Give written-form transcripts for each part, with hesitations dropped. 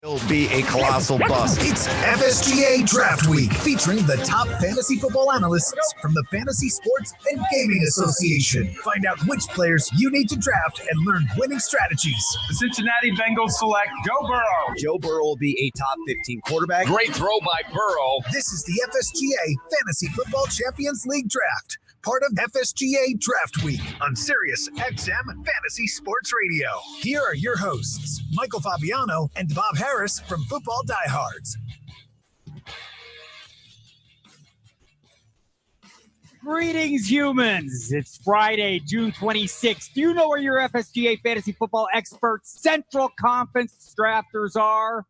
It'll be a colossal bust. It's FSGA Draft Week, featuring the top fantasy football analysts from the Fantasy Sports and Gaming Association. Find out which players you need to draft and learn winning strategies. The Cincinnati Bengals select Joe Burrow. Joe Burrow will be a top 15 quarterback. Great throw by Burrow. This is the FSGA Fantasy Football Champions League Draft, part of FSGA Draft Week on SiriusXM Fantasy Sports Radio. Here are your hosts, Michael Fabiano and Bob Harris from Football Diehards. Greetings, humans. It's Friday, June 26th. Do you know where your FSGA fantasy football expert Central Conference drafters are?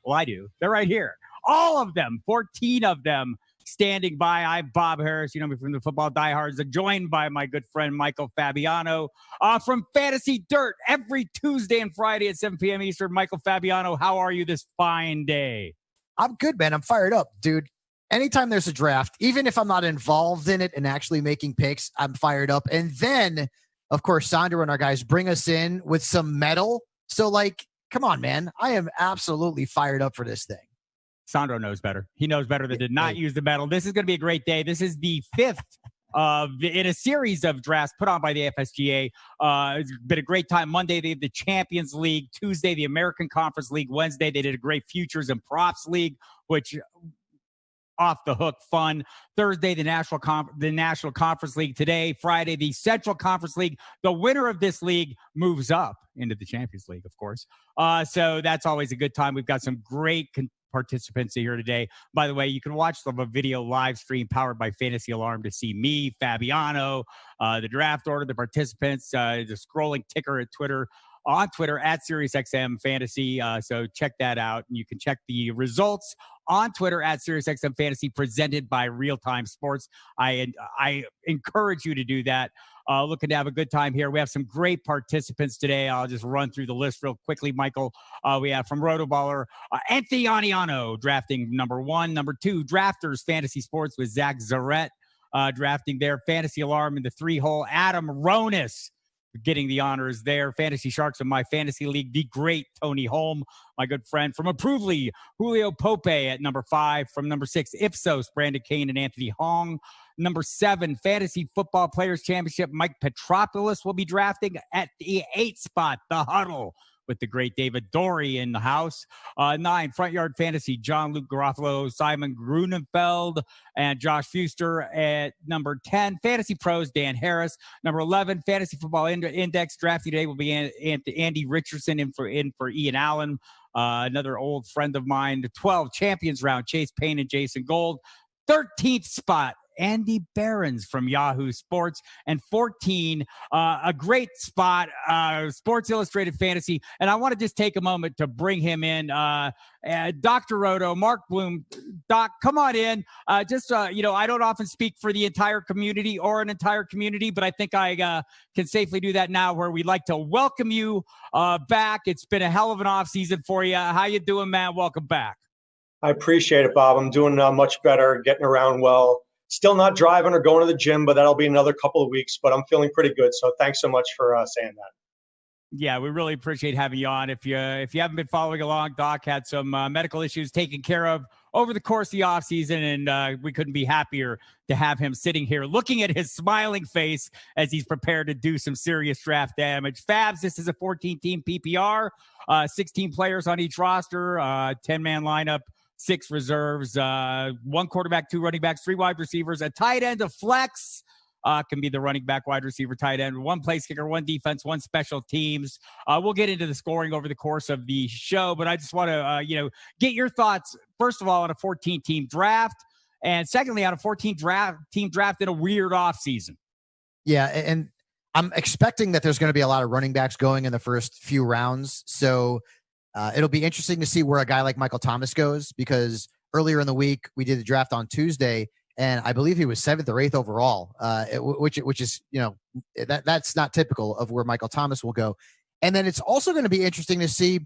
Well, I do. They're right here. All of them, 14 of them, standing by. I'm Bob Harris. You know me from the Football Diehards, joined by my good friend Michael Fabiano from Fantasy Dirt every Tuesday and Friday at 7 p.m. Eastern. Michael Fabiano, how are you this fine day? I'm good, man. I'm fired up, dude. Anytime there's a draft, even if I'm not involved in it and actually making picks, I'm fired up. And then, of course, Sandro and our guys bring us in with some metal. So, come on, man. I am absolutely fired up for this thing. Sandro knows better. He knows better than to not use the metal. This is going to be a great day. This is the fifth in a series of drafts put on by the FSGA. It's been a great time. Monday, they had the Champions League. Tuesday, the American Conference League. Wednesday, they did a great Futures and Props League, which off the hook fun. Thursday, the National Conference League. Today, Friday, the Central Conference League. The winner of this league moves up into the Champions League, of course. So that's always a good time. We've got some great participants here today. By the way, you can watch the video live stream powered by Fantasy Alarm to see me, Fabiano, the draft order, the participants, the scrolling ticker at Twitter, on Twitter at SiriusXM Fantasy. So check that out. And you can check the results on Twitter at SiriusXM Fantasy, presented by Real Time Sports. I encourage you to do that. Looking to have a good time here. We have some great participants today. I'll just run through the list real quickly, Michael. We have from Rotoballer, Anthony Aniano drafting number 1. Number 2, Drafters Fantasy Sports with Zach Zarette drafting there. Fantasy Alarm in the 3-hole. Adam Ronis getting the honors there. Fantasy Sharks of My Fantasy League, the great Tony Holm, my good friend. From Approvely, Julio Pope at number 5. From number 6, Ipsos, Brandon Kane and Anthony Hong. Number 7, Fantasy Football Players Championship, Mike Petropoulos will be drafting at the 8 spot, the Huddle, with the great David Dorey in the house. 9, Front Yard Fantasy, John-Luke Garofalo, Simon Grunenfeld, and Josh Fuster. At number 10, Fantasy Pros, Dan Harris. Number 11, Fantasy Football Index, drafting today will be Andy Richardson in for Ian Allen, another old friend of mine. 12, Champions Round, Chase Payne and Jason Gold. 13th spot, Andy Behrens from Yahoo Sports. And 14, a great spot, Sports Illustrated Fantasy. And I want to just take a moment to bring him in. Dr. Roto, Mark Bloom. Doc, come on in. I don't often speak for the entire community or an entire community, but I think I can safely do that now, where we'd like to welcome you back. It's been a hell of an offseason for you. How you doing, man? Welcome back. I appreciate it, Bob. I'm doing much better, getting around well. Still not driving or going to the gym, but that'll be another couple of weeks. But I'm feeling pretty good. So thanks so much for saying that. Yeah, we really appreciate having you on. If you haven't been following along, Doc had some medical issues taken care of over the course of the offseason, and we couldn't be happier to have him sitting here looking at his smiling face as he's prepared to do some serious draft damage. Fabs, this is a 14-team PPR, 16 players on each roster, 10-man lineup, 6 reserves, 1 quarterback, 2 running backs, 3 wide receivers, a tight end, a flex, can be the running back, wide receiver, tight end, 1 place kicker, 1 defense, 1 special teams. We'll get into the scoring over the course of the show, but I just want to, get your thoughts, first of all, on a 14-team draft, and secondly, on a 14-team draft in a weird offseason. Yeah, and I'm expecting that there's going to be a lot of running backs going in the first few rounds, so it'll be interesting to see where a guy like Michael Thomas goes, because earlier in the week we did the draft on Tuesday, and I believe he was 7th or 8th overall, which is, that's not typical of where Michael Thomas will go. And then it's also going to be interesting to see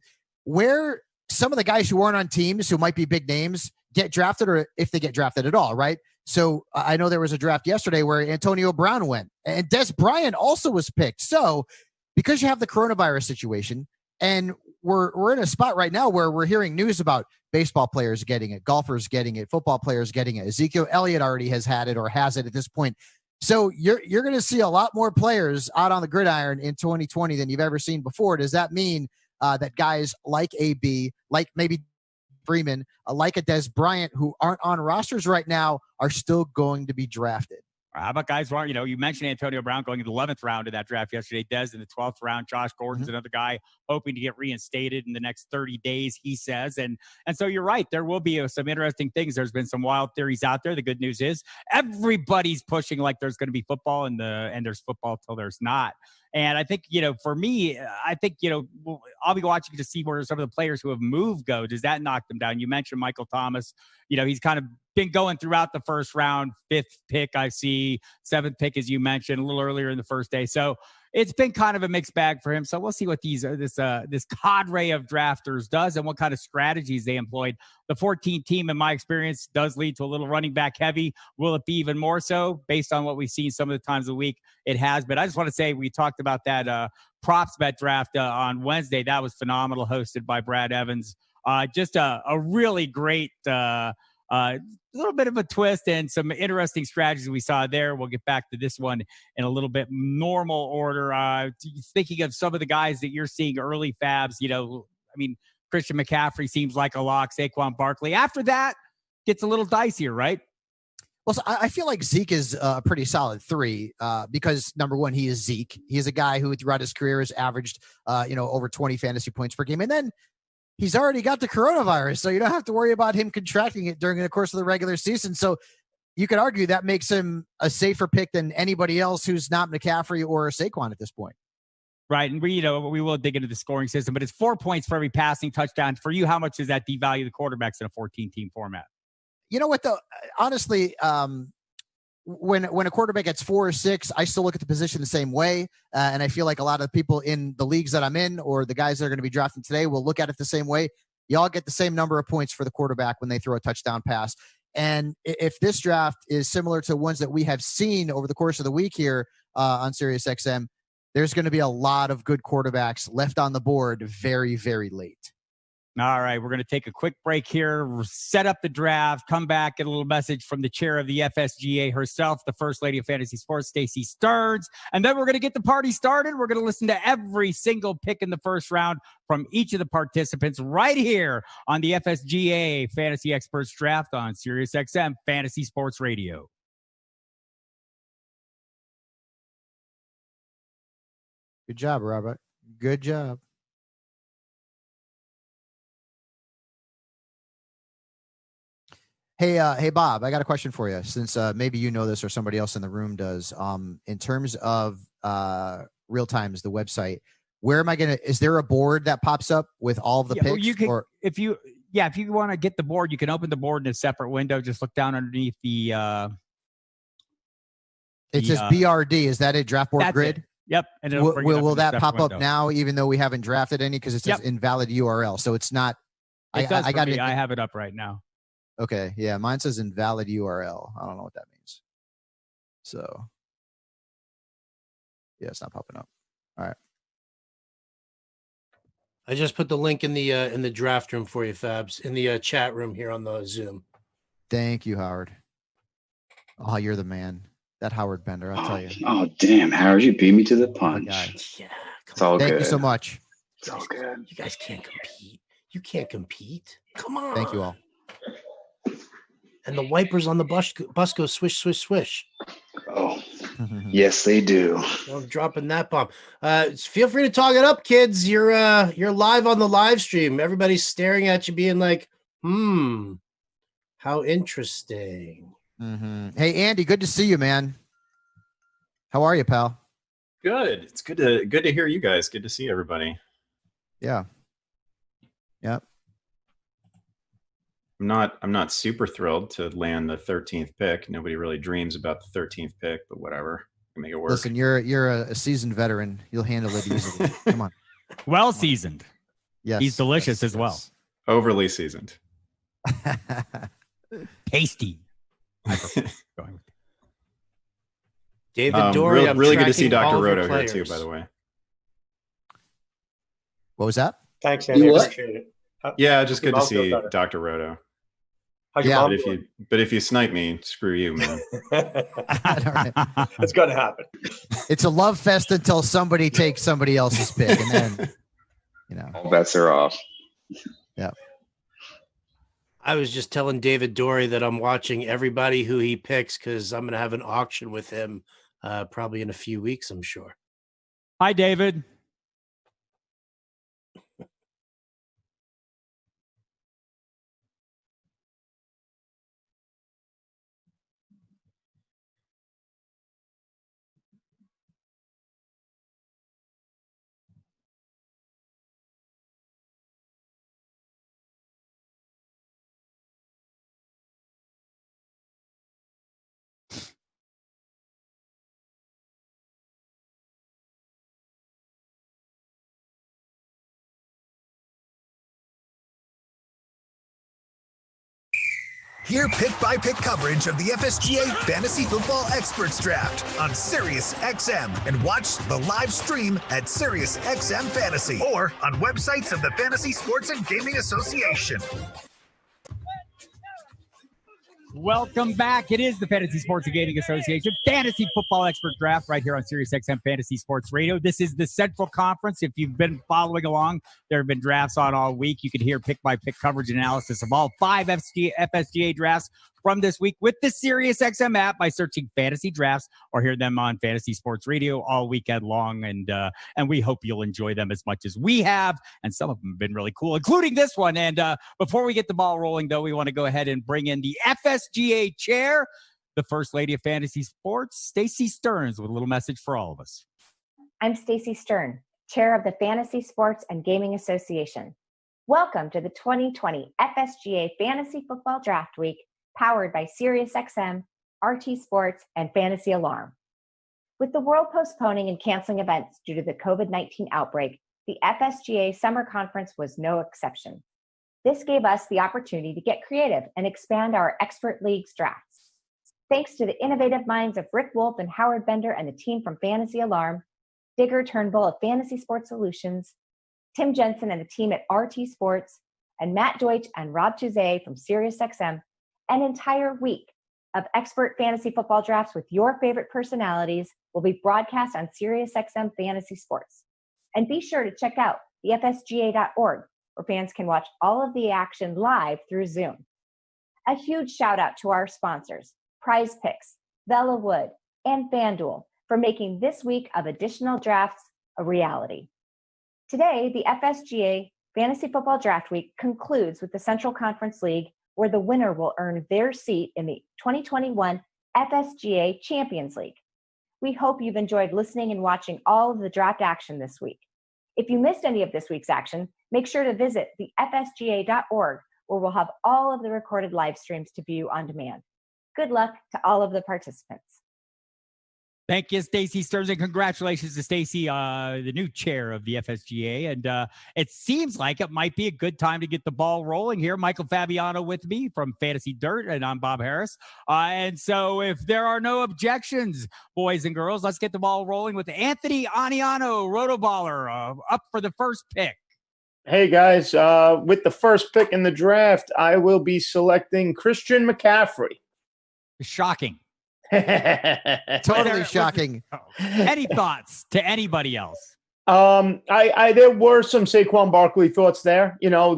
where some of the guys who aren't on teams who might be big names get drafted, or if they get drafted at all, right? So I know there was a draft yesterday where Antonio Brown went, and Des Bryant also was picked. So because you have the coronavirus situation, and we're in a spot right now where we're hearing news about baseball players getting it, golfers getting it, football players getting it. Ezekiel Elliott already has had it or has it at this point. So you're going to see a lot more players out on the gridiron in 2020 than you've ever seen before. Does that mean that guys like AB, like maybe Freeman, like a Des Bryant, who aren't on rosters right now, are still going to be drafted? How about guys who are, you mentioned Antonio Brown going in the 11th round of that draft yesterday. Des in the 12th round. Josh Gordon's another guy hoping to get reinstated in the next 30 days, he says. And so you're right. There will be some interesting things. There's been some wild theories out there. The good news is everybody's pushing like there's going to be football and there's football till there's not. And I think, for me, I'll be watching to see where some of the players who have moved go. Does that knock them down? You mentioned Michael Thomas. He's kind of been going throughout the first round, 5th pick, I see, 7th pick, as you mentioned, a little earlier in the first day. So it's been kind of a mixed bag for him. So we'll see what this cadre of drafters does and what kind of strategies they employed. The 14 team, in my experience, does lead to a little running back heavy. Will it be even more so based on what we've seen some of the times of the week? It has. But I just want to say we talked about that props bet draft on Wednesday. That was phenomenal, hosted by Brad Evans. Just a really great little bit of a twist and some interesting strategies we saw there. We'll get back to this one in a little bit normal order. Thinking of some of the guys that you're seeing early fabs, Christian McCaffrey seems like a lock, Saquon Barkley. After that, gets a little dicier, right? Well, so I feel like Zeke is a pretty solid 3 because, number one, he is Zeke. He is a guy who throughout his career has averaged, over 20 fantasy points per game. And then he's already got the coronavirus, so you don't have to worry about him contracting it during the course of the regular season. So you could argue that makes him a safer pick than anybody else who's not McCaffrey or Saquon at this point. Right. And we will dig into the scoring system, but it's 4 points for every passing touchdown. For you, how much does that devalue the quarterbacks in a 14-team format? You know what, though? Honestly, when a quarterback gets 4 or 6, I still look at the position the same way. And I feel like a lot of people in the leagues that I'm in or the guys that are going to be drafting today will look at it the same way. Y'all get the same number of points for the quarterback when they throw a touchdown pass. And if this draft is similar to ones that we have seen over the course of the week here on SiriusXM, there's going to be a lot of good quarterbacks left on the board very, very late. All right, we're going to take a quick break here, set up the draft, come back, get a little message from the chair of the FSGA herself, the First Lady of Fantasy Sports, Stacey Stearns, and then we're going to get the party started. We're going to listen to every single pick in the first round from each of the participants right here on the FSGA Fantasy Experts Draft on SiriusXM Fantasy Sports Radio. Good job, Robert. Good job. Hey, Bob, I got a question for you since maybe you know this or somebody else in the room does. In terms of Real Times, the website, where am I going to, is there a board that pops up with all of the picks? Well, you can, if you want to get the board, you can open the board in a separate window. Just look down underneath the. It says BRD. Is that a draft board grid? It. Yep. And will that pop up now, even though we haven't drafted any? Because it says invalid URL. So it's not. It does for me. I have it up right now. Okay. Yeah. Mine says invalid URL. I don't know what that means. So. Yeah, it's not popping up. All right. I just put the link in the draft room for you, Fabs, in the chat room here on the Zoom. Thank you, Howard. Oh, you're the man. That Howard Bender, I'll tell you. Oh, damn, Howard, you beat me to the punch. Yeah, it's all good. Thank you so much. It's all good. You guys can't compete. You can't compete. Come on. Thank you all. And the wipers on the bus go swish, swish, swish. Oh, yes, they do. I'm dropping that bomb. Feel free to talk it up, kids. You're live on the live stream. Everybody's staring at you, being like, how interesting. Mm-hmm. Hey, Andy, good to see you, man. How are you, pal? Good. It's good to hear you guys. Good to see everybody. Yeah. Yep. I'm not super thrilled to land the 13th pick. Nobody really dreams about the 13th pick, but whatever. Make it work. Listen, you're a seasoned veteran. You'll handle it easily. Come on. Well seasoned. Yes. He's delicious as well. Overly seasoned. Tasty. David Dorey. Really good to see Dr. Roto here too, by the way. What was that? Thanks, Andy. You what? Appreciate it. Yeah, just Your good to mom feels see better. Dr. Roto. How's your Yeah. mom But if you snipe me, screw you, man. doing? It's going to happen. It's a love fest until somebody takes somebody else's pick, and then All bets are off. Yeah. I was just telling David Dorey that I'm watching everybody who he picks because I'm going to have an auction with him probably in a few weeks, I'm sure. Hi, David. Hear pick-by-pick coverage of the FSGA Fantasy Football Experts Draft on SiriusXM and watch the live stream at SiriusXM Fantasy or on websites of the Fantasy Sports and Gaming Association. Welcome back. It is the Fantasy Sports and Gaming Association Fantasy Football Expert Draft right here on SiriusXM Fantasy Sports Radio. This is the Central Conference. If you've been following along, there have been drafts on all week. You can hear pick-by-pick coverage and analysis of all 5 FSGA drafts from this week with the SiriusXM app by searching Fantasy Drafts or hear them on Fantasy Sports Radio all weekend long. And we hope you'll enjoy them as much as we have. And some of them have been really cool, including this one. And before we get the ball rolling, though, we want to go ahead and bring in the FSGA chair, the First Lady of Fantasy Sports, Stacey Stearns, with a little message for all of us. I'm Stacey Stern, chair of the Fantasy Sports and Gaming Association. Welcome to the 2020 FSGA Fantasy Football Draft Week, powered by SiriusXM, RT Sports, and FantasyAlarm. With the world postponing and canceling events due to the COVID-19 outbreak, the FSGA Summer Conference was no exception. This gave us the opportunity to get creative and expand our expert leagues drafts. Thanks to the innovative minds of Rick Wolf and Howard Bender and the team from FantasyAlarm, Digger Turnbull of Fantasy Sports Solutions, Tim Jensen and the team at RT Sports, and Matt Deutsch and Rob Tuzet from SiriusXM, an entire week of expert fantasy football drafts with your favorite personalities will be broadcast on SiriusXM Fantasy Sports. And be sure to check out the FSGA.org, where fans can watch all of the action live through Zoom. A huge shout out to our sponsors, Prize Picks, Vela Wood, and FanDuel, for making this week of additional drafts a reality. Today, the FSGA Fantasy Football Draft Week concludes with the Central Conference League, where the winner will earn their seat in the 2021 FSGA Champions League. We hope you've enjoyed listening and watching all of the draft action this week. If you missed any of this week's action, make sure to visit the FSGA.org, where we'll have all of the recorded live streams to view on demand. Good luck to all of the participants. Thank you, Stacey Stearns, and congratulations to Stacey, the new chair of the FSGA. And it seems like it might be a good time to get the ball rolling here. Michael Fabiano with me from Fantasy Dirt, and I'm Bob Harris. And so if there are no objections, boys and girls, let's get the ball rolling with Anthony Aniano, Rotoballer, up for the first pick. Hey, guys, with the first pick in the draft, I will be selecting Christian McCaffrey. Shocking. Totally shocking. Any thoughts to anybody else? There were some Saquon Barkley thoughts there. You know,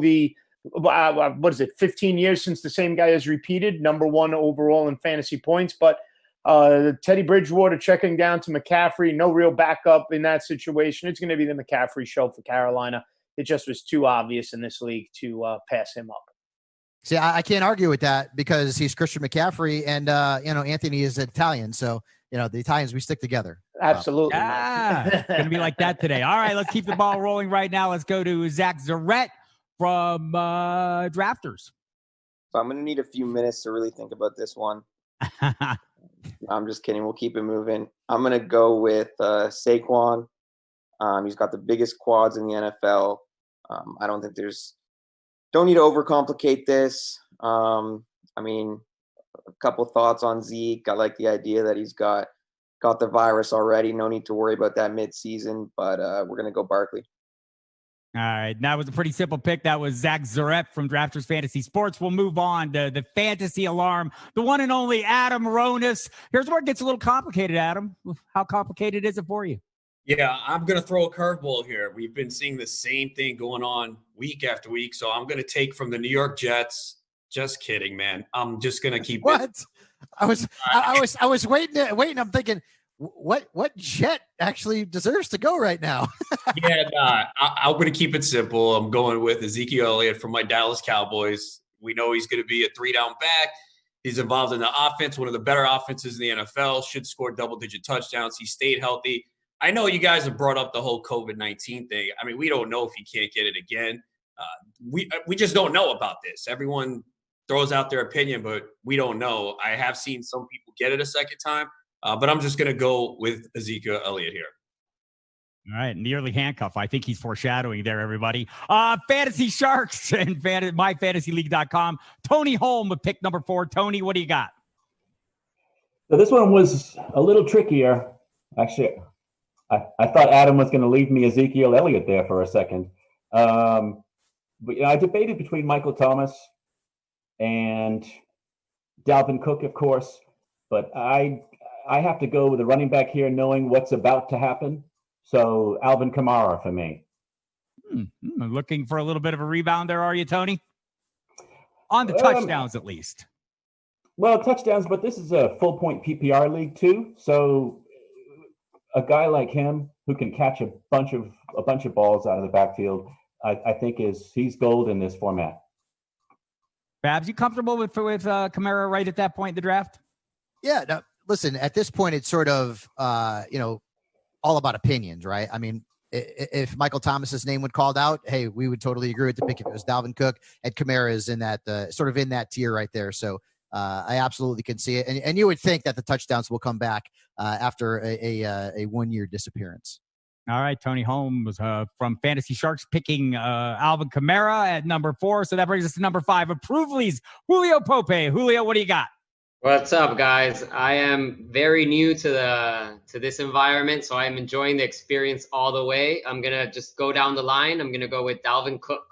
what is it, 15 years since the same guy has repeated, number one overall in fantasy points. But Teddy Bridgewater checking down to McCaffrey, no real backup in that situation. It's going to be the McCaffrey show for Carolina. It just was too obvious in this league to pass him up. See, I can't argue with that because he's Christian McCaffrey, and Anthony is Italian, so the Italians, we stick together. Absolutely. It's gonna be like that today. All right, let's keep the ball rolling right now. Let's go to Zach Zarette from Drafters. So I'm gonna need a few minutes to really think about this one. I'm just kidding. We'll keep it moving. I'm gonna go with Saquon. He's got the biggest quads in the NFL. I don't think don't need to overcomplicate this. I mean, a couple thoughts on Zeke. I like the idea that he's got the virus already. No need to worry about that mid-season, but we're going to go Barkley. All right. That was a pretty simple pick. That was Zach Zarep from Drafters Fantasy Sports. We'll move on to the fantasy alarm, the one and only Adam Ronis. Here's where it gets a little complicated, Adam. How complicated is it for you? Yeah, I'm going to throw a curveball here. We've been seeing the same thing going on week after week. So I'm going to take from the New York Jets. Just kidding, man. I'm just going to keep what? I was waiting. I'm thinking, what Jet actually deserves to go right now? I'm going to keep it simple. I'm going with Ezekiel Elliott from my Dallas Cowboys. We know he's going to be a 3-down back. He's involved in the offense, one of the better offenses in the NFL, should score double-digit touchdowns. He stayed healthy. I know you guys have brought up the whole COVID-19 thing. I mean, we don't know if he can't get it again. We just don't know about this. Everyone throws out their opinion, but we don't know. I have seen some people get it a second time, but I'm just going to go with Ezekiel Elliott here. All right, nearly handcuff. I think he's foreshadowing there, everybody. Fantasy Sharks and myfantasyleague.com. Tony Holm with pick number 4. Tony, what do you got? So this one was a little trickier. Actually, I thought Adam was going to leave me Ezekiel Elliott there for a second. But I debated between Michael Thomas and Dalvin Cook, of course. But I have to go with a running back here knowing what's about to happen. So Alvin Kamara for me. Looking for a little bit of a rebound there, are you, Tony? On the touchdowns, at least. Well, touchdowns, but this is a full point PPR league too. So a guy like him who can catch a bunch of balls out of the backfield, I think he's gold in this format. Babs, you comfortable with Kamara right at that point in the draft? Yeah. No, listen, at this point, it's sort of all about opinions, right? I mean, if Michael Thomas's name would called out, hey, we would totally agree with the pick if it was Dalvin Cook. And Kamara is in that sort of in that tier right there. So I absolutely can see it, and you would think that the touchdowns will come back after a 1-year disappearance. All right, Tony Holmes from Fantasy Sharks picking Alvin Kamara at number 4. So that brings us to number 5. Approvely's Julio Pope. Julio, what do you got? What's up, guys? I am very new to this environment, so I'm enjoying the experience all the way. I'm gonna just go down the line. I'm gonna go with Dalvin Cook.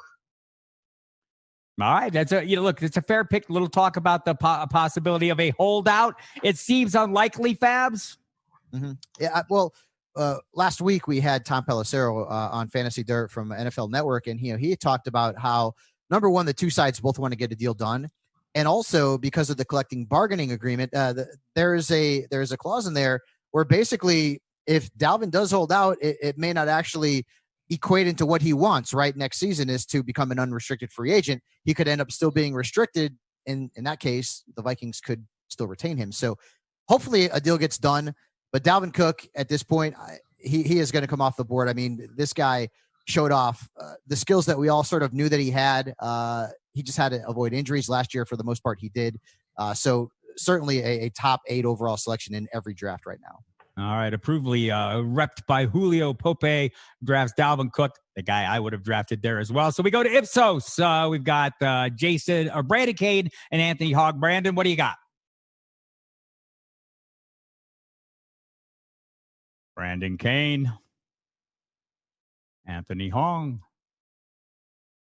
All right, that's it's a fair pick. A little talk about the possibility of a holdout. It seems unlikely, Fabs. Mm-hmm. Yeah, well, last week we had Tom Pelissero on Fantasy Dirt from NFL Network, and he talked about how number one, the two sides both want to get a deal done. And also because of the collective bargaining agreement, there is a clause in there where basically if Dalvin does hold out, it may not actually equate into what he wants, right? Next season is to become an unrestricted free agent. He could end up still being restricted. In that case, the Vikings could still retain him. So hopefully a deal gets done. But Dalvin Cook at this point, he is going to come off the board. I mean, this guy showed off the skills that we all sort of knew that he had. He just had to avoid injuries last year. For the most part, he did. So certainly a top 8 overall selection in every draft right now. All right. Approvely repped by Julio Pope, drafts Dalvin Cook, the guy I would have drafted there as well. So we go to Ipsos. We've got Brandon Cade and Anthony Hogg. Brandon, what do you got? Brandon Kane. Anthony Hogg.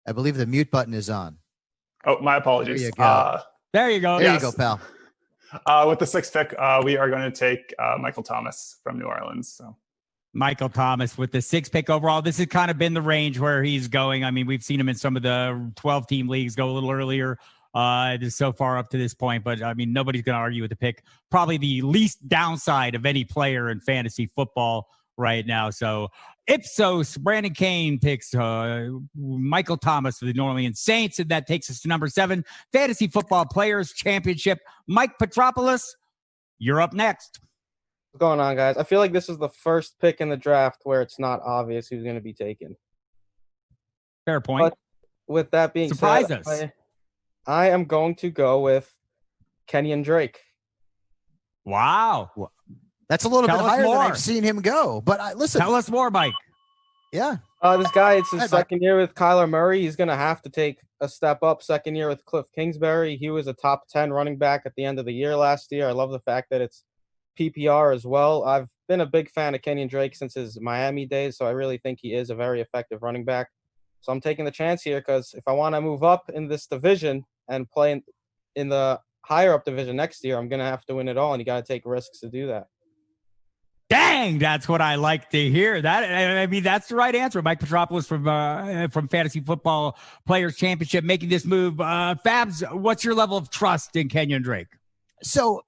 I believe the mute button is on. Oh, my apologies. There you go. There you go. There you go, pal. With the 6th pick, we are going to take Michael Thomas from New Orleans. So Michael Thomas with the 6th pick overall. This has kind of been the range where he's going. I mean, we've seen him in some of the 12-team leagues go a little earlier so far up to this point. But, I mean, nobody's going to argue with the pick. Probably the least downside of any player in fantasy football right now. So Ipsos, Brandon Kane picks Michael Thomas for the New Orleans Saints, and that takes us to number 7, Fantasy Football Players Championship. Mike Petropoulos, you're up next. What's going on, guys? I feel like this is the first pick in the draft where it's not obvious who's going to be taken. Fair point. But with that being Surprise said, us. I am going to go with Kenyon Drake. Wow. That's a little Tell bit us higher than more. I've seen him go. But listen. Tell us more, Mike. Yeah. This guy, it's his second year with Kyler Murray. He's going to have to take a step up. Second year with Cliff Kingsbury. He was a top 10 running back at the end of the year last year. I love the fact that it's PPR as well. I've been a big fan of Kenyon Drake since his Miami days, so I really think he is a very effective running back. So I'm taking the chance here because if I want to move up in this division and play in the higher up division next year, I'm going to have to win it all, and you got to take risks to do that. Dang, that's what I like to hear. That's the right answer. Mike Petropoulos from Fantasy Football Players Championship making this move. Fabs, what's your level of trust in Kenyon Drake? So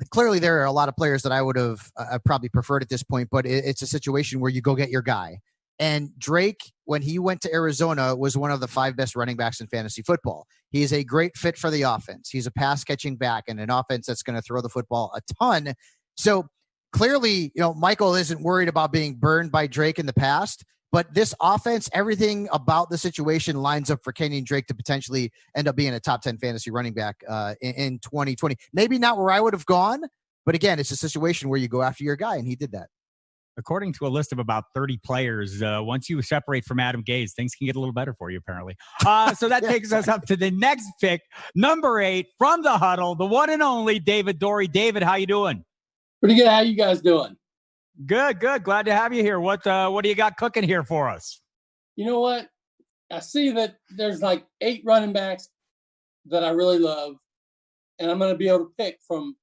clearly there are a lot of players that I would have probably preferred at this point, but it's a situation where you go get your guy. And Drake, when he went to Arizona, was one of the 5 best running backs in fantasy football. He is a great fit for the offense. He's a pass-catching back and an offense that's going to throw the football a ton. So clearly, Michael isn't worried about being burned by Drake in the past, but this offense, everything about the situation lines up for Kenyon Drake to potentially end up being a top 10 fantasy running back in 2020. Maybe not where I would have gone, but again, it's a situation where you go after your guy, and he did that. According to a list of about 30 players, once you separate from Adam Gase, things can get a little better for you, apparently. So that takes us up to the next pick, number 8, from the huddle, the one and only David Dorey. David, how you doing? Pretty good. How you guys doing? Good. Glad to have you here. What do you got cooking here for us? You know what? I see that there's like 8 running backs that I really love, and I'm going to be able to pick from,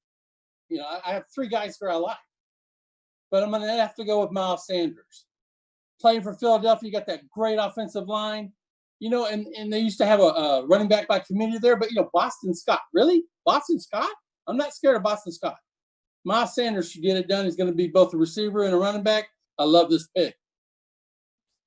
I have 3 guys who I like. But I'm going to have to go with Miles Sanders. Playing for Philadelphia, you got that great offensive line. And they used to have a running back by committee there. But, Boston Scott. Really? Boston Scott? I'm not scared of Boston Scott. Miles Sanders should get it done. He's going to be both a receiver and a running back. I love this pick.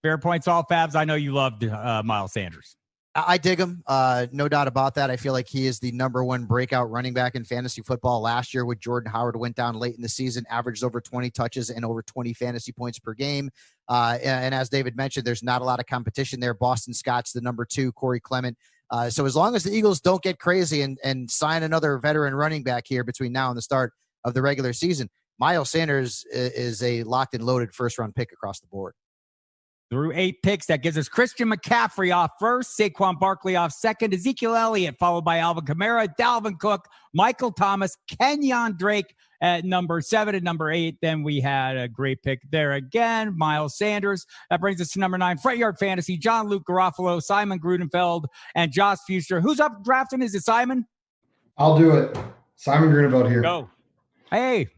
Fair points, all Fabs. I know you loved Miles Sanders. I dig him. No doubt about that. I feel like he is the number 1 breakout running back in fantasy football. Last year with Jordan Howard went down late in the season, averaged over 20 touches and over 20 fantasy points per game. And as David mentioned, there's not a lot of competition there. Boston Scott's the number 2, Corey Clement. So as long as the Eagles don't get crazy and sign another veteran running back here between now and the start of the regular season, Miles Sanders is a locked and loaded first-round pick across the board. Through 8 picks, that gives us Christian McCaffrey off first, Saquon Barkley off second, Ezekiel Elliott followed by Alvin Kamara, Dalvin Cook, Michael Thomas, Kenyon Drake at number 7 and number 8. Then we had a great pick there again, Miles Sanders. That brings us to number 9, Front Yard Fantasy, John-Luke Garofalo, Simon Grudenfeld, and Josh Fuster. Who's up drafting? Is it Simon? I'll do it. Simon Grunewald here. Go. Hey.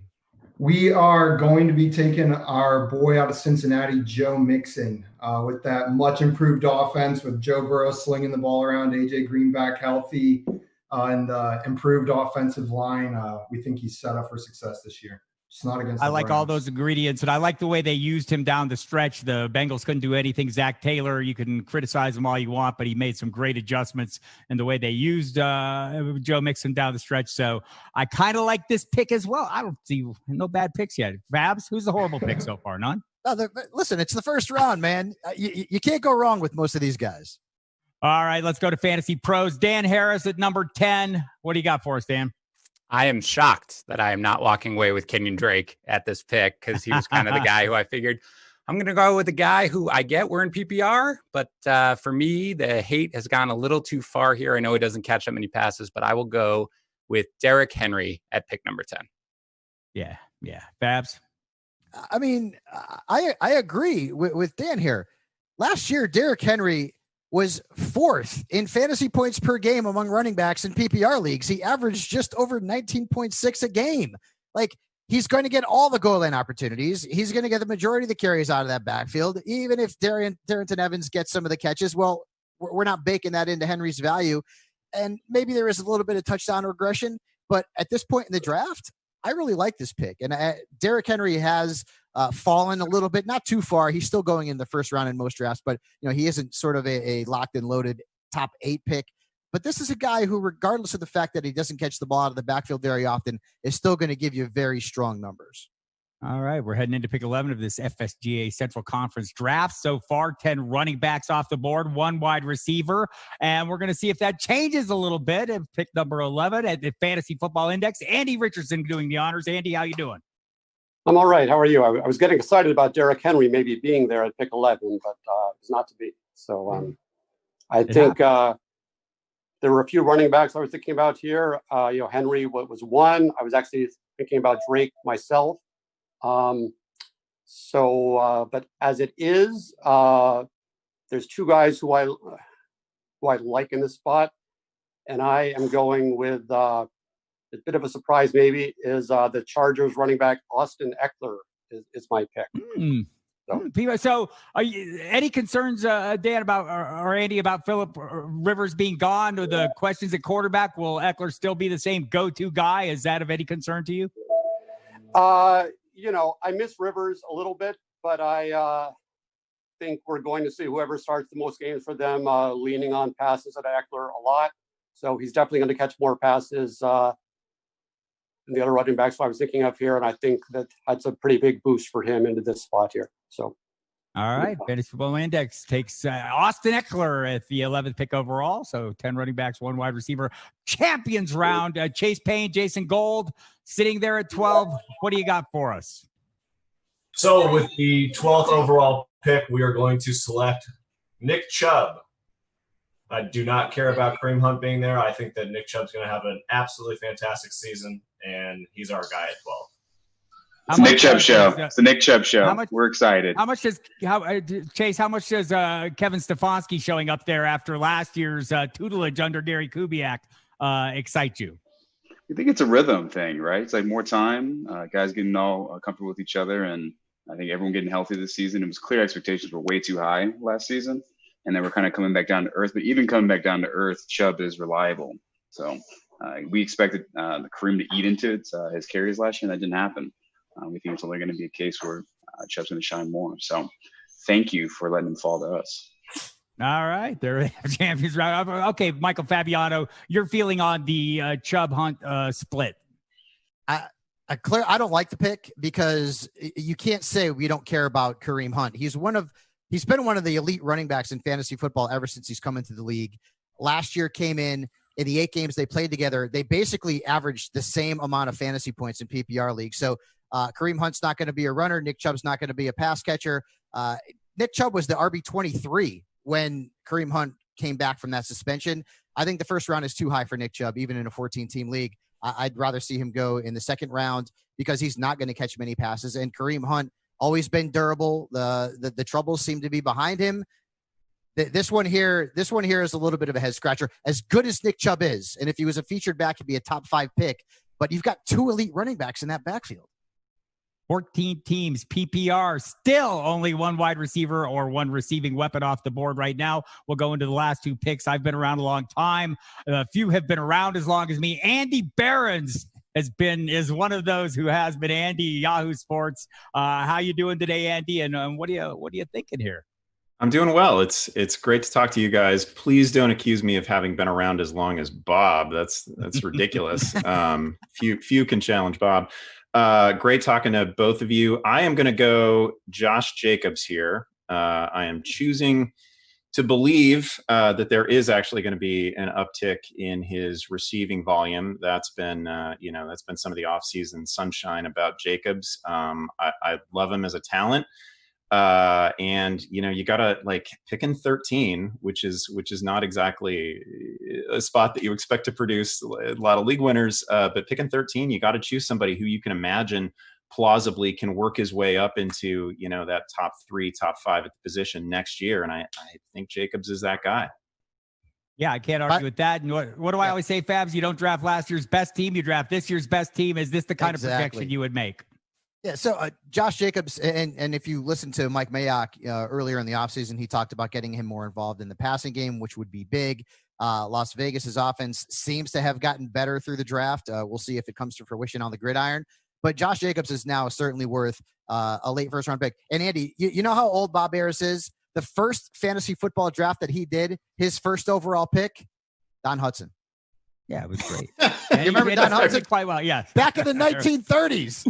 We are going to be taking our boy out of Cincinnati, Joe Mixon, with that much improved offense with Joe Burrow slinging the ball around, AJ Green back healthy, and improved offensive line. We think he's set up for success this year. It's not against I the like Browns. all those ingredients, and I like the way they used him down the stretch. The Bengals couldn't do anything. Zach Taylor, you can criticize him all you want, but he made some great adjustments in the way they used Joe Mixon down the stretch. So I kind of like this pick as well. I don't see no bad picks yet. Babs, who's the horrible pick so far? None? Listen, it's the first round, man. You can't go wrong with most of these guys. All right, let's go to Fantasy Pros. Dan Harris at number 10. What do you got for us, Dan? I am shocked that I am not walking away with Kenyon Drake at this pick because he was kind of the guy who I figured I'm going to go with the guy who I get we're in PPR. But for me, the hate has gone a little too far here. I know he doesn't catch that many passes, but I will go with Derrick Henry at pick number 10. Yeah. Babs? I mean, I agree with Dan here. Last year, Derrick Henry was 4th in fantasy points per game among running backs in PPR leagues. He averaged just over 19.6 a game. Like, he's going to get all the goal line opportunities. He's going to get the majority of the carries out of that backfield. Even if Darrington Evans gets some of the catches, well, we're not baking that into Henry's value. And maybe there is a little bit of touchdown regression, but at this point in the draft, I really like this pick. And Derrick Henry has fallen a little bit, not too far. He's still going in the first round in most drafts, but he isn't sort of a locked and loaded top 8 pick. But this is a guy who, regardless of the fact that he doesn't catch the ball out of the backfield very often, is still going to give you very strong numbers. All right, we're heading into pick 11 of this FSGA Central Conference draft. So far, 10 running backs off the board, 1 wide receiver, and we're going to see if that changes a little bit at pick number 11 at the Fantasy Football Index. Andy Richardson doing the honors. Andy, how you doing? I'm all right. How are you? I was getting excited about Derrick Henry maybe being there at pick 11, but it's not to be. So I think there were a few running backs I was thinking about here. Henry was one. I was actually thinking about Drake myself. But as it is, there's two guys who I like in this spot, and I am going with a bit of a surprise. Maybe is the Chargers running back Austin Eckler is my pick. So, are you, any concerns, Dan, about or Andy, about Phillip Rivers being gone, or the questions at quarterback? Will Eckler still be the same go-to guy? Is that of any concern to you? I miss Rivers a little bit, but I think we're going to see whoever starts the most games for them leaning on passes at Eckler a lot. So he's definitely going to catch more passes than the other running backs I was thinking of here, and I think that's a pretty big boost for him into this spot here. So, all right, Fantasy Football Index takes Austin Eckler at the 11th pick overall. So 10 running backs, 1 wide receiver. Champions round. Chase Payne, Jason Gold sitting there at 12. What do you got for us? So with the 12th overall pick, we are going to select Nick Chubb. I do not care about Kareem Hunt being there. I think that Nick Chubb's going to have an absolutely fantastic season, and he's our guy at 12. It's the Nick Chubb show. It's the Nick Chubb show. We're excited. How much does Chase? How much does Kevin Stefanski showing up there after last year's tutelage under Gary Kubiak excite you? I think it's a rhythm thing, right? It's like more time, guys getting all comfortable with each other, and I think everyone getting healthy this season. It was clear expectations were way too high last season, and then we're kind of coming back down to earth. But even coming back down to earth, Chubb is reliable. So we expected the Kareem to eat into his carries last year, and that didn't happen. We think it's only going to be a case where Chubb's going to shine more. So thank you for letting him fall to us. All right. There, champions round. Okay, Michael Fabiano, your feeling on the Chubb Hunt split? I don't like the pick because you can't say we don't care about Kareem Hunt. He's been one of the elite running backs in fantasy football ever since he's come into the league. Last year came in the 8 games they played together. They basically averaged the same amount of fantasy points in PPR league. So Kareem Hunt's not going to be a runner. Nick Chubb's not going to be a pass catcher. Nick Chubb was the RB23 when Kareem Hunt came back from that suspension. I think the first round is too high for Nick Chubb, even in a 14-team league. I'd rather see him go in the second round because he's not going to catch many passes. And Kareem Hunt always been durable. The troubles seem to be behind him. This one here is a little bit of a head scratcher. As good as Nick Chubb is, and if he was a featured back, he'd be a top 5 pick. But you've got 2 elite running backs in that backfield. 14 teams, PPR, still only 1 wide receiver or 1 receiving weapon off the board right now. We'll go into the last 2 picks. I've been around a long time. A few have been around as long as me. Andy Behrens is one of those who has been. Andy, Yahoo Sports. How you doing today, Andy? And what are you thinking here? I'm doing well. It's great to talk to you guys. Please don't accuse me of having been around as long as Bob. That's ridiculous. Few can challenge Bob. Great talking to both of you. I am going to go Josh Jacobs here. I am choosing to believe that there is actually going to be an uptick in his receiving volume. That's been some of the offseason sunshine about Jacobs. I love him as a talent. And you gotta pick in 13, which is not exactly a spot that you expect to produce a lot of league winners. But pick in 13, you got to choose somebody who you can imagine plausibly can work his way up into, that top 3, top 5 at the position next year. And I think Jacobs is that guy. Yeah, I can't argue with that. And what do I always say, Fabs? You don't draft last year's best team, you draft this year's best team. Is this the kind of projection you would make? Yeah, so Josh Jacobs, and if you listen to Mike Mayock earlier in the offseason, he talked about getting him more involved in the passing game, which would be big. Las Vegas's offense seems to have gotten better through the draft. We'll see if it comes to fruition on the gridiron. But Josh Jacobs is now certainly worth a late first-round pick. And, Andy, you know how old Bob Harris is? The first fantasy football draft that he did, his first overall pick, Don Hudson. Yeah, it was great. You remember Don Hudson? Quite well, yes. Back in the 1930s.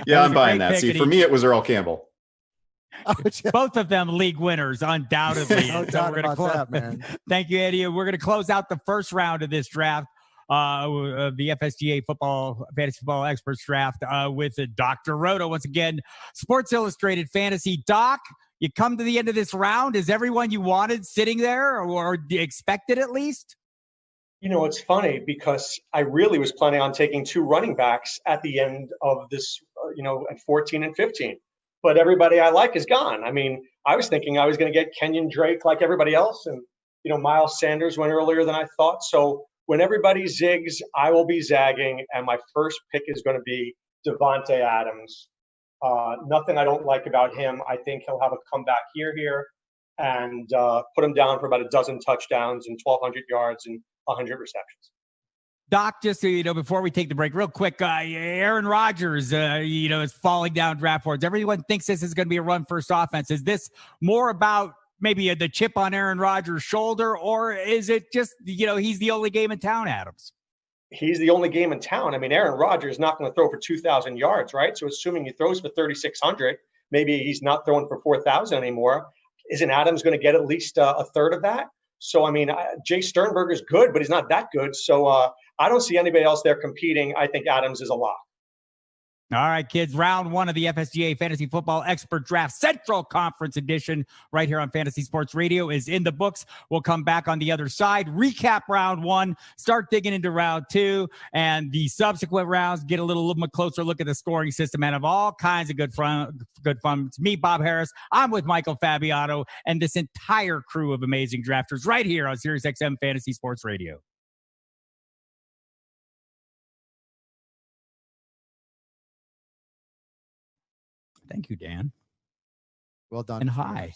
Yeah, I'm buying that. See, for me, it was Earl Campbell. Both of them league winners, undoubtedly. No doubt about that, man. Thank you, Eddie. We're going to close out the first round of this draft, the FSGA Fantasy Football Experts Draft, with Dr. Roto. Once again, Sports Illustrated Fantasy. Doc, you come to the end of this round. Is everyone you wanted sitting there or expected at least? It's funny because I really was planning on taking 2 running backs at the end of this, at 14 and 15. But everybody I like is gone. I mean, I was thinking I was going to get Kenyon Drake like everybody else. And, Miles Sanders went earlier than I thought. So when everybody zigs, I will be zagging. And my first pick is going to be Devonte Adams. Nothing I don't like about him. I think he'll have a comeback here, and put him down for about a dozen touchdowns and 1,200 yards and 100 receptions. Doc, just so you know, before we take the break, real quick, Aaron Rodgers, is falling down draft boards. Everyone thinks this is going to be a run-first offense. Is this more about maybe the chip on Aaron Rodgers' shoulder, or is it just, he's the only game in town, Adams? He's the only game in town. I mean, Aaron Rodgers is not going to throw for 2,000 yards, right? So assuming he throws for 3,600, maybe he's not throwing for 4,000 anymore. Isn't Adams going to get at least a third of that? So, I mean, Jay Sternberger's good, but he's not that good. So I don't see anybody else there competing. I think Adams is a lock. All right, kids, round one of the FSGA Fantasy Football Expert Draft Central Conference Edition right here on Fantasy Sports Radio is in the books. We'll come back on the other side, recap round one, start digging into round two, and the subsequent rounds, get a little bit closer look at the scoring system, and have all kinds of good fun. It's me, Bob Harris. I'm with Michael Fabiano and this entire crew of amazing drafters right here on SiriusXM Fantasy Sports Radio. Thank you, Dan. Well done. And hi.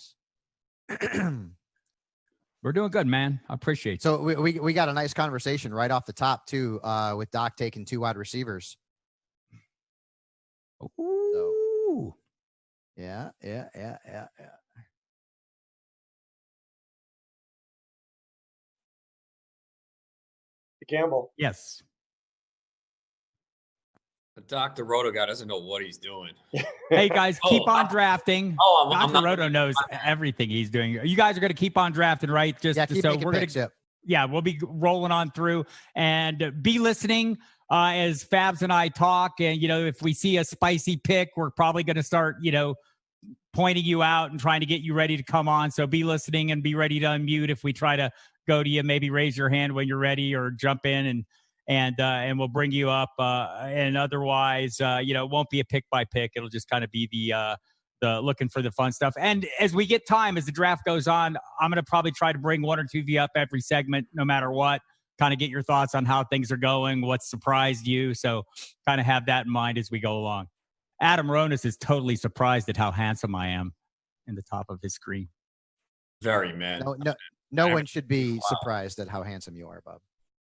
We're doing good, man. I appreciate it. So we got a nice conversation right off the top, too, with Doc taking 2 wide receivers. Ooh. So, yeah. Gamble. Yes. Dr. Roto guy doesn't know what he's doing. Hey, guys, keep on drafting. Dr. Roto knows everything he's doing. You guys are going to keep on drafting, right? Keep so we're going to, we'll be rolling on through and be listening as Fabs and I talk. And, if we see a spicy pick, we're probably going to start, pointing you out and trying to get you ready to come on. So be listening and be ready to unmute if we try to go to you. Maybe raise your hand when you're ready or jump in and we'll bring you up. And otherwise, it won't be a pick by pick. It'll just kind of be the looking for the fun stuff. And as we get time, as the draft goes on, I'm going to probably try to bring 1 or 2 of you up every segment, no matter what, kind of get your thoughts on how things are going, what surprised you. So kind of have that in mind as we go along. Adam Ronis is totally surprised at how handsome I am in the top of his screen. Very, man. No one should be surprised at how handsome you are, Bob.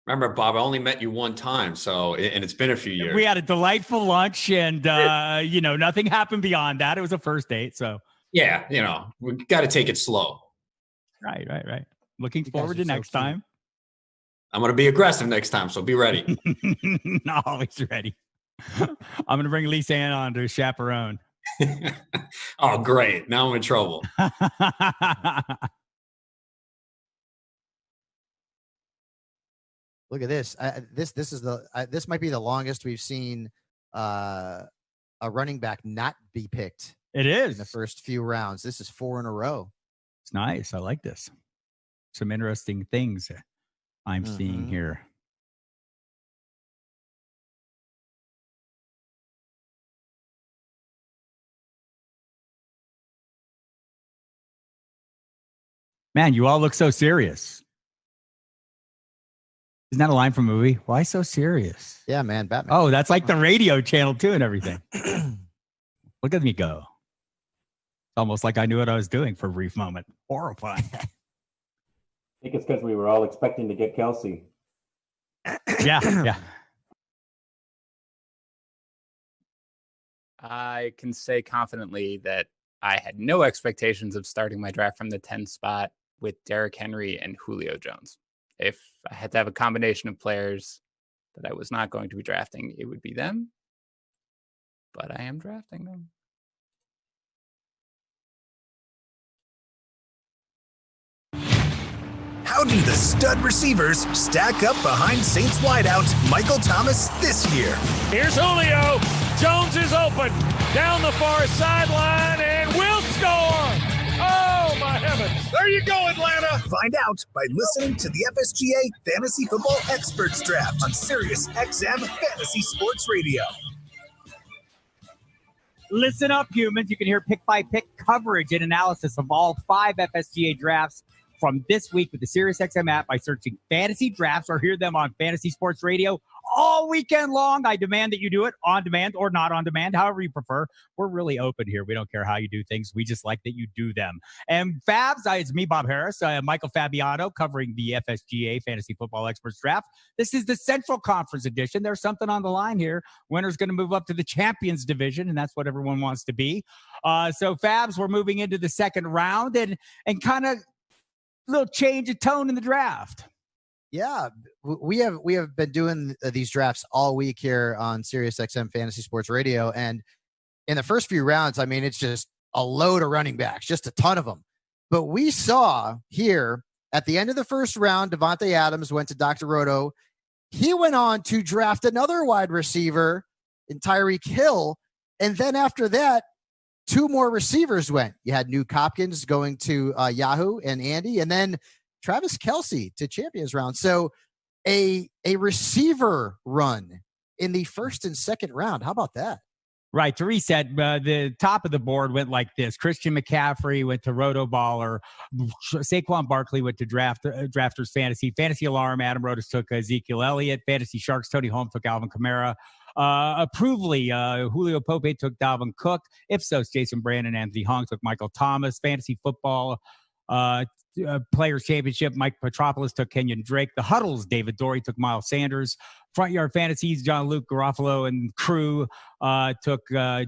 Remember, Bob, I only met you one time, and it's been a few years. We had a delightful lunch, and nothing happened beyond that. It was a first date, so yeah, we got to take it slow. Right. Looking forward to next time. I'm going to be aggressive next time, so be ready. Always ready. I'm going to bring Lisa Ann on to chaperone. Oh, great! Now I'm in trouble. Look at this. This might be the longest we've seen a running back not be picked. It is in the first few rounds. This is 4 in a row. It's nice. I like this. Some interesting things I'm seeing here. Man, you all look so serious. Isn't that a line from a movie? Why so serious? Yeah, man. Batman. Oh, that's like the radio channel too and everything. Look at me go. Almost like I knew what I was doing for a brief moment. Horrifying. I think it's because we were all expecting to get Kelsey. Yeah. I can say confidently that I had no expectations of starting my draft from the 10th spot with Derrick Henry and Julio Jones. If I had to have a combination of players that I was not going to be drafting, it would be them. But I am drafting them. How do the stud receivers stack up behind Saints wideout Michael Thomas this year? Here's Julio. Jones is open. Down the far sideline and will score. Oh, my heavens. There you go, Atlanta. Find out by listening to the FSGA Fantasy Football Experts Draft on SiriusXM Fantasy Sports Radio. Listen up, humans. You can hear pick-by-pick coverage and analysis of all 5 FSGA drafts from this week with the SiriusXM app by searching Fantasy Drafts, or hear them on Fantasy Sports Radio all weekend long. I demand that you do it on demand or not on demand, however you prefer. We're really open here. We don't care how you do things. We just like that you do them. And Fabs, it's me, Bob Harris, Michael Fabiano, covering the FSGA Fantasy Football Experts Draft. This is the Central Conference edition. There's something on the line here. Winner's going to move up to the Champions Division, and that's what everyone wants to be. So, Fabs, we're moving into the second round, and kind of little change of tone in the draft. Yeah, we have been doing these drafts all week here on SiriusXM Fantasy Sports Radio, and in the first few rounds, I mean, it's just a load of running backs, just a ton of them. But we saw here at the end of the first round, Devonte Adams went to Dr. Roto. He went on to draft another wide receiver in Tyreek Hill, and then after that, 2 more receivers went. You had Nuke Hopkins going to Yahoo and Andy, and then Travis Kelce to Champions round. So a receiver run in the first and second round. How about that? Right. To reset, the top of the board went like this. Christian McCaffrey went to Roto Baller. Saquon Barkley went to Drafters Fantasy. Fantasy Alarm, Adam Rodas took Ezekiel Elliott. Fantasy Sharks, Tony Holmes took Alvin Kamara. Approvely, Julio Pope took Dalvin Cook. Ipsos, Jason Brandon, Anthony Hong took Michael Thomas. Fantasy Football Players Championship, Mike Petropoulos took Kenyon Drake. The Huddles, David Dorey took Miles Sanders. Front Yard Fantasies, John Luke Garofalo and crew took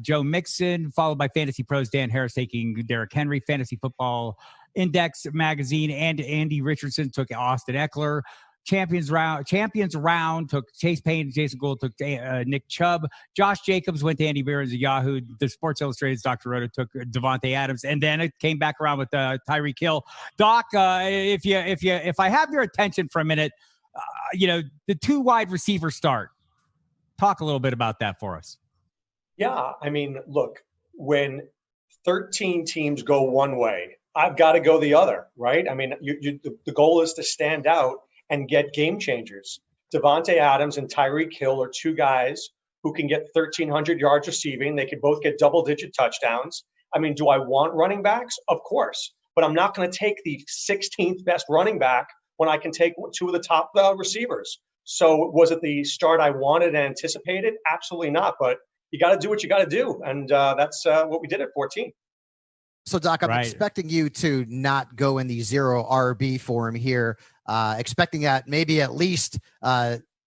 Joe Mixon, followed by Fantasy Pros, Dan Harris taking Derrick Henry. Fantasy Football Index Magazine and Andy Richardson took Austin Eckler. Champions round took Chase Payne. Jason Gould took Nick Chubb. Josh Jacobs went to Andy Behrens at Yahoo. The Sports Illustrated's Dr. Roto took Devonte Adams, and then it came back around with Tyreek Hill. Doc, if I have your attention for a minute, the 2 wide receiver start. Talk a little bit about that for us. Yeah, I mean, look, when 13 teams go one way, I've got to go the other, right? I mean, the goal is to stand out and get game changers. Devonte Adams and Tyreek Hill are 2 guys who can get 1,300 yards receiving. They could both get double-digit touchdowns. I mean, do I want running backs? Of course. But I'm not going to take the 16th best running back when I can take 2 of the top receivers. So was it the start I wanted and anticipated? Absolutely not. But you got to do what you got to do. And that's what we did at 14. So, Doc, I'm expecting you to not go in the 0 RB form here, expecting that maybe at least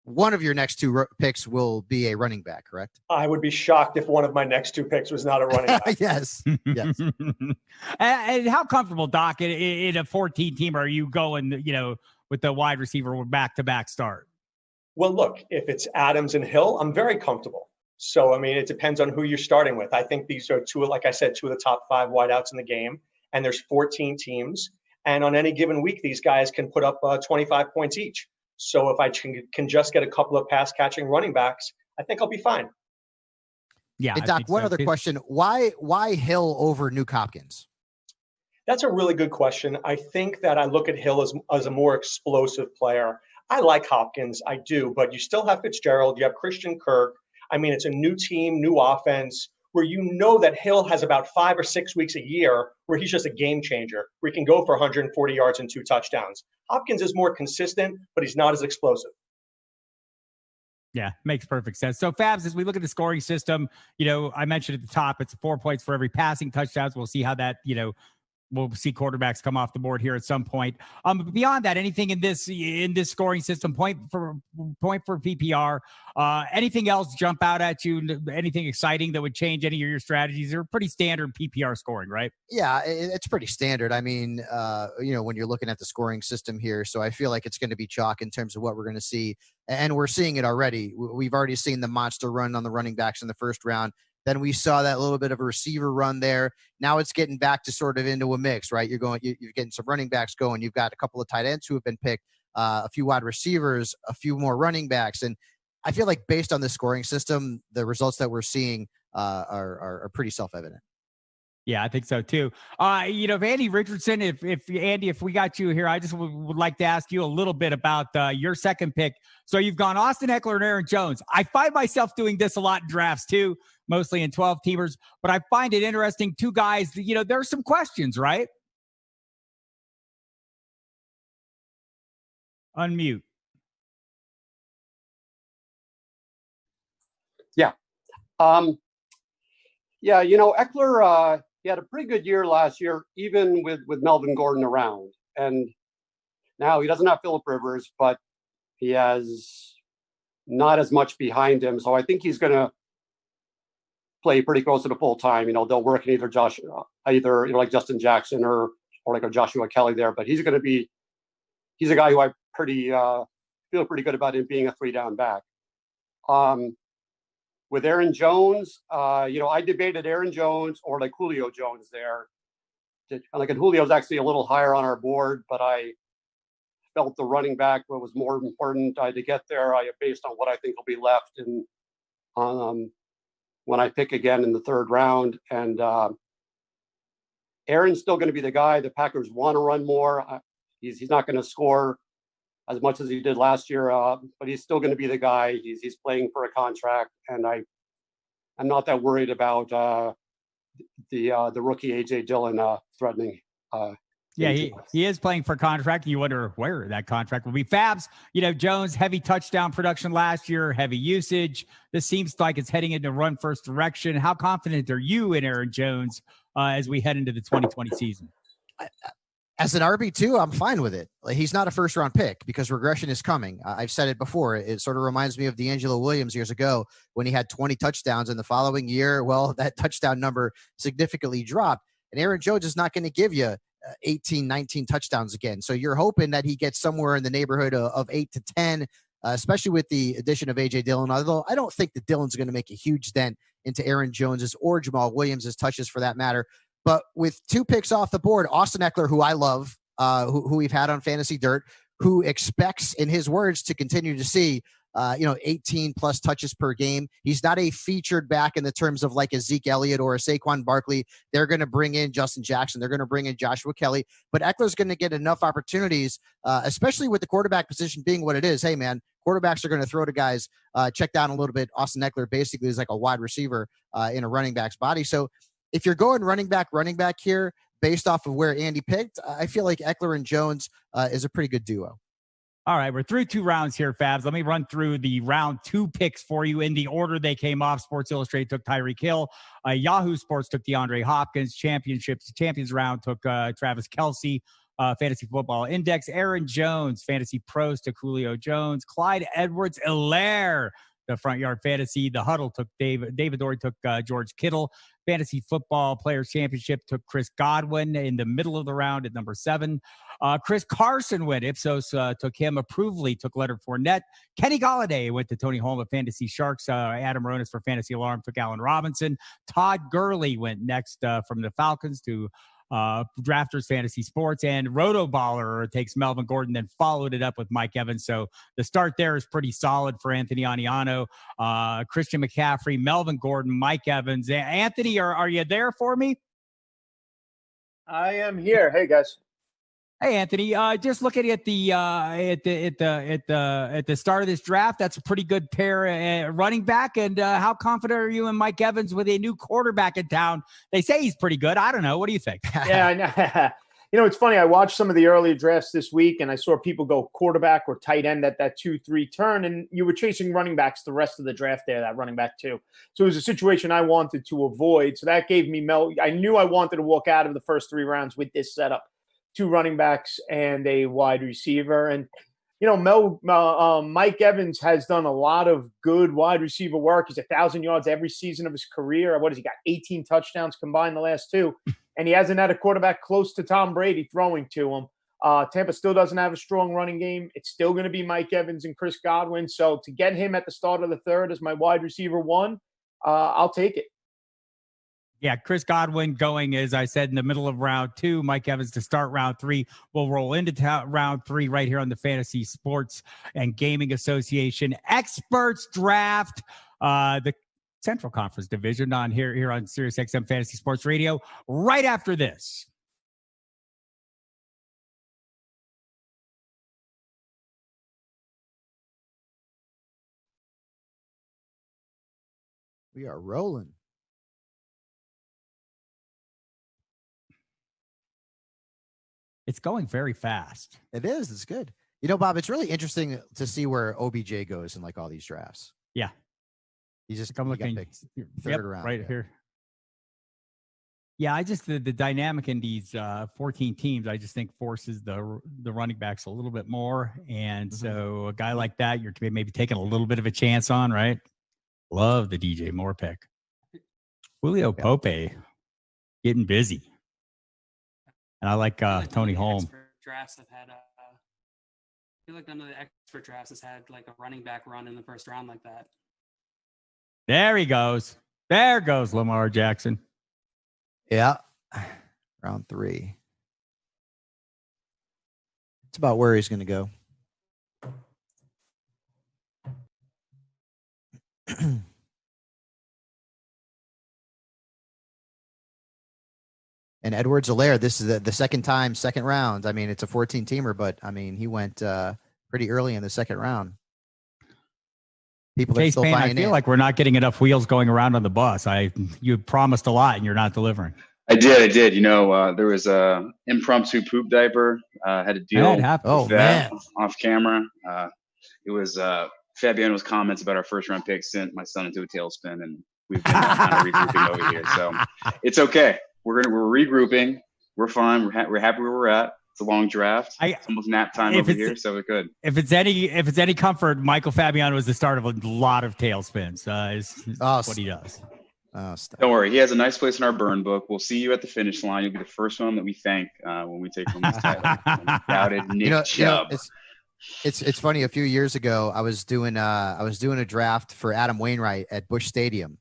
one of your next 2 picks will be a running back, correct? I would be shocked if one of my next 2 picks was not a running back. Yes. And how comfortable, Doc, in a 14 team are you going, with the wide receiver back-to-back start? Well, look, if it's Adams and Hill, I'm very comfortable. So, I mean, it depends on who you're starting with. I think these are 2 of the top 5 wideouts in the game, and there's 14 teams. And on any given week, these guys can put up 25 points each. So if I can just get a couple of pass-catching running backs, I think I'll be fine. Yeah. Hey, Doc, one other question. Why Hill over Nuke Hopkins? That's a really good question. I think that I look at Hill as a more explosive player. I like Hopkins, I do, but you still have Fitzgerald, you have Christian Kirk. I mean, it's a new team, new offense, where that Hill has about 5 or 6 weeks a year where he's just a game changer, where he can go for 140 yards and 2 touchdowns. Hopkins is more consistent, but he's not as explosive. Yeah, makes perfect sense. So, Fabs, as we look at the scoring system, I mentioned at the top, it's 4 points for every passing touchdowns. We'll see how that, we'll see quarterbacks come off the board here at some point. But beyond that, anything in this scoring system, point for PPR, anything else jump out at you? Anything exciting that would change any of your strategies? They're pretty standard PPR scoring, right? Yeah, it's pretty standard. I mean, when you're looking at the scoring system here, so I feel like it's going to be chalk in terms of what we're going to see, and we're seeing it already. We've already seen the monster run on the running backs in the first round. Then we saw that little bit of a receiver run there. Now it's getting back to sort of into a mix, right? You're getting some running backs going. You've got a couple of tight ends who have been picked, a few wide receivers, a few more running backs. And I feel like based on the scoring system, the results that we're seeing are pretty self-evident. Yeah, I think so too. If Andy Richardson, if Andy, if we got you here, I just would like to ask you a little bit about your second pick. So you've gone Austin Eckler and Aaron Jones. I find myself doing this a lot in drafts too, mostly in 12 teamers, but I find it interesting. Two guys, there are some questions, right? Unmute. Yeah. Eckler, he had a pretty good year last year, even with Melvin Gordon around. And now he doesn't have Phillip Rivers, but he has not as much behind him. So I think he's going to play pretty close to the full time. They'll work in either like Justin Jackson or like a Joshua Kelly there. But he's a guy who I feel pretty good about him being a 3-down back. With Aaron Jones, I debated Aaron Jones or like Julio Jones there. And Julio's actually a little higher on our board, but I felt the running back was more important to get there based on what I think will be left and when I pick again in the third round. And Aaron's still going to be the guy. The Packers want to run more. He's not going to score as much as he did last year, but he's still going to be the guy. He's playing for a contract, and I'm not that worried about the rookie A.J. Dillon threatening. Yeah, he is playing for a contract. You wonder where that contract will be. Fabs, Jones, heavy touchdown production last year, heavy usage. This seems like it's heading into run first direction. How confident are you in Aaron Jones as we head into the 2020 season? As an RB2, I'm fine with it. He's not a first-round pick because regression is coming. I've said it before. It sort of reminds me of D'Angelo Williams years ago when he had 20 touchdowns in the following year. Well, that touchdown number significantly dropped. And Aaron Jones is not going to give you 18, 19 touchdowns again. So you're hoping that he gets somewhere in the neighborhood of 8 to 10, especially with the addition of A.J. Dillon. Although I don't think that Dillon's going to make a huge dent into Aaron Jones's or Jamal Williams's touches for that matter. But with 2 picks off the board, Austin Eckler, who I love, who we've had on Fantasy Dirt, who expects, in his words, to continue to see, 18 plus touches per game. He's not a featured back in the terms of like Ezekiel Elliott or a Saquon Barkley. They're going to bring in Justin Jackson. They're going to bring in Joshua Kelly. But Eckler's going to get enough opportunities, especially with the quarterback position being what it is. Hey, man, quarterbacks are going to throw to guys, check down a little bit. Austin Eckler basically is like a wide receiver in a running back's body. So if you're going running back here, based off of where Andy picked, I feel like Eckler and Jones is a pretty good duo. All right, we're through 2 rounds here, Fabs. Let me run through the round 2 picks for you in the order they came off. Sports Illustrated took Tyreek Hill. Yahoo Sports took DeAndre Hopkins. Champions round took Travis Kelce. Fantasy Football Index, Aaron Jones. Fantasy Pros took Julio Jones. Clyde Edwards-Helaire. The Front Yard Fantasy, the Huddle took David Dorey took George Kittle. Fantasy Football Players Championship took Chris Godwin in the middle of the round at number 7. Chris Carson went. Ipsos took him. Approvely took Leonard Fournette. Kenny Golladay went to Tony Holm of Fantasy Sharks. Adam Ronis for Fantasy Alarm took Allen Robinson. Todd Gurley went next from the Falcons to Drafters Fantasy Sports, and Rotoballer takes Melvin Gordon, then followed it up with Mike Evans. So the start there is pretty solid for Anthony Aniano, Christian McCaffrey, Melvin Gordon, Mike Evans. Anthony, are you there for me? I am here. Hey guys. Hey Anthony, just looking at the start of this draft, that's a pretty good pair running back. And how confident are you in Mike Evans with a new quarterback in town? They say he's pretty good. I don't know. What do you think? Yeah, I know. It's funny. I watched some of the early drafts this week, and I saw people go quarterback or tight end at that 2-3 turn, and you were chasing running backs the rest of the draft there, that running back too. So it was a situation I wanted to avoid. So that gave me I knew I wanted to walk out of the first 3 rounds with this setup. 2 running backs and a wide receiver. And, Mike Evans has done a lot of good wide receiver work. He's 1,000 yards every season of his career. What has he got? 18 touchdowns combined the last 2. And he hasn't had a quarterback close to Tom Brady throwing to him. Tampa still doesn't have a strong running game. It's still going to be Mike Evans and Chris Godwin. So to get him at the start of the 3rd as my wide receiver 1, I'll take it. Yeah, Chris Godwin going, as I said, in the middle of round 2. Mike Evans to start round 3. We'll roll into round 3 right here on the Fantasy Sports and Gaming Association Experts Draft. The Central Conference Division on here on SiriusXM Fantasy Sports Radio right after this. We are rolling. It's going very fast. It is. It's good. You know, Bob, it's really interesting to see where OBJ goes in like all these drafts. Yeah. He's just I'm looking third round. Right here. Yeah, I just the dynamic in these 14 teams, I just think forces the running backs a little bit more. And so a guy like that, you're maybe taking a little bit of a chance on, right? Love the DJ Moore pick. Julio Pope getting busy. And I like Tony Holm. Drafts have had, I feel like none of the expert drafts has had like a running back run in the first round like that. There he goes. There goes Lamar Jackson. Yeah. Round 3. It's about where he's going to go. And Edwards-Helaire, this is the second round. I mean, it's a 14-teamer, but I mean, he went pretty early in the second round. People are still buying in. I feel like we're not getting enough wheels going around on the bus. You promised a lot and you're not delivering. I did. You know, there was a impromptu poop diaper. Had to deal with that off camera. It was Fabiano's comments about our first round pick sent my son into a tailspin, and we've been kind of regrouping over here. So it's okay. We're regrouping. We're fine. We're happy where we're at. It's a long draft. It's almost nap time over here, so we're good. If it's any comfort, Michael Fabiano is the start of a lot of tailspins. Is what he does. Don't worry. He has a nice place in our burn book. We'll see you at the finish line. You'll be the first one that we thank when we take home this title. Doubted Nick Chubb. It's funny. A few years ago, I was doing a draft for Adam Wainwright at Busch Stadium.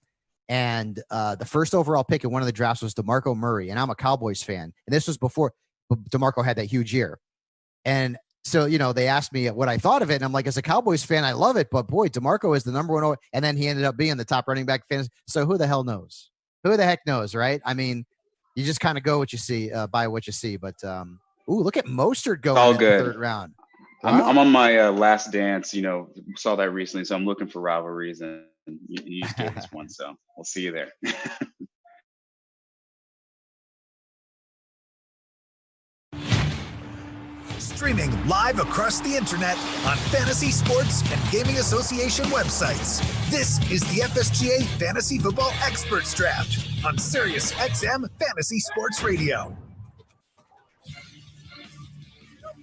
And the first overall pick in one of the drafts was DeMarco Murray. And I'm a Cowboys fan. And this was before DeMarco had that huge year. And so, you know, they asked me what I thought of it. And I'm like, as a Cowboys fan, I love it. But boy, DeMarco is the number one. And then he ended up being the top running back fan. So who the hell knows? Who the heck knows, right? I mean, you just kind of go what you see, buy what you see. But, look at Mostert going in the third round. Wow. I'm on my last dance, you know, saw that recently. So I'm looking for rivalries, and you just gave us one. So we'll see you there. Streaming live across the internet on Fantasy Sports and Gaming Association websites. This is the FSGA Fantasy Football Experts Draft on SiriusXM Fantasy Sports Radio.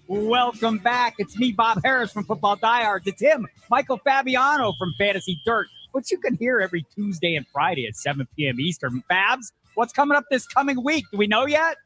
Welcome back. It's me, Bob Harris from Football Diehard. It's him, Michael Fabiano from Fantasy Dirt, which you can hear every Tuesday and Friday at 7 p.m. Eastern. Fabs, what's coming up this coming week? Do we know yet?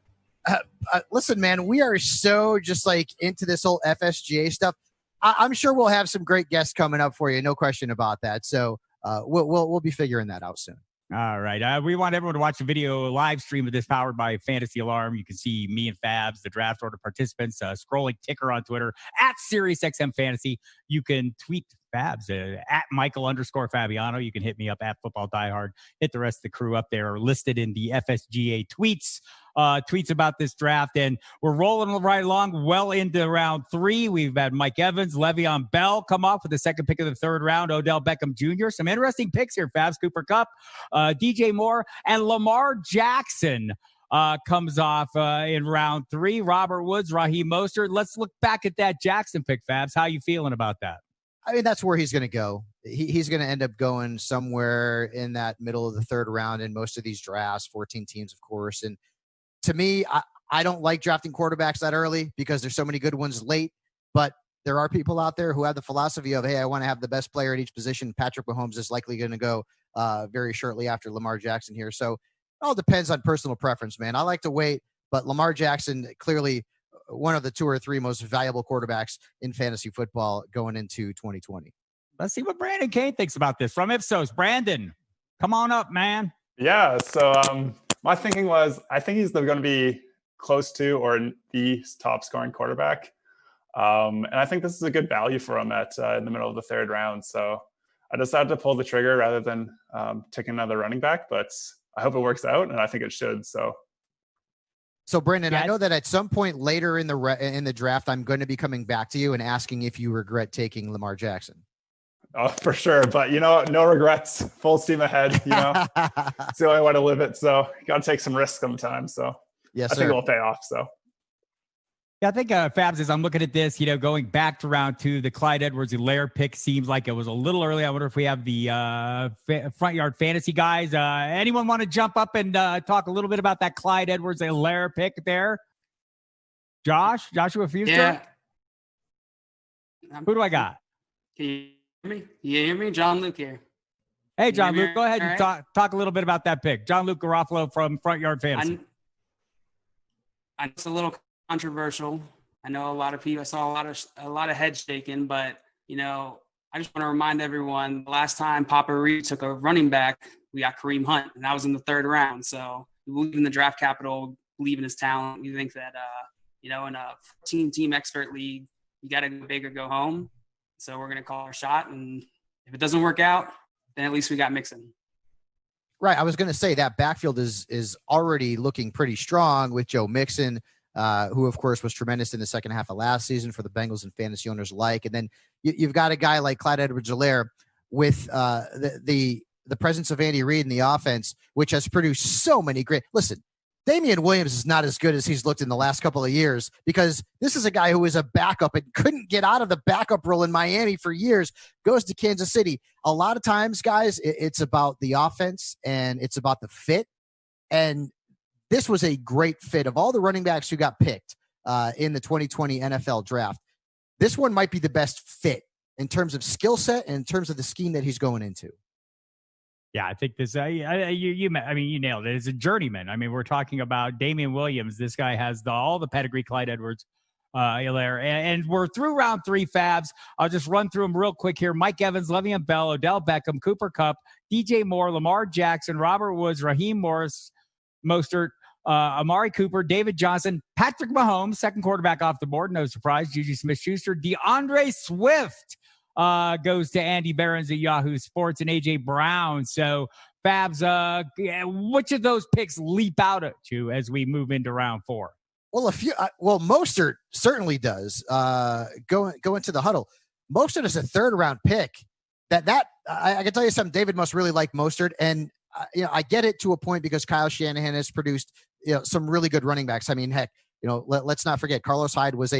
Listen, man, we are so just like into this whole FSGA stuff. I'm sure we'll have some great guests coming up for you. No question about that. So we'll be figuring that out soon. All right. We want everyone to watch the video live stream of this powered by Fantasy Alarm. You can see me and Fabs, the draft order participants, scrolling ticker on Twitter at SiriusXM Fantasy. You can tweet Fabs at Michael_Fabiano. You can hit me up at Football Diehard. Hit the rest of the crew up there, listed in the FSGA tweets about this draft. And we're rolling right along well into round 3. We've had Mike Evans, Le'Veon Bell come off with the second pick of the third round, Odell Beckham Jr. Some interesting picks here, Fabs. Cooper Kupp, DJ Moore, and Lamar Jackson comes off in round 3. Robert Woods, Raheem Mostert. Let's look back at that Jackson pick, Fabs. How you feeling about that? I mean, that's where he's going to go. He's going to end up going somewhere in that middle of the third round in most of these drafts, 14 teams, of course. And to me, I don't like drafting quarterbacks that early because there's so many good ones late. But there are people out there who have the philosophy of, hey, I want to have the best player at each position. Patrick Mahomes is likely going to go very shortly after Lamar Jackson here. So it all depends on personal preference, man. I like to wait, but Lamar Jackson, clearly one of the 2 or 3 most valuable quarterbacks in fantasy football going into 2020. Let's see what Brandon Kane thinks about this from Ipsos. Brandon, come on up, man. Yeah. So my thinking was, I think he's going to be close to or the top scoring quarterback. And I think this is a good value for him at in the middle of the third round. So I decided to pull the trigger rather than taking another running back, but I hope it works out, and I think it should. So Brendan, I know that at some point later in the draft, I'm going to be coming back to you and asking if you regret taking Lamar Jackson. Oh, for sure. But, no regrets, full steam ahead, It's the only way to live it. So you got to take some risks sometimes. So yes, I think it'll pay off. So. Yeah, I think Fabs, as I'm looking at this, going back to round 2, the Clyde Edwards-Helaire pick seems like it was a little early. I wonder if we have the front yard fantasy guys. Anyone want to jump up and talk a little bit about that Clyde Edwards-Helaire pick there? Joshua Fuster? Yeah. Who do I got? Can you hear me? You hear me? John Luke here. Hey, John Luke, go ahead and talk a little bit about that pick. John Luke Garofalo from Front Yard Fantasy. I know it's a little controversial. I know a lot of people. I saw a lot of head shaking, but I just want to remind everyone: the last time Papa Reed took a running back, we got Kareem Hunt, and that was in the 3rd round. So we believe in the draft capital, believe in his talent. We think that in a 14-team expert league, you got to go big or go home. So we're going to call our shot, and if it doesn't work out, then at least we got Mixon. Right. I was going to say that backfield is already looking pretty strong with Joe Mixon, who, of course, was tremendous in the second half of last season for the Bengals and fantasy owners alike. And then you've got a guy like Clyde Edwards-Helaire with the presence of Andy Reid in the offense, which has produced so many great – listen, Damian Williams is not as good as he's looked in the last couple of years because this is a guy who was a backup and couldn't get out of the backup role in Miami for years, goes to Kansas City. A lot of times, guys, it's about the offense and it's about the fit. And this was a great fit. Of all the running backs who got picked in the 2020 NFL draft, this one might be the best fit in terms of skill set and in terms of the scheme that he's going into. Yeah, I think this. You nailed it. It's a journeyman. I mean, we're talking about Damian Williams. This guy has all the pedigree. Clyde Edwards-Helaire, and we're through round 3. Fabs. I'll just run through them real quick here. Mike Evans, Le'Veon Bell, Odell Beckham, Cooper Kupp, DJ Moore, Lamar Jackson, Robert Woods, Raheem Morris, Mostert, Amari Cooper, David Johnson, Patrick Mahomes, second quarterback off the board. No surprise. Juju Smith-Schuster, DeAndre Swift. Goes to Andy Behrens at Yahoo Sports and AJ Brown. So, Fabs, which of those picks leap out at you as we move into round 4? Well, Mostert certainly does. Go into the huddle. Mostert is a 3rd round pick. I can tell you something. David must really like Mostert, and I get it to a point because Kyle Shanahan has produced some really good running backs. I mean, heck, let's not forget Carlos Hyde was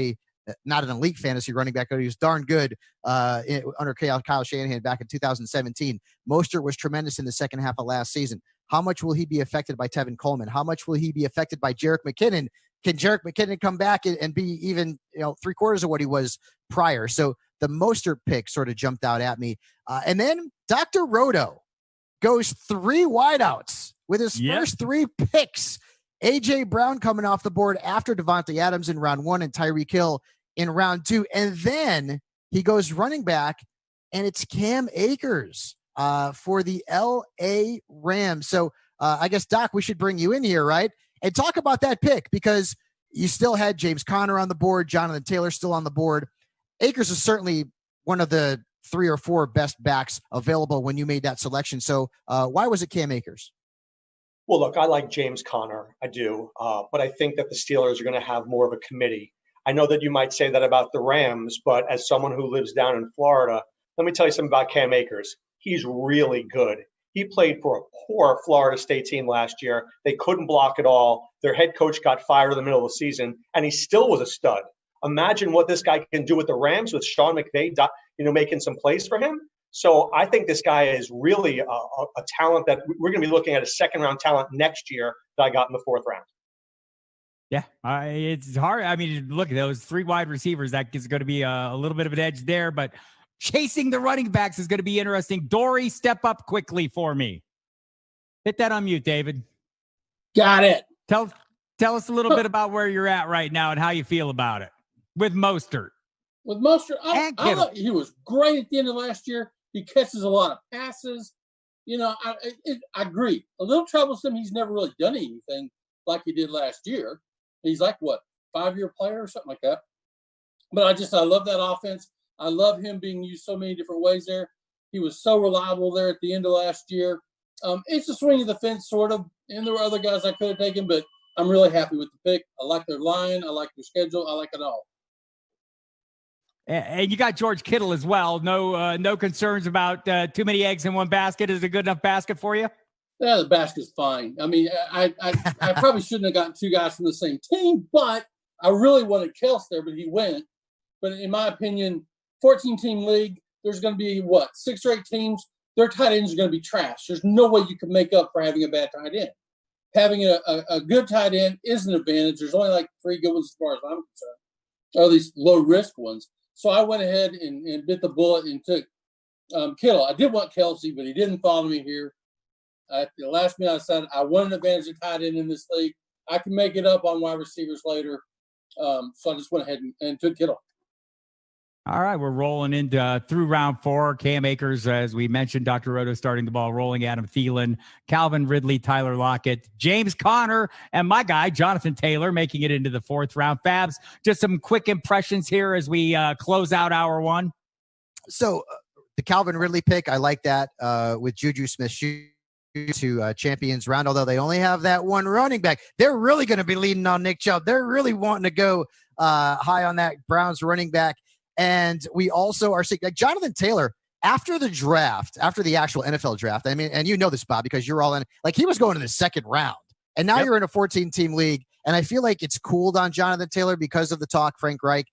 not an elite fantasy running back, but he was darn good under Kyle Shanahan back in 2017. Mostert was tremendous in the second half of last season. How much will he be affected by Tevin Coleman? How much will he be affected by Jerick McKinnon? Can Jerick McKinnon come back and be even 3/4 of what he was prior? So the Mostert pick sort of jumped out at me. And then Dr. Roto goes 3 wideouts with his first 3 picks. A.J. Brown coming off the board after Devonte Adams in round 1 and Tyreek Hill in round 2. And then he goes running back, and it's Cam Akers for the L.A. Rams. So I guess, Doc, we should bring you in here, right? And talk about that pick because you still had James Conner on the board, Jonathan Taylor still on the board. Akers is certainly one of the 3 or 4 best backs available when you made that selection. So why was it Cam Akers? Well, look, I like James Conner. I do. But I think that the Steelers are going to have more of a committee. I know that you might say that about the Rams, but as someone who lives down in Florida, let me tell you something about Cam Akers. He's really good. He played for a poor Florida State team last year. They couldn't block at all. Their head coach got fired in the middle of the season, and he still was a stud. Imagine what this guy can do with the Rams with Sean McVay, making some plays for him. So I think this guy is really a talent that we're going to be looking at, a 2nd-round talent next year that I got in the 4th round. Yeah, it's hard. I mean, look at those 3 wide receivers. That is going to be a little bit of an edge there, but chasing the running backs is going to be interesting. Dorey, step up quickly for me. Hit that on mute, David. Got it. Tell us a little bit about where you're at right now and how you feel about it with Mostert. With Mostert, I thought he was great at the end of last year. He catches a lot of passes. I agree. A little troublesome. He's never really done anything like he did last year. He's like, 5-year player or something like that. But I love that offense. I love him being used so many different ways there. He was so reliable there at the end of last year. It's a swing of the fence, sort of, and there were other guys I could have taken, but I'm really happy with the pick. I like their line. I like their schedule. I like it all. And you got George Kittle as well. No concerns about too many eggs in one basket. Is it a good enough basket for you? Yeah, the basket's fine. I mean, I probably shouldn't have gotten two guys from the same team, but I really wanted Kels there, but he went. But in my opinion, 14-team league, there's going to be, 6 or 8 teams? Their tight ends are going to be trash. There's no way you can make up for having a bad tight end. Having a good tight end is an advantage. There's only like 3 good ones as far as I'm concerned, or at least low-risk ones. So I went ahead and bit the bullet and took Kittle. I did want Kelsey, but he didn't follow me here. At the last minute, I said I want an advantage of tight end in this league. I can make it up on wide receivers later. So I just went ahead and took Kittle. All right, we're rolling into through round 4. Cam Akers, as we mentioned, Dr. Roto starting the ball rolling. Adam Thielen, Calvin Ridley, Tyler Lockett, James Conner, and my guy, Jonathan Taylor, making it into the 4th round. Fabs, just some quick impressions here as we close out hour 1. So the Calvin Ridley pick, I like that with Juju Smith-Schuster to champions round, although they only have that one running back. They're really going to be leaning on Nick Chubb. They're really wanting to go high on that Browns running back. And we also are seeing, like, Jonathan Taylor, after the draft, after the actual NFL draft, I mean, and you know this, Bob, because you're all in, like, he was going to the 2nd round. And now you're in a 14-team league. And I feel like it's cooled on Jonathan Taylor because of the talk Frank Reich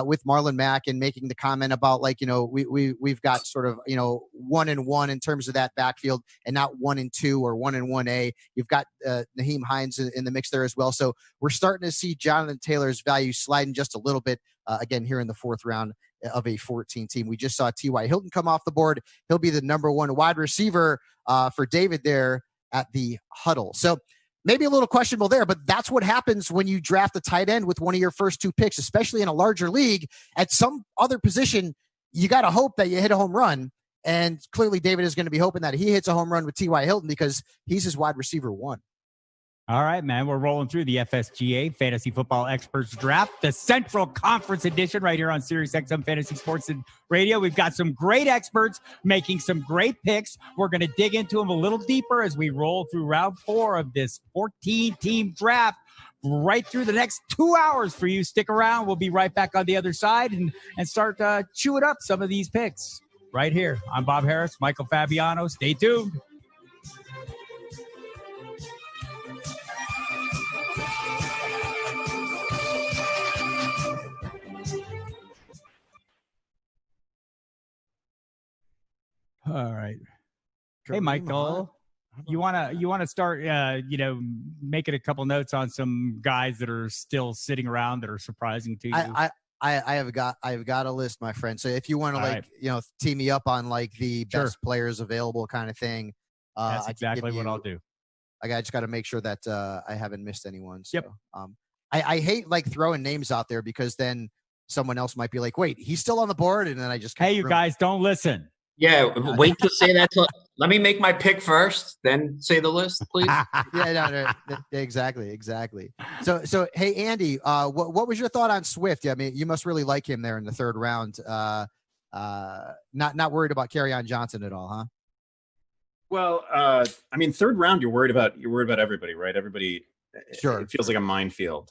with Marlon Mack and making the comment about, like, we've got sort of, 1-1 in terms of that backfield and not 1-2 or 1-1A. You've got Nyheim Hines in the mix there as well. So we're starting to see Jonathan Taylor's value sliding just a little bit, again, here in the 4th round of a 14-team. We just saw T.Y. Hilton come off the board. He'll be the number 1 wide receiver for David there at the huddle. So maybe a little questionable there, but that's what happens when you draft a tight end with one of your first 2 picks, especially in a larger league. At some other position, you got to hope that you hit a home run. And clearly David is going to be hoping that he hits a home run with T.Y. Hilton because he's his wide receiver 1. All right, man. We're rolling through the FSGA Fantasy Football Experts Draft, the Central Conference Edition right here on SiriusXM Fantasy Sports Radio. We've got some great experts making some great picks. We're going to dig into them a little deeper as we roll through round 4 of this 14-team draft right through the next 2 hours for you. Stick around. We'll be right back on the other side and start chewing up some of these picks right here. I'm Bob Harris, Michael Fabiano. Stay tuned. All right. Hey, Michael, you wanna start, making a couple notes on some guys that are still sitting around that are surprising to you? I've got a list, my friend. So if you want to team me up on like the best players available kind of thing, that's exactly what I'll do. I just got to make sure that I haven't missed anyone. So, I hate like throwing names out there because then someone else might be like, wait, he's still on the board. And then I just, hey, you guys don't listen. Yeah, wait to say that. Let me make my pick first, then say the list, please. No, exactly. So, hey, Andy, what was your thought on Swift? I mean, you must really like him there in the 3rd round. Not worried about Kerryon Johnson at all, huh? Well, I mean, 3rd round, you're worried about everybody, right? Everybody. Sure. It feels like a minefield,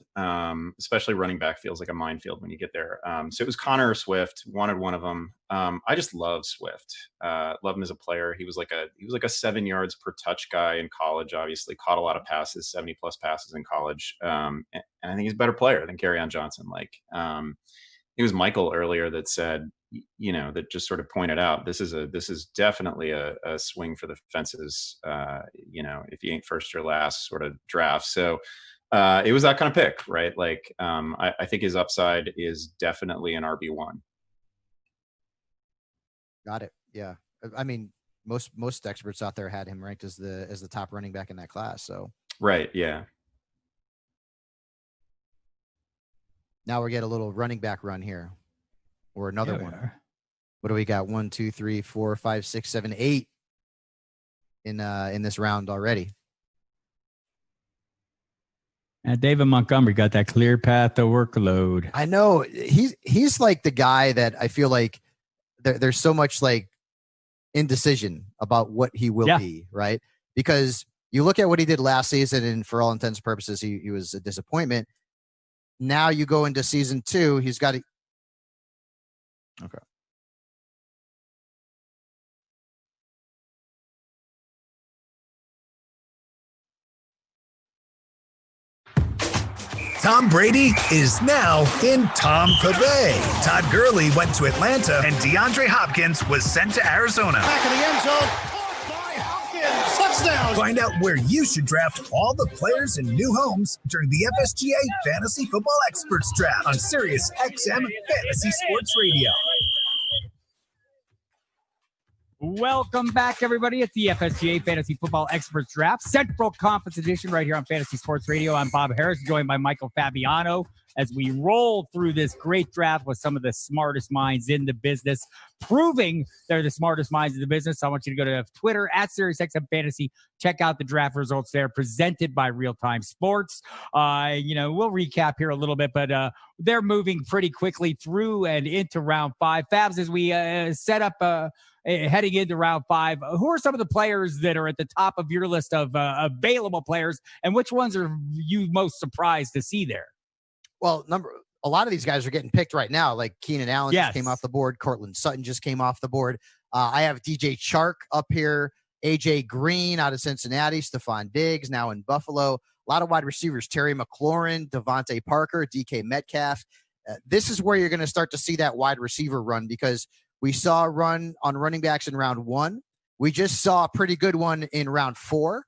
especially running back feels like a minefield when you get there. So it was Conor or Swift, wanted one of them. I just love Swift. Love him as a player. He was like a 7 yards per touch guy in college, obviously caught a lot of passes, 70 plus passes in college. And I think he's a better player than Kerryon Johnson. It was Michael earlier that said, that just sort of pointed out, this is definitely a swing for the fences, if you ain't first or last sort of draft. So it was that kind of pick, right? I think his upside is definitely an RB1. Got it. Yeah. I mean, most experts out there had him ranked as the top running back in that class. So. Right. Yeah. Now we get a little running back run here. Or another one. What do we got? 1, 2, 3, 4, 5, 6, 7, 8 in this round already. And David Montgomery got that clear path to workload. I know he's like the guy that I feel like there's so much like indecision about what he will be, right? Because you look at what he did last season, and for all intents and purposes, he was a disappointment. Now you go into season 2, he's got to. Okay. Tom Brady is now in Tampa Bay. Todd Gurley went to Atlanta, and DeAndre Hopkins was sent to Arizona. Back in the end zone. Caught by Hopkins. Touchdown. Find out where you should draft all the players in new homes during the FSGA Fantasy Football Experts Draft on SiriusXM Fantasy Sports Radio. Welcome back, everybody. It's the FSGA Fantasy Football Experts Draft, Central Conference Edition right here on Fantasy Sports Radio. I'm Bob Harris, joined by Michael Fabiano as we roll through this great draft with some of the smartest minds in the business, proving they're the smartest minds in the business. I want you to go to Twitter at SiriusXM Fantasy. Check out the draft results there, presented by Real Time Sports. We'll recap here a little bit, but they're moving pretty quickly through and into round 5. Fabs, as we set up heading into round 5, who are some of the players that are at the top of your list of available players, and which ones are you most surprised to see there? Well, a lot of these guys are getting picked right now. Like Keenan Allen just came off the board. Cortland Sutton just came off the board. I have DJ Chark up here. AJ Green out of Cincinnati. Stephon Diggs now in Buffalo. A lot of wide receivers. Terry McLaurin, Devonte Parker, DK Metcalf. This is where you're going to start to see that wide receiver run, because we saw a run on running backs in round 1. We just saw a pretty good one in round 4.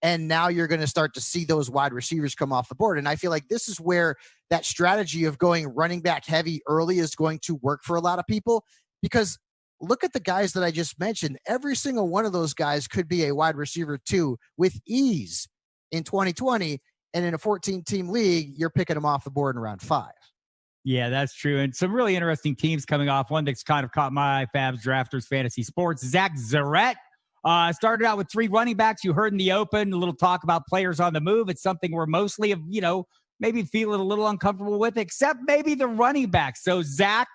And now you're going to start to see those wide receivers come off the board. And I feel like this is where that strategy of going running back heavy early is going to work for a lot of people, because look at the guys that I just mentioned. Every single one of those guys could be a wide receiver 2 with ease in 2020. And in a 14-team league, you're picking them off the board in round 5. Yeah, that's true. And some really interesting teams coming off. One that's kind of caught my eye, Fabs Drafters Fantasy Sports. Zach Zarrett started out with 3 running backs. You heard in the open a little talk about players on the move. It's something we're mostly, maybe feeling a little uncomfortable with, except maybe the running backs. So, Zach,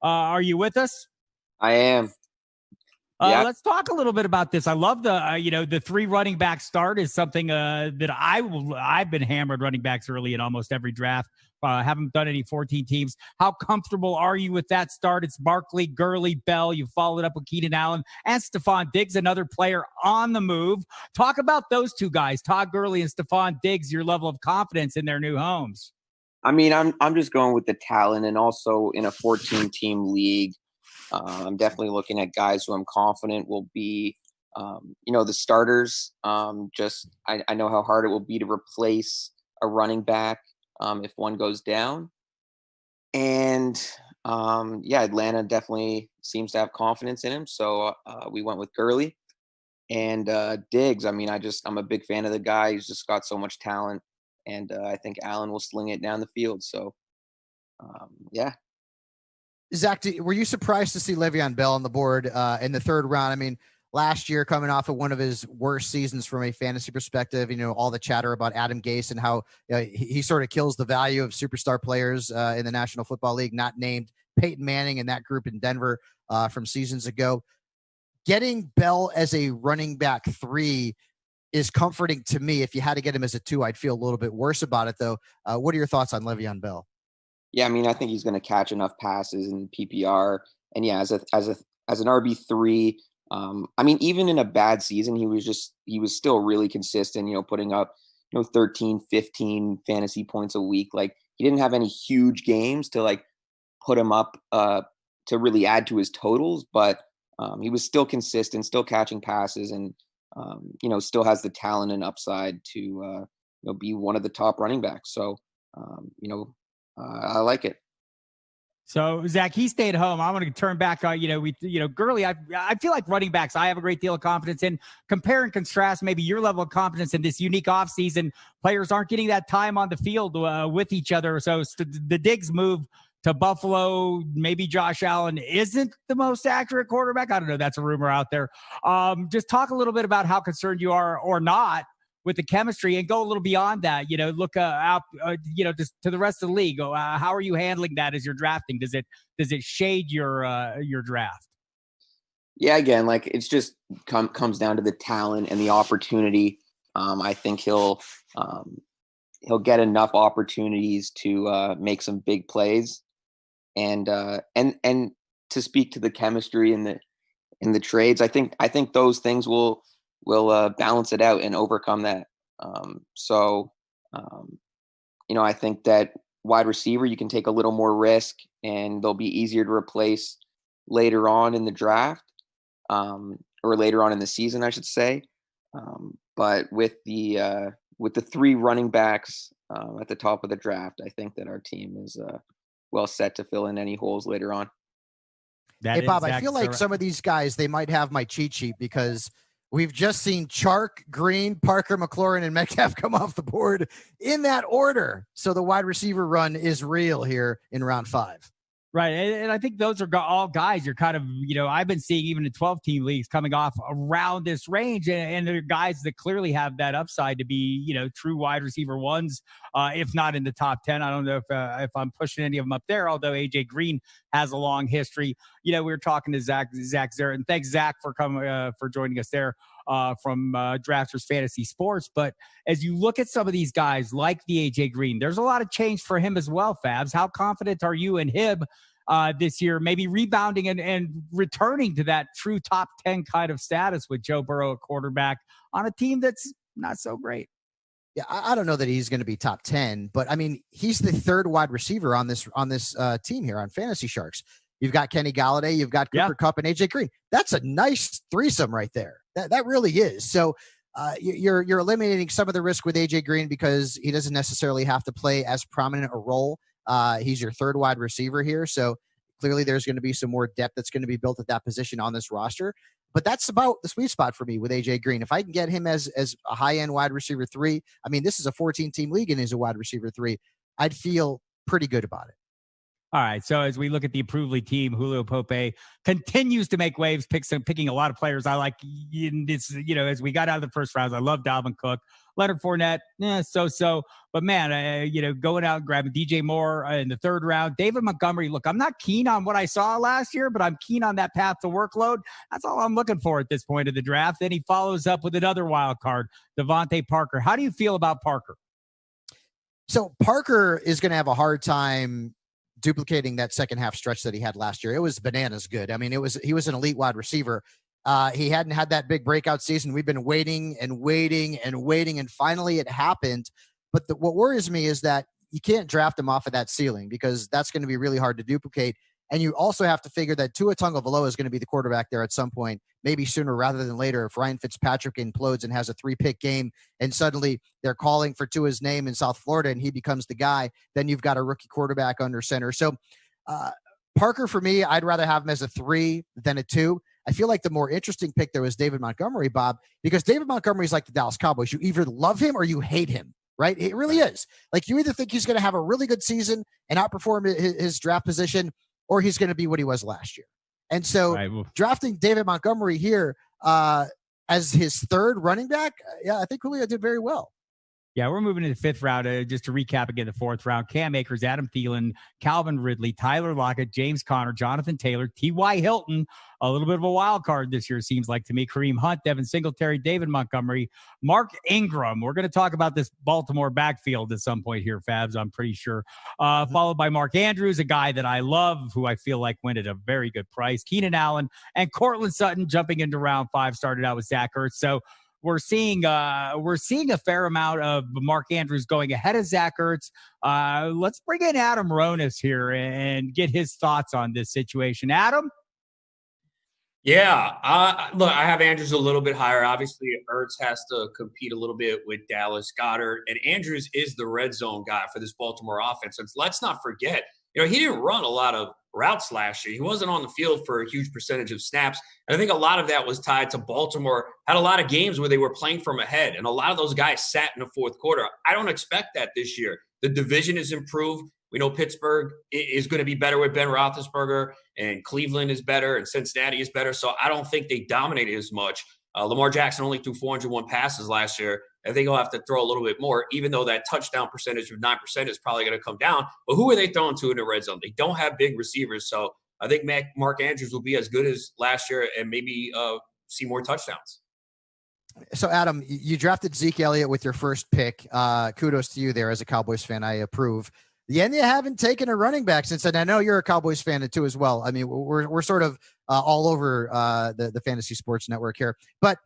are you with us? I am. Yeah. Let's talk a little bit about this. I love the 3 running back start is something that I've been hammered running backs early in almost every draft. Haven't done any 14 teams. How comfortable are you with that start? It's Barkley, Gurley, Bell. You followed up with Keenan Allen and Stephon Diggs, another player on the move. Talk about those 2 guys, Todd Gurley and Stephon Diggs, your level of confidence in their new homes. I mean, I'm just going with the talent, and also in a 14-team league, I'm definitely looking at guys who I'm confident will be, the starters. I know how hard it will be to replace a running back if one goes down. And Atlanta definitely seems to have confidence in him. So we went with Gurley and Diggs. I mean, I'm a big fan of the guy. He's just got so much talent, and I think Allen will sling it down the field. So Zach, were you surprised to see Le'Veon Bell on the board in the 3rd round? I mean, last year, coming off of one of his worst seasons from a fantasy perspective, all the chatter about Adam Gase and how he sort of kills the value of superstar players in the National Football League, not named Peyton Manning and that group in Denver from seasons ago. Getting Bell as a running back 3 is comforting to me. If you had to get him as a 2, I'd feel a little bit worse about it, though. What are your thoughts on Le'Veon Bell? Yeah, I mean, I think he's going to catch enough passes in PPR, and as an RB3. I mean, even in a bad season, he was still really consistent, putting up, 13, 15 fantasy points a week. Like, he didn't have any huge games to put him up to really add to his totals, but he was still consistent, still catching passes, and, still has the talent and upside to, be one of the top running backs. So, I like it. So, Zach, he stayed home. I want to turn back. Gurley, I feel like running backs, I have a great deal of confidence in. Compare and contrast maybe your level of confidence in this unique offseason. Players aren't getting that time on the field with each other. So the Diggs move to Buffalo, maybe Josh Allen isn't the most accurate quarterback. I don't know. That's a rumor out there. Just talk a little bit about how concerned you are or not with the chemistry, and go a little beyond that. Look out, just to the rest of the league. How are you handling that as you're drafting? Does it shade your draft? Yeah, again, like it's just comes down to the talent and the opportunity. I think he'll get enough opportunities to make some big plays, and to speak to the chemistry in the trades. I think those things will balance it out and overcome that. I think that wide receiver, you can take a little more risk and they'll be easier to replace later on in the draft, or later on in the season, I should say. But with the 3 running backs at the top of the draft, I think that our team is well set to fill in any holes later on. Hey, Bob, I feel like some of these guys, they might have my cheat sheet because we've just seen Chark, Green, Parker, McLaurin, and Metcalf come off the board in that order. So the wide receiver run is real here in round 5. Right. And I think those are all guys you're kind of, I've been seeing even in 12-team leagues coming off around this range. And they're guys that clearly have that upside to be, true wide receiver ones, if not in the top 10. I don't know if I'm pushing any of them up there, although AJ Green has a long history. We were talking to Zach Zarrett, and thanks, Zach, for coming for joining us there from Drafters Fantasy Sports. But as you look at some of these guys like the AJ Green, there's a lot of change for him as well, Fabs. How confident are you in him this year, maybe rebounding and returning to that true top 10 kind of status with Joe Burrow at quarterback on a team that's not so great? Yeah, I don't know that he's going to be top 10, but I mean, he's the 3rd wide receiver on this team here on Fantasy Sharks. You've got Kenny Galladay, you've got Cooper Kupp, and AJ Green. That's a nice threesome right there. That really is. So you're eliminating some of the risk with AJ Green because he doesn't necessarily have to play as prominent a role. He's your 3rd wide receiver here. So clearly there's going to be some more depth that's going to be built at that position on this roster. But that's about the sweet spot for me with AJ Green. If I can get him as a high-end wide receiver 3, I mean, this is a 14-team league and he's a wide receiver 3, I'd feel pretty good about it. All right, so as we look at the approved league team, Julio Pope continues to make waves, picking a lot of players I like in this, as we got out of the first rounds. I love Dalvin Cook. Leonard Fournette, so. But, man, going out and grabbing DJ Moore in the 3rd round. David Montgomery, look, I'm not keen on what I saw last year, but I'm keen on that path to workload. That's all I'm looking for at this point of the draft. Then he follows up with another wild card, Devonte Parker. How do you feel about Parker? So Parker is going to have a hard time duplicating that second half stretch that he had last year. It was bananas good. I mean, he was an elite wide receiver. He hadn't had that big breakout season. We've been waiting, and finally it happened. But what worries me is that you can't draft him off of that ceiling because that's going to be really hard to duplicate. And you also have to figure that Tua Tagovailoa is going to be the quarterback there at some point, maybe sooner rather than later. If Ryan Fitzpatrick implodes and has a 3-pick game and suddenly they're calling for Tua's name in South Florida and he becomes the guy, then you've got a rookie quarterback under center. So Parker, for me, I'd rather have him as a 3 than a 2. I feel like the more interesting pick there was David Montgomery, Bob, because David Montgomery is like the Dallas Cowboys. You either love him or you hate him, right? It really is. Like, you either think he's going to have a really good season and outperform his draft position, or he's going to be what he was last year. And so drafting David Montgomery here as his 3rd running back, I think Julio did very well. Yeah, we're moving to the 5th round. Just to recap again, the 4th round: Cam Akers, Adam Thielen, Calvin Ridley, Tyler Lockett, James Conner, Jonathan Taylor, T.Y. Hilton, a little bit of a wild card this year, seems like to me, Kareem Hunt, Devin Singletary, David Montgomery, Mark Ingram. We're going to talk about this Baltimore backfield at some point here, Fabs, I'm pretty sure. Followed by Mark Andrews, a guy that I love, who I feel like went at a very good price, Keenan Allen, and Cortland Sutton jumping into round 5, started out with Zach Ertz. So we're seeing a fair amount of Mark Andrews going ahead of Zach Ertz. Let's bring in Adam Ronis here and get his thoughts on this situation. Adam? Yeah, look, I have Andrews a little bit higher. Obviously, Ertz has to compete a little bit with Dallas Goedert, and Andrews is the red zone guy for this Baltimore offense. And let's not forget, he didn't run a lot of routes last year. He wasn't on the field for a huge percentage of snaps. And I think a lot of that was tied to Baltimore had a lot of games where they were playing from ahead, and a lot of those guys sat in the 4th quarter. I don't expect that this year. The division is improved. We know Pittsburgh is going to be better with Ben Roethlisberger, and Cleveland is better, and Cincinnati is better. So I don't think they dominated as much. Lamar Jackson only threw 401 passes last year. I think he'll have to throw a little bit more, even though that touchdown percentage of 9% is probably going to come down. But who are they throwing to in the red zone? They don't have big receivers. So I think Mark Andrews will be as good as last year and maybe see more touchdowns. So, Adam, you drafted Zeke Elliott with your first pick. Kudos to you there as a Cowboys fan. I approve. And you haven't taken a running back since then. I know you're a Cowboys fan too as well. I mean, we're sort of all over the Fantasy Sports Network here. But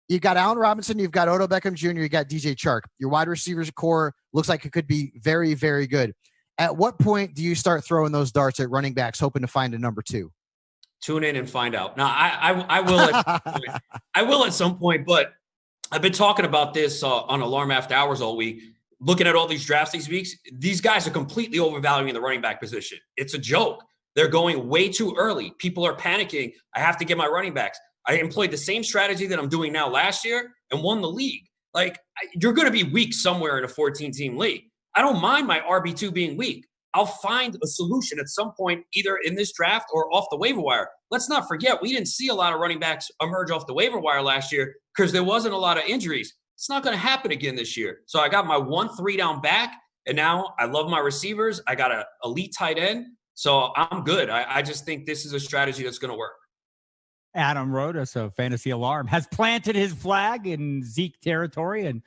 you've got Allen Robinson, you've got Odell Beckham Jr., you got DJ Chark. Your wide receivers core looks like it could be very, very good. At what point do you start throwing those darts at running backs, hoping to find a number 2? Tune in and find out. Now, I will. I will at some point, but I've been talking about this on Alarm After Hours all week. Looking at all these drafts these weeks, these guys are completely overvaluing the running back position. It's a joke. They're going way too early. People are panicking. I have to get my running backs. I employed the same strategy that I'm doing now last year and won the league. Like, you're going to be weak somewhere in a 14-team league. I don't mind my RB2 being weak. I'll find a solution at some point, either in this draft or off the waiver wire. Let's not forget, we didn't see a lot of running backs emerge off the waiver wire last year because there wasn't a lot of injuries. It's not going to happen again this year. So I got my 1 3-down back, and now I love my receivers. I got an elite tight end. So I'm good. I just think this is a strategy that's going to work. Adam Rodas of Fantasy Alarm has planted his flag in Zeke territory and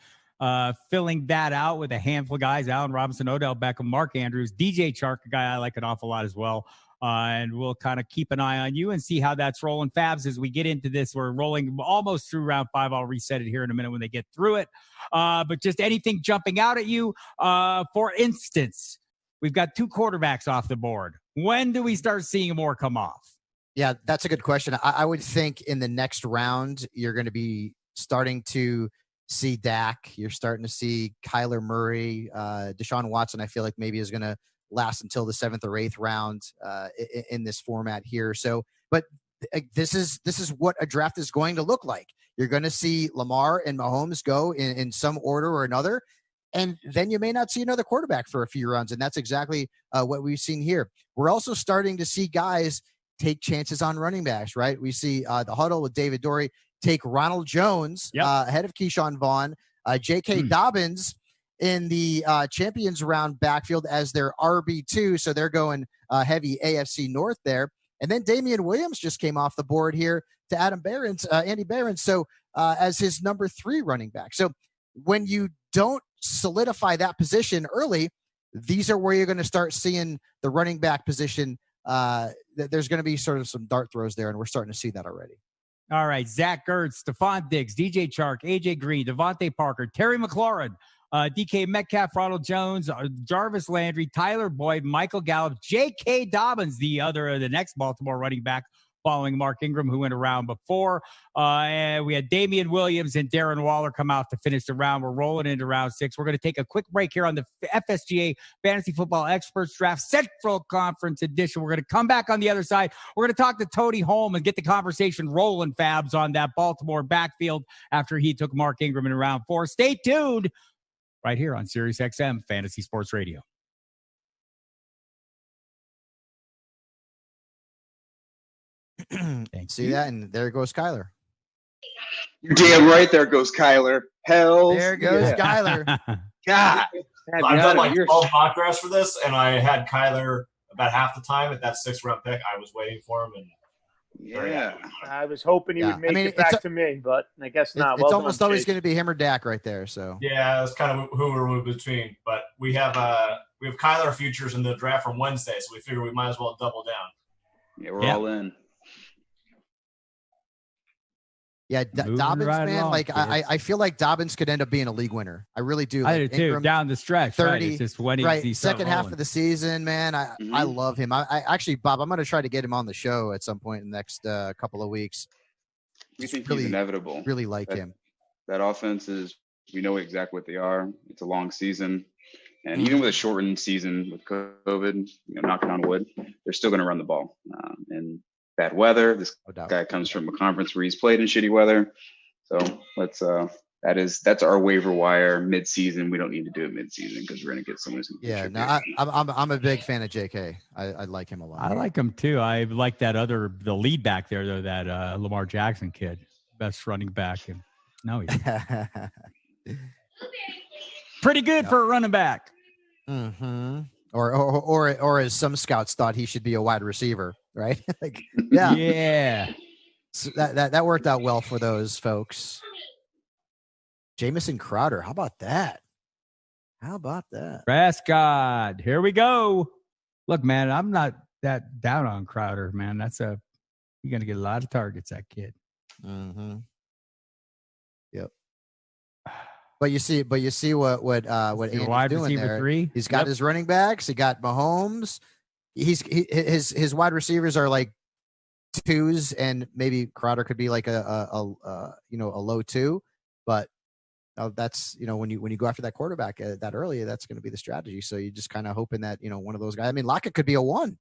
filling that out with a handful of guys: Allen Robinson, Odell Beckham, Mark Andrews, DJ Chark, a guy I like an awful lot as well. And we'll kind of keep an eye on you and see how that's rolling. Fabs, as we get into this, we're rolling almost through round 5. I'll reset it here in a minute when they get through it. But just anything jumping out at you. For instance, we've got 2 quarterbacks off the board. When do we start seeing more come off? Yeah, that's a good question. I would think in the next round, you're going to be starting to see Dak. You're starting to see Kyler Murray. Deshaun Watson, I feel like maybe is going to last until the 7th or 8th round in this format here. So, but this is what a draft is going to look like. You're going to see Lamar and Mahomes go in some order or another, and then you may not see another quarterback for a few rounds, and that's exactly what we've seen here. We're also starting to see guys take chances on running backs, right? We see the huddle with David Dorey take Ronald Jones ahead of Keyshawn Vaughn, J.K. Dobbins in the Champions Round backfield as their RB2. So they're going heavy AFC North there. And then Damian Williams just came off the board here to Andy Barron's. So as his number 3 running back. So when you don't solidify that position early, these are where you're going to start seeing the running back position. There's going to be sort of some dart throws there, and we're starting to see that already. All right. Zach Ertz, Stephon Diggs, DJ Chark, AJ Green, Devontae Parker, Terry McLaurin, DK Metcalf, Ronald Jones, Jarvis Landry, Tyler Boyd, Michael Gallup, J.K. Dobbins, the next Baltimore running back, following Mark Ingram, who went around before. And we had Damian Williams and Darren Waller come out to finish the round. We're rolling into round 6. We're going to take a quick break here on the FSGA Fantasy Football Experts Draft Central Conference Edition. We're going to come back on the other side. We're going to talk to Tony Holm and get the conversation rolling, Fabs, on that Baltimore backfield after he took Mark Ingram in round 4. Stay tuned right here on SiriusXM Fantasy Sports Radio. See that? And there goes Kyler. You're damn right. There goes Kyler. Hell, there goes Kyler. God, I've done like 12 mock drafts for this, and I had Kyler about half the time at that 6th round pick. I was waiting for him, and yeah, I was hoping he would make it back to me, but I guess not. It's almost always going to be him or Dak right there. So yeah, that's kind of who we're moving between. But we have Kyler futures in the draft from Wednesday, so we figure we might as well double down. Yeah, we're all in. Yeah, Dobbins, right man. Along, I feel like Dobbins could end up being a league winner. I really do. I do too. Ingram, down the stretch, 30, right? It's just when right. Second half of the season, man. I love him. I actually, Bob, I'm going to try to get him on the show at some point in the next couple of weeks. We think he's inevitable. Really like him. That offense is. We know exactly what they are. It's a long season, and even with a shortened season with COVID, knocking on wood, they're still going to run the ball. And bad weather. This guy comes from a conference where he's played in shitty weather. So let's that's our waiver wire mid-season. We don't need to do it mid-season because we're going to get someone who's going to I'm a big fan of JK. I like him a lot. I like him too. I like that the lead back there though, that Lamar Jackson kid, best running back. And no, he's pretty good for a running back. Mm-hmm. Or as some scouts thought he should be a wide receiver right? Like, yeah. Yeah. So that worked out well for those folks. Jamison Crowder. How about that? Prescott. Here we go. Look, man, I'm not that down on Crowder, man. You're going to get a lot of targets, that kid. Mm-hmm. Yep. But you see what Andy's wide doing receiver there. 3. He's got his running backs. He got Mahomes. His wide receivers are like 2s, and maybe Crowder could be like a low 2. But that's when you go after that quarterback that early, that's going to be the strategy. So you're just kind of hoping that one of those guys. I mean, Lockett could be a 1.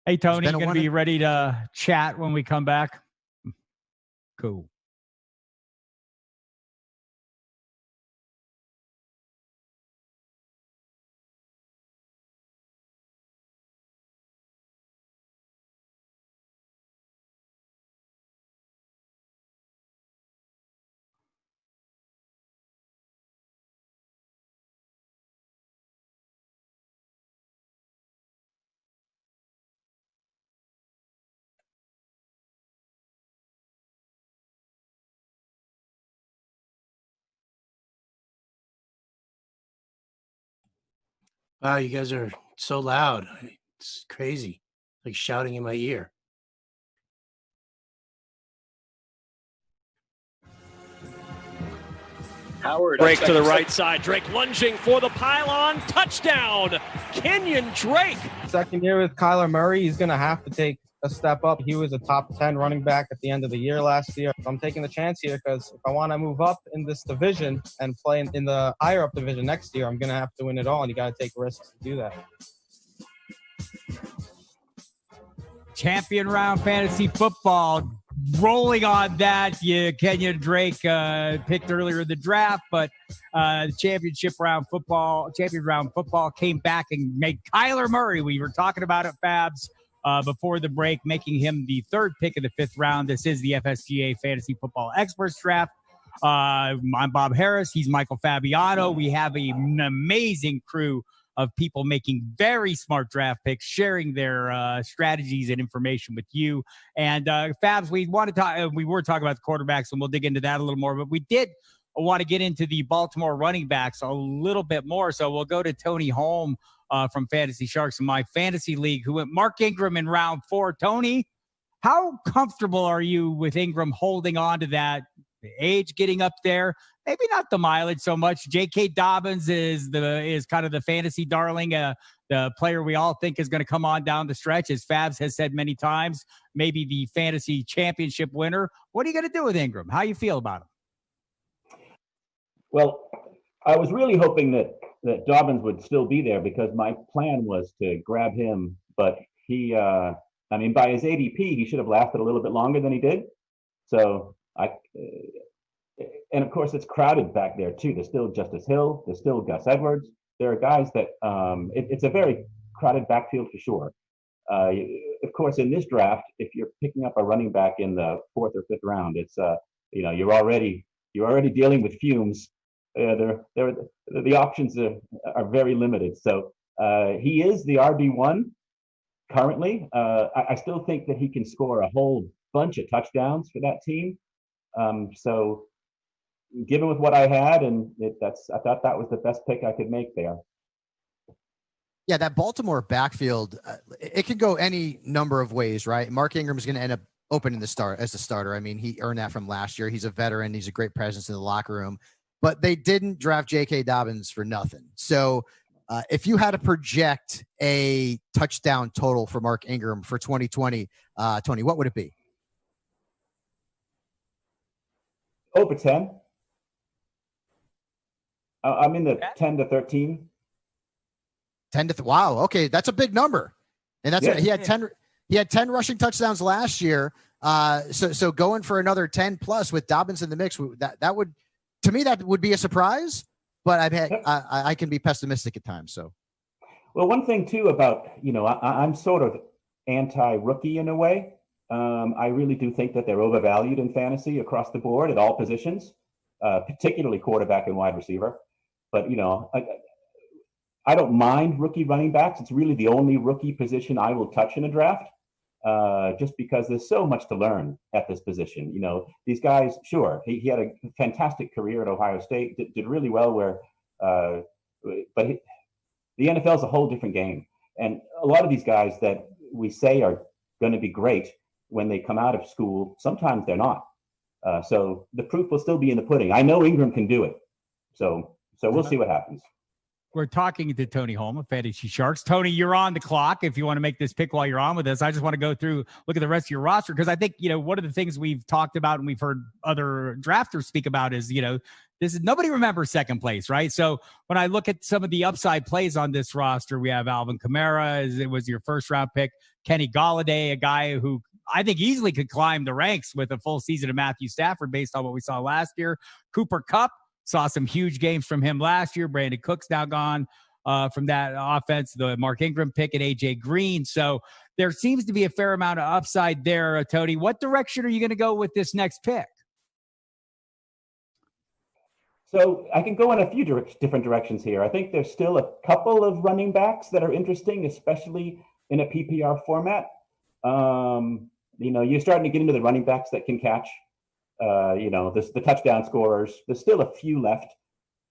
Hey Tony, you going to be ready to chat when we come back? Cool. Wow, you guys are so loud. It's crazy. Like shouting in my ear. Howard. Drake to the right side. Drake lunging for the pylon. Touchdown, Kenyon Drake. Second year with Kyler Murray, he's going to have to take a step up. He was a top 10 running back at the end of the year last year. I'm taking the chance here because if I want to move up in this division and play in the higher up division next year, I'm going to have to win it all, and you got to take risks to do that. Champion round fantasy football. Rolling on that, Kenyon Drake picked earlier in the draft, but champion round football came back and made Kyler Murray. We were talking about it, Fabs, before the break, making him the 3rd pick of the 5th round. This is the FSGA Fantasy Football Experts Draft. I'm Bob Harris. He's Michael Fabiano. We have an amazing crew of people making very smart draft picks, sharing their strategies and information with you. And Fabs, we were talking about the quarterbacks, and we'll dig into that a little more, but we did want to get into the Baltimore running backs a little bit more. So we'll go to Tony Holm from Fantasy Sharks in my fantasy league, who went Mark Ingram in round 4. Tony, how comfortable are you with Ingram holding on to that? The age getting up there, maybe not the mileage so much. J.K. Dobbins is kind of the fantasy darling, the player we all think is going to come on down the stretch, as Fabs has said many times, maybe the fantasy championship winner. What are you going to do with Ingram? How you feel about him? Well, I was really hoping that Dobbins would still be there because my plan was to grab him, but he, by his ADP, he should have lasted a little bit longer than he did. So and of course it's crowded back there too. There's still Justice Hill. There's still Gus Edwards. There are guys that it's a very crowded backfield for sure. Of course, in this draft, if you're picking up a running back in the 4th or 5th round, it's you're already dealing with fumes. The options are very limited. So he is the RB1 currently. I still think that he can score a whole bunch of touchdowns for that team. So given with what I had, I thought that was the best pick I could make there. Yeah, that Baltimore backfield, it could go any number of ways, right? Mark Ingram is going to end up opening the start as a starter. I mean, he earned that from last year. He's a veteran. He's a great presence in the locker room. But they didn't draft J.K. Dobbins for nothing. So if you had to project a touchdown total for Mark Ingram for 2020, Tony, what would it be? Over 10. I'm in the 10 to 13. 10 to wow. Okay, that's a big number, and that's what he had 10. He had 10 rushing touchdowns last year. So going for another 10 plus with Dobbins in the mix, that would, to me, that would be a surprise. But I can be pessimistic at times. So, well, one thing too about I'm sort of anti-rookie in a way. I really do think that they're overvalued in fantasy across the board at all positions, particularly quarterback and wide receiver. But I don't mind rookie running backs. It's really the only rookie position I will touch in a draft. just because there's so much to learn at this position. You know, these guys, sure, he had a fantastic career at Ohio State, did really well but the NFL is a whole different game. And a lot of these guys that we say are going to be great when they come out of school, sometimes they're not. So the proof will still be in the pudding. I know Ingram can do it. So we'll see what happens. We're talking to Tony Holm of Fantasy Sharks. Tony, you're on the clock if you want to make this pick while you're on with us. I just want to go through, look at the rest of your roster, because I think, one of the things we've talked about and we've heard other drafters speak about is, this is nobody remembers second place, right? So when I look at some of the upside plays on this roster, we have Alvin Kamara, as it was your first round pick, Kenny Golladay, a guy who I think easily could climb the ranks with a full season of Matthew Stafford based on what we saw last year. Cooper Kupp, saw some huge games from him last year. Brandon Cook's now gone from that offense, the Mark Ingram pick and AJ Green. So there seems to be a fair amount of upside there, Tony. What direction are you going to go with this next pick? So I can go in a few different directions here. I think there's still a couple of running backs that are interesting, especially in a PPR format. You're starting to get into the running backs that can catch. The touchdown scorers. There's still a few left,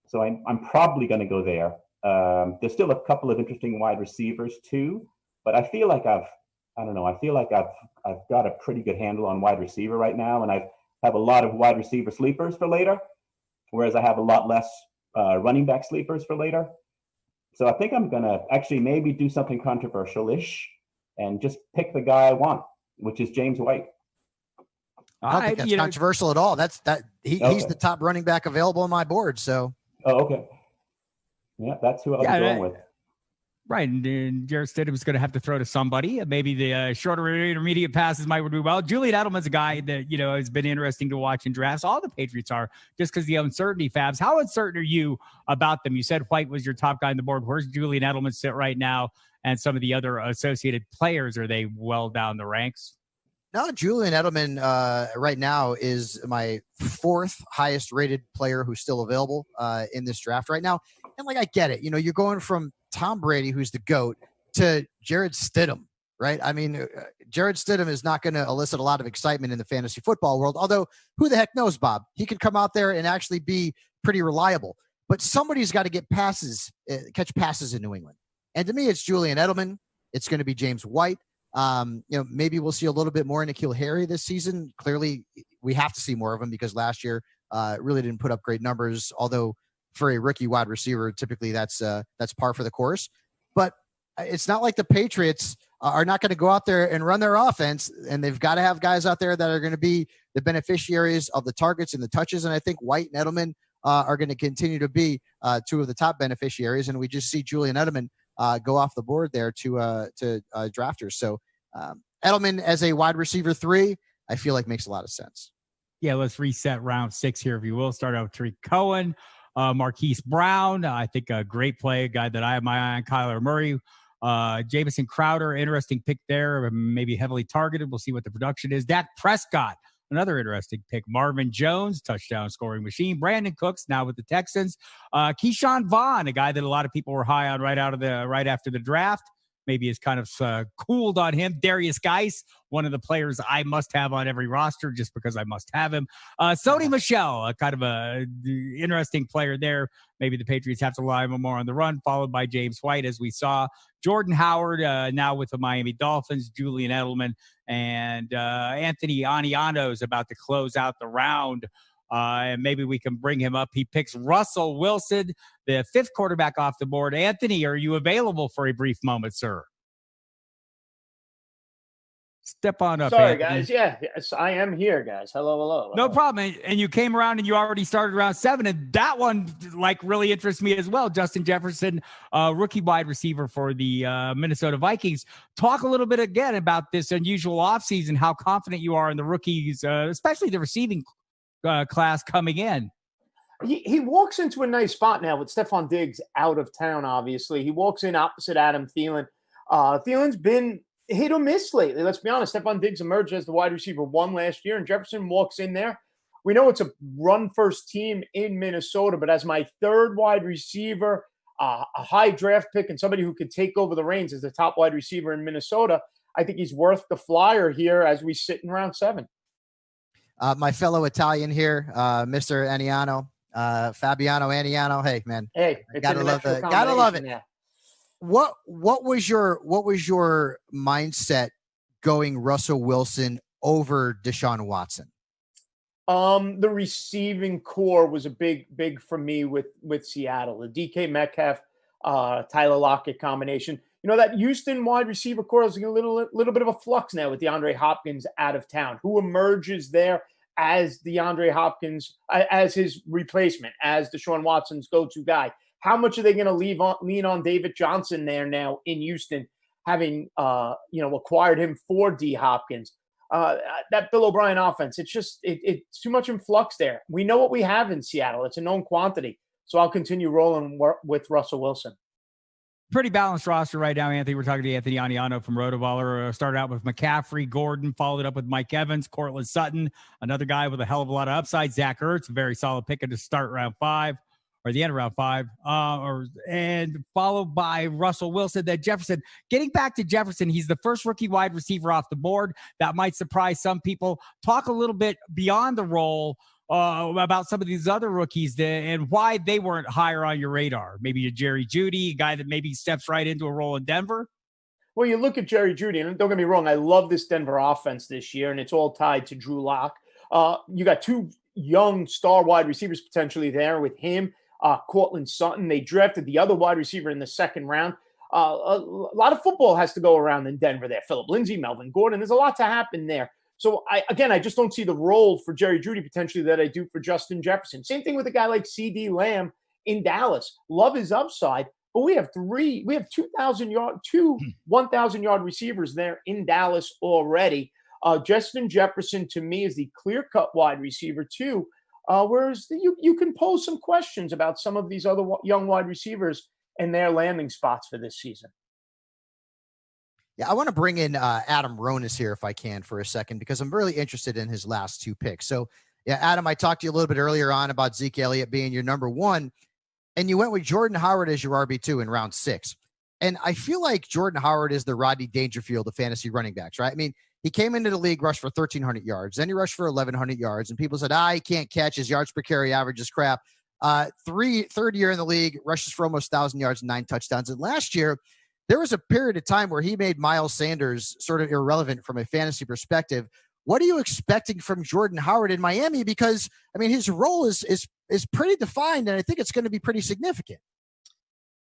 so I'm probably going to go there. There's still a couple of interesting wide receivers too, but I feel like I've got a pretty good handle on wide receiver right now, and I have a lot of wide receiver sleepers for later, whereas I have a lot less running back sleepers for later. So I think I'm going to actually maybe do something controversial-ish and just pick the guy I want, which is James White. I don't think that's controversial at all. He's the top running back available on my board. So. Oh, okay. Yeah, that's who I'll be going with. Right, and Jarrett Stidham's going to have to throw to somebody. Maybe the shorter intermediate passes might do well. Julian Edelman's a guy that has been interesting to watch in drafts. All the Patriots are, just because the uncertainty. Fabs, how uncertain are you about them? You said White was your top guy on the board. Where's Julian Edelman sit right now? And some of the other associated players, are they well down the ranks? No, Julian Edelman right now is my fourth highest rated player who's still available in this draft right now. And I get it. You're going from Tom Brady, who's the GOAT, to Jarrett Stidham, right? I mean, Jarrett Stidham is not going to elicit a lot of excitement in the fantasy football world, although who the heck knows, Bob? He could come out there and actually be pretty reliable. But somebody's got to get catch passes in New England. And to me, it's Julian Edelman. It's going to be James White. Maybe we'll see a little bit more N'Keal Harry this season. Clearly, we have to see more of him because last year really didn't put up great numbers. Although for a rookie wide receiver, typically that's par for the course. But it's not like the Patriots are not going to go out there and run their offense, and they've got to have guys out there that are going to be the beneficiaries of the targets and the touches. And I think White and Edelman are going to continue to be two of the top beneficiaries. And we just see Julian Edelman go off the board there to drafters. So Edelman as a wide receiver 3, I feel like makes a lot of sense. Yeah, let's reset round 6 here, if you will. Start out with Tariq Cohen, Marquise Brown. I think a great play, a guy that I have my eye on, Kyler Murray. Jamison Crowder, interesting pick there, maybe heavily targeted. We'll see what the production is. Dak Prescott, another interesting pick. Marvin Jones, touchdown scoring machine. Brandon Cooks, now with the Texans. Keyshawn Vaughn, a guy that a lot of people were high on right after the draft. Maybe has kind of cooled on him. Darius Geis, one of the players I must have on every roster just because I must have him. Sony Michel, kind of a interesting player there. Maybe the Patriots have to rely more on the run, followed by James White, as we saw. Jordan Howard, now with the Miami Dolphins. Julian Edelman, and Anthony Aniano is about to close out the round. And maybe we can bring him up. He picks Russell Wilson, the 5th quarterback off the board. Anthony, are you available for a brief moment, sir? Step on up. Sorry, Anthony. guys. Yeah, yes, I am here, guys. Hello. No problem. And you came around and you already started around 7. And that one, really interests me as well. Justin Jefferson, rookie wide receiver for the Minnesota Vikings. Talk a little bit again about this unusual offseason, how confident you are in the rookies, especially the receiving class coming in. He walks into a nice spot now with Stephon Diggs out of town, obviously. He walks in opposite Adam Thielen. Thielen's been hit or miss lately. Let's be honest. Stephon Diggs emerged as the wide receiver 1 last year, and Jefferson walks in there. We know it's a run-first team in Minnesota, but as my 3rd wide receiver, a high draft pick, and somebody who could take over the reins as the top wide receiver in Minnesota, I think he's worth the flyer here as we sit in round 7. My fellow Italian here, Mr. Aniano, Fabiano Aniano. Hey, man. Hey, gotta love it. Yeah. What was your mindset going Russell Wilson over Deshaun Watson? The receiving core was a big for me with Seattle. The DK Metcalf, Tyler Lockett combination. You know, that Houston wide receiver core is a little bit of a flux now with DeAndre Hopkins out of town. Who emerges there as DeAndre Hopkins, as his replacement, as Deshaun Watson's go-to guy? How much are they going to lean on David Johnson there now in Houston, having acquired him for D Hopkins? That Bill O'Brien offense, it's too much in flux there. We know what we have in Seattle. It's a known quantity. So I'll continue rolling with Russell Wilson. Pretty balanced roster right now, Anthony. We're talking to Anthony Aniano from Rotoballer. Started out with McCaffrey, Gordon, followed up with Mike Evans, Cortland Sutton, another guy with a hell of a lot of upside. Zach Ertz, a very solid pick to start round 5. Or the end of round 5, and followed by Russell Wilson. Then Jefferson. Getting back to Jefferson, he's the first rookie wide receiver off the board. That might surprise some people. Talk a little bit beyond the role about some of these other rookies and why they weren't higher on your radar. Maybe a Jerry Jeudy, a guy that maybe steps right into a role in Denver. Well, you look at Jerry Jeudy, and don't get me wrong, I love this Denver offense this year, and it's all tied to Drew Lock. You got 2 young star wide receivers potentially there with him. Cortland Sutton. They drafted the other wide receiver in the 2nd round. A lot of football has to go around in Denver there. Phillip Lindsay, Melvin Gordon. There's a lot to happen there. So, I just don't see the role for Jerry Jeudy potentially that I do for Justin Jefferson. Same thing with a guy like C.D. Lamb in Dallas. Love his upside, but we have 2 1,000-yard receivers there in Dallas already. Justin Jefferson, to me, is the clear-cut wide receiver, too. Whereas you can pose some questions about some of these other young wide receivers and their landing spots for this season. Yeah, I want to bring in Adam Ronis here if I can for a second, because I'm really interested in his last 2 picks. So, yeah, Adam, I talked to you a little bit earlier on about Ezekiel Elliott being your number 1, and you went with Jordan Howard as your RB2 in round 6. And I feel like Jordan Howard is the Rodney Dangerfield of fantasy running backs, right? I mean, he came into the league, rushed for 1,300 yards. Then he rushed for 1,100 yards. And people said, he can't catch. His yards per carry average is crap. Third year in the league, rushes for almost 1,000 yards and 9 touchdowns. And last year, there was a period of time where he made Miles Sanders sort of irrelevant from a fantasy perspective. What are you expecting from Jordan Howard in Miami? Because, I mean, his role is pretty defined, and I think it's going to be pretty significant.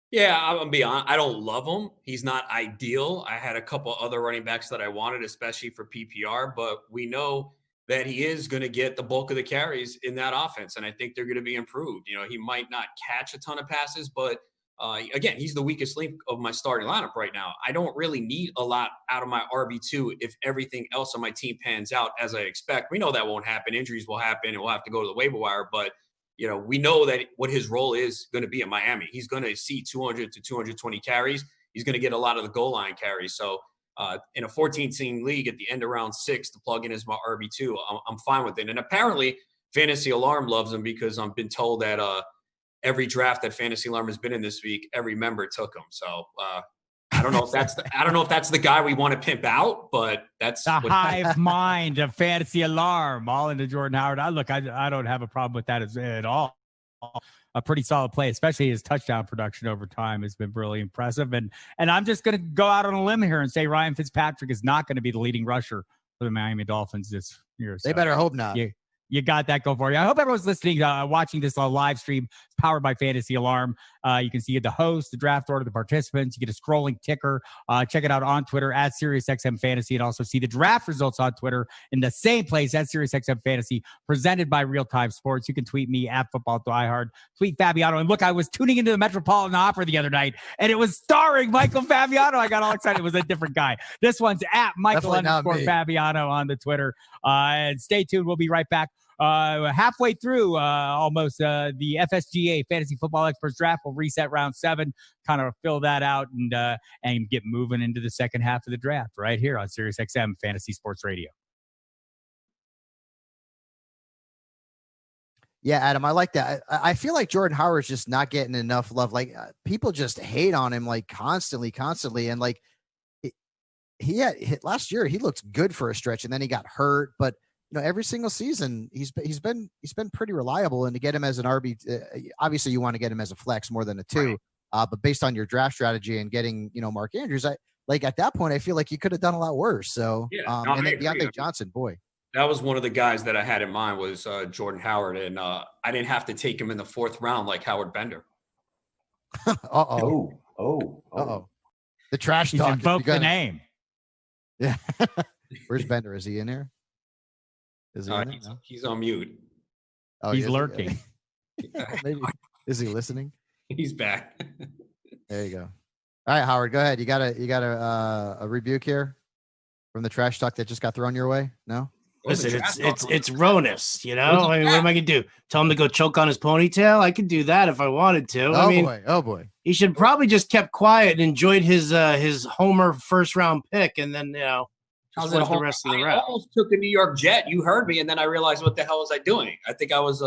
Yeah, I'm gonna be honest. I don't love him. He's not ideal. I had a couple other running backs that I wanted, especially for PPR, but we know that he is going to get the bulk of the carries in that offense, and I think they're going to be improved. You know, he might not catch a ton of passes, but again, he's the weakest link of my starting lineup right now. I don't really need a lot out of my RB2 if everything else on my team pans out as I expect. We know that won't happen. Injuries will happen, and we'll have to go to the waiver wire, but you know, we know that what his role is going to be in Miami. He's going to see 200 to 220 carries. He's going to get a lot of the goal line carries. So in a 14-team league at the end of round 6 to plug in as my RB2, I'm fine with it. And apparently Fantasy Alarm loves him because I've been told that every draft that Fantasy Alarm has been in this week, every member took him. So I don't know if that's the guy we want to pimp out, but that's the hive mind of Fantasy Alarm, all into Jordan Howard. I don't have a problem with that at all. A pretty solid play, especially his touchdown production over time has been really impressive. And I'm just going to go out on a limb here and say Ryan Fitzpatrick is not going to be the leading rusher for the Miami Dolphins this year. They better hope not. You got that going for you. I hope everyone's listening, watching this live stream. It's powered by Fantasy Alarm. You can see the host, the draft order, the participants. You get a scrolling ticker. Check it out on Twitter at SiriusXM Fantasy, and also see the draft results on Twitter in the same place at SiriusXM Fantasy, presented by Real Time Sports. You can tweet me at Football Diehard, tweet Fabiano. And look, I was tuning into the Metropolitan Opera the other night, and it was starring Michael Fabiano. I got all excited. It was a different guy. This one's at Michael_Fabiano on the Twitter. And stay tuned. We'll be right back. Halfway through almost the FSGA Fantasy Football Experts Draft. We'll reset round 7, kind of fill that out and get moving into the second half of the draft right here on SiriusXM Fantasy Sports Radio. Yeah, Adam, I like that. I feel like Jordan Howard's just not getting enough love. Like people just hate on him like constantly. And like he had hit last year. He looked good for a stretch, and then he got hurt. But every single season he's been pretty reliable. And to get him as an RB, obviously you want to get him as a flex more than a 2. Right. But based on your draft strategy and getting Mark Andrews, at that point I feel like you could have done a lot worse. So and then Deontay Johnson, boy. That was one of the guys that I had in mind was Jordan Howard, and I didn't have to take him in the 4th round like Howard Bender. Uh-oh. The trash He's talk. invoked the name. Yeah. Where's Bender? Is he in here? Is he in there? He's on mute. Oh, he's lurking. Maybe. Is he listening? He's back. There you go. All right, Howard, go ahead. You got a rebuke here from the trash talk that just got thrown your way? No? Listen, it's Ronus, I mean, what am I gonna do? Tell him to go choke on his ponytail? I could do that if I wanted to. Oh boy. He should probably just kept quiet and enjoyed his Homer 1st round pick, and then just went the rest of the round. I almost took a New York Jet. You heard me, and then I realized, what the hell was I doing? I think I was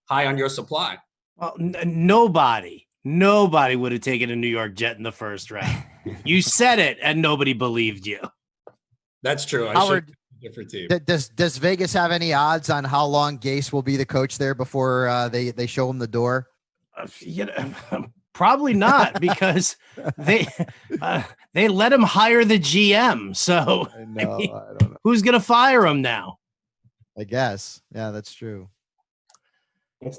high on your supply. Well, nobody would have taken a New York Jet in the 1st round. You said it, and nobody believed you. That's true. Howard, different team. Does Vegas have any odds on how long Gase will be the coach there before they show him the door? Probably not, because they let him hire the GM. So I don't know. Who's gonna fire him now? I guess. Yeah, that's true. It's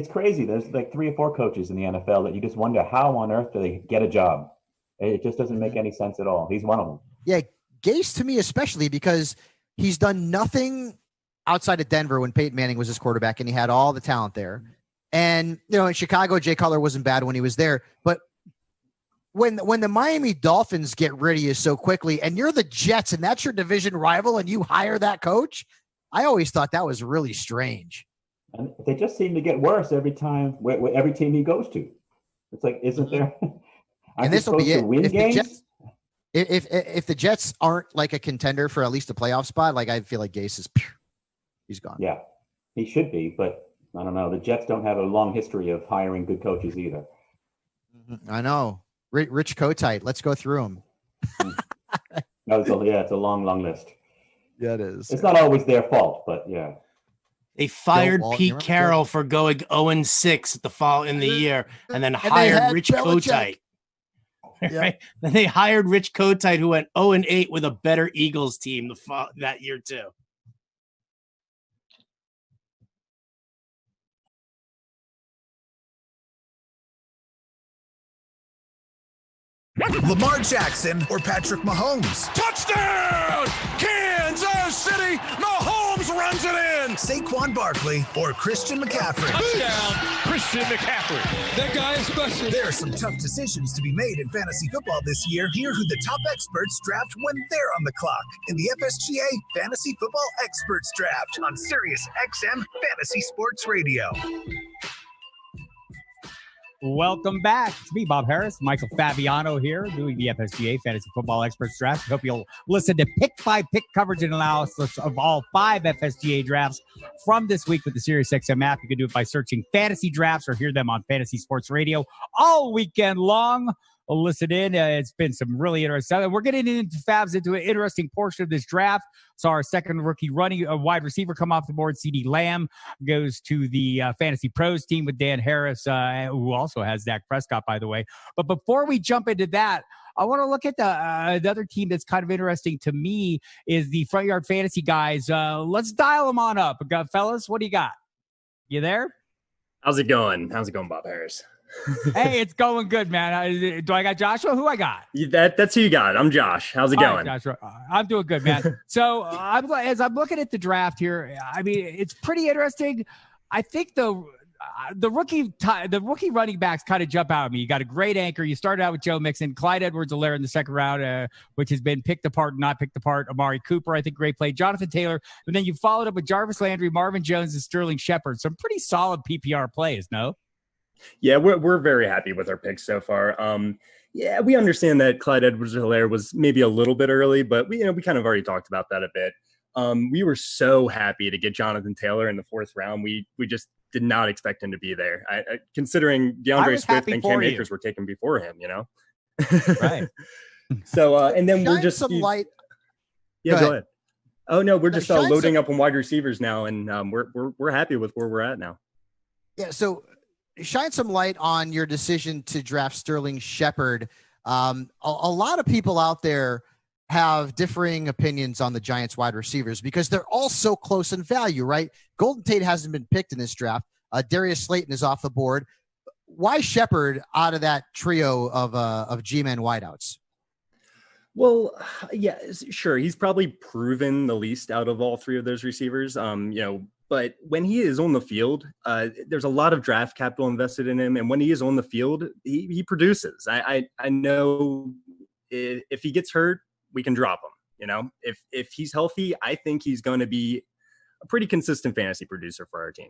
crazy. There's like 3 or 4 coaches in the NFL that you just wonder how on earth do they get a job. It just doesn't make any sense at all. He's one of them. Yeah, Gase to me especially, because he's done nothing outside of Denver when Peyton Manning was his quarterback and he had all the talent there. And, in Chicago, Jay Cutler wasn't bad when he was there. But when the Miami Dolphins get rid of you so quickly and you're the Jets and that's your division rival and you hire that coach, I always thought that was really strange. And they just seem to get worse every time, every team he goes to. It's like, isn't there? And this will be it. If the Jets aren't like a contender for at least a playoff spot, like I feel like Gase is, he's gone. Yeah, he should be, but I don't know. The Jets don't have a long history of hiring good coaches either. I know. Rich Kotite. Let's go through them. It's a long list. Yeah, it is. It's not always their fault, but yeah. They fired Pete Carroll for going 0-6 at the fall in the year, and then hired Rich Kotite. Right? Then they hired Rich Kotite, who went 0-8 with a better Eagles team that year too. Lamar Jackson or Patrick Mahomes? Touchdown! Kansas City! Mahomes runs it in! Saquon Barkley or Christian McCaffrey? Touchdown! Christian McCaffrey. That guy is special. There are some tough decisions to be made in fantasy football this year. Hear who the top experts draft when they're on the clock in the FSGA Fantasy Football Experts Draft on SiriusXM Fantasy Sports Radio. Welcome back. It's me, Bob Harris, Michael Fabiano here, doing the FSGA Fantasy Football Experts Draft. I hope you'll listen to pick coverage and analysis of all 5 FSGA drafts from this week with the SiriusXM app. You can do it by searching fantasy drafts or hear them on Fantasy Sports Radio all weekend long. Listen in. It's been some really interesting. We're getting into an interesting portion of this draft. So our second rookie wide receiver come off the board. CD Lamb goes to the Fantasy Pros team with Dan Harris, who also has Dak Prescott, by the way. But before we jump into that, I want to look at the other team that's kind of interesting to me is the Front Yard Fantasy guys. Let's dial them on up. Fellas, what do you got? You there? How's it going, Bob Harris? Hey, it's going good, man. Do I got Joshua? Who I got? That's who you got. I'm Josh. How's it going? Right, Joshua. I'm doing good, man. So as I'm looking at the draft here, I mean, it's pretty interesting. I think the rookie running backs kind of jump out at me. You got a great anchor. You started out with Joe Mixon, Clyde Edwards-Helaire in the second round, which has been picked apart and not picked apart. Amari Cooper, I think, great play. Jonathan Taylor. And then you followed up with Jarvis Landry, Marvin Jones, and Sterling Shepard. Some pretty solid PPR plays, no? Yeah, we're very happy with our picks so far. Yeah, we understand that Clyde Edwards-Helaire was maybe a little bit early, but we kind of already talked about that a bit. We were so happy to get Jonathan Taylor in the 4th round. We just did not expect him to be there. Considering DeAndre Swift and Cam Akers were taken before him, Right. So and then we're Shine just some light. Yeah, go ahead. Oh no, we're No, just shine loading some- up on wide receivers now, and we're happy with where we're at now. Yeah, so shine some light on your decision to draft Sterling Shepard. A lot of people out there have differing opinions on the Giants wide receivers because they're all so close in value, right? Golden Tate hasn't been picked in this draft. Darius Slayton is off the board. Why Shepard out of that trio of G-men wideouts? Well, yeah, sure. He's probably proven the least out of all three of those receivers. But when he is on the field, there's a lot of draft capital invested in him, and when he is on the field, he produces. I know if he gets hurt, we can drop him. If he's healthy, I think he's going to be a pretty consistent fantasy producer for our team.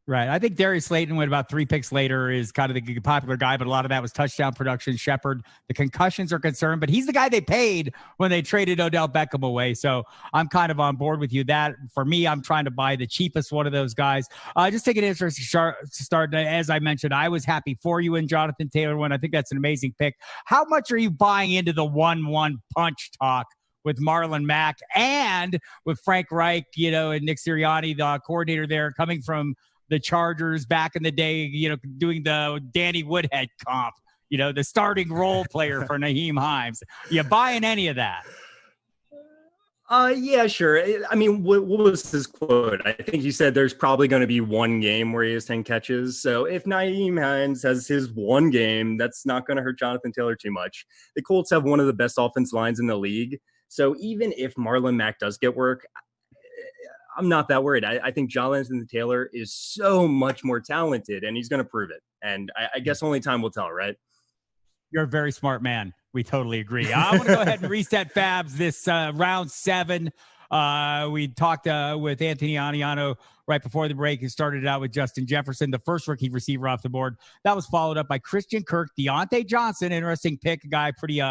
Right. I think Darius Slayton went about 3 picks later is kind of the popular guy, but a lot of that was touchdown production. Shepard, the concussions are concerned, but he's the guy they paid when they traded Odell Beckham away. So I'm kind of on board with you. That for me, I'm trying to buy the cheapest one of those guys. Just take an interesting start. As I mentioned, I was happy for you and Jonathan Taylor when I think that's an amazing pick. How much are you buying into the 1-1 punch talk with Marlon Mack and with Frank Reich, and Nick Sirianni, the coordinator there, coming from the Chargers back in the day, doing the Danny Woodhead comp, the starting role player for Naheem Hines. You buying any of that? Yeah, sure. I mean, what was his quote? I think he said there's probably going to be one game where he has 10 catches. So if Naheem Hines has his one game, that's not going to hurt Jonathan Taylor too much. The Colts have one of the best offense lines in the league. So even if Marlon Mack does get work, I'm not that worried. I think Jonathan Taylor is so much more talented, and he's going to prove it. And I guess only time will tell, right? You're a very smart man. We totally agree. I want to go ahead and reset Fabs this round 7. We talked with Anthony Aniano right before the break. He started out with Justin Jefferson, the first rookie receiver off the board. That was followed up by Christian Kirk, Deontay Johnson, interesting pick, a guy pretty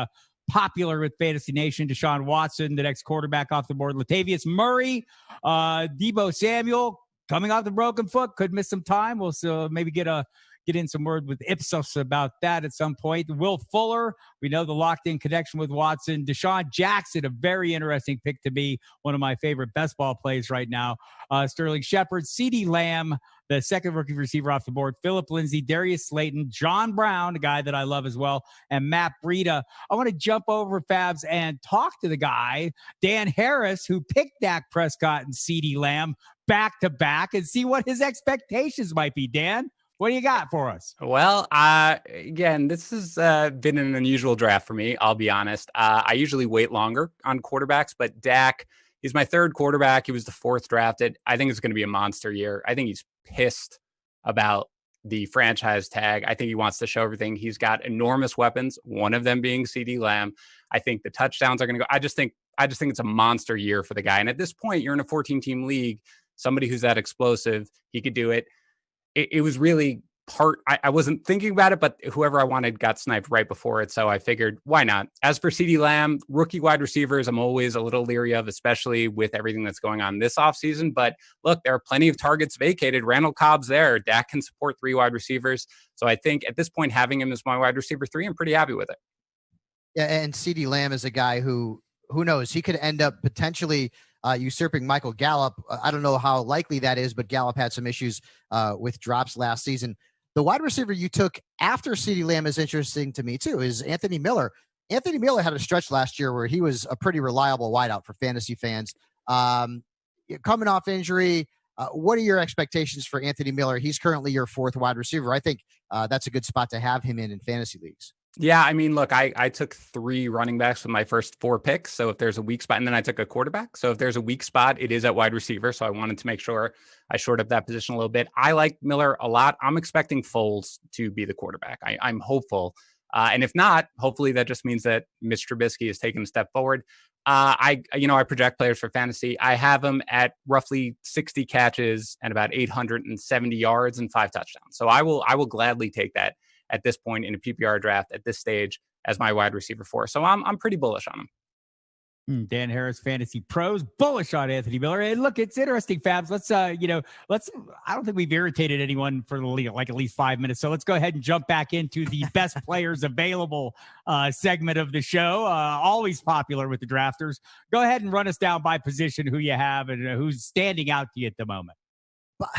popular with Fantasy Nation, Deshaun Watson, the next quarterback off the board, Latavius Murray, Deebo Samuel coming off the broken foot, could miss some time. We'll maybe get in some word with Ipsos about that at some point. Will Fuller, we know the locked-in connection with Watson. Deshaun Jackson, a very interesting pick to me, one of my favorite best ball plays right now. Sterling Shepard, CeeDee Lamb, the second rookie receiver off the board, Phillip Lindsay, Darius Slayton, John Brown, a guy that I love as well, and Matt Breida. I want to jump over, Fabs, and talk to the guy, Dan Harris, who picked Dak Prescott and CeeDee Lamb back-to-back, and see what his expectations might be. Dan, what do you got for us? Well, again, this has been an unusual draft for me. I'll be honest. I usually wait longer on quarterbacks, but Dak, he's my third quarterback. He was the 4th drafted. I think it's going to be a monster year. I think he's pissed about the franchise tag. I think he wants to show everything. He's got enormous weapons, one of them being CeeDee Lamb. I think the touchdowns are going to go. I just think it's a monster year for the guy. And at this point, you're in a 14-team league. Somebody who's that explosive, he could do it. It was really I wasn't thinking about it, but whoever I wanted got sniped right before it. So I figured, why not? As for CeeDee Lamb, rookie wide receivers, I'm always a little leery of, especially with everything that's going on this offseason. But look, there are plenty of targets vacated. Randall Cobb's there. Dak can support 3 wide receivers. So I think at this point, having him as my wide receiver 3, I'm pretty happy with it. Yeah, and CeeDee Lamb is a guy who knows, he could end up potentially usurping Michael Gallup. I don't know how likely that is, but Gallup had some issues with drops last season. The wide receiver you took after CeeDee Lamb is interesting to me too, is Anthony Miller. Anthony Miller had a stretch last year where he was a pretty reliable wideout for fantasy fans. Coming off injury, what are your expectations for Anthony Miller? He's currently your 4th wide receiver. I think that's a good spot to have him in fantasy leagues. Yeah, I mean, look, I took 3 running backs with my first 4 picks. So if there's a weak spot, and then I took a quarterback. So if there's a weak spot, it is at wide receiver. So I wanted to make sure I shored up that position a little bit. I like Miller a lot. I'm expecting Foles to be the quarterback. I'm hopeful. And if not, hopefully that just means that Mitch Trubisky has taken a step forward. I project players for fantasy. I have him at roughly 60 catches and about 870 yards and 5 touchdowns. So I will gladly take that at this point in a PPR draft at this stage as my wide receiver 4. So I'm pretty bullish on him. Dan Harris, Fantasy Pros, bullish on Anthony Miller. And look, it's interesting, Fabs. I don't think we've irritated anyone for like at least 5 minutes. So let's go ahead and jump back into the best players available segment of the show. Always popular with the drafters. Go ahead and run us down by position who you have and who's standing out to you at the moment. But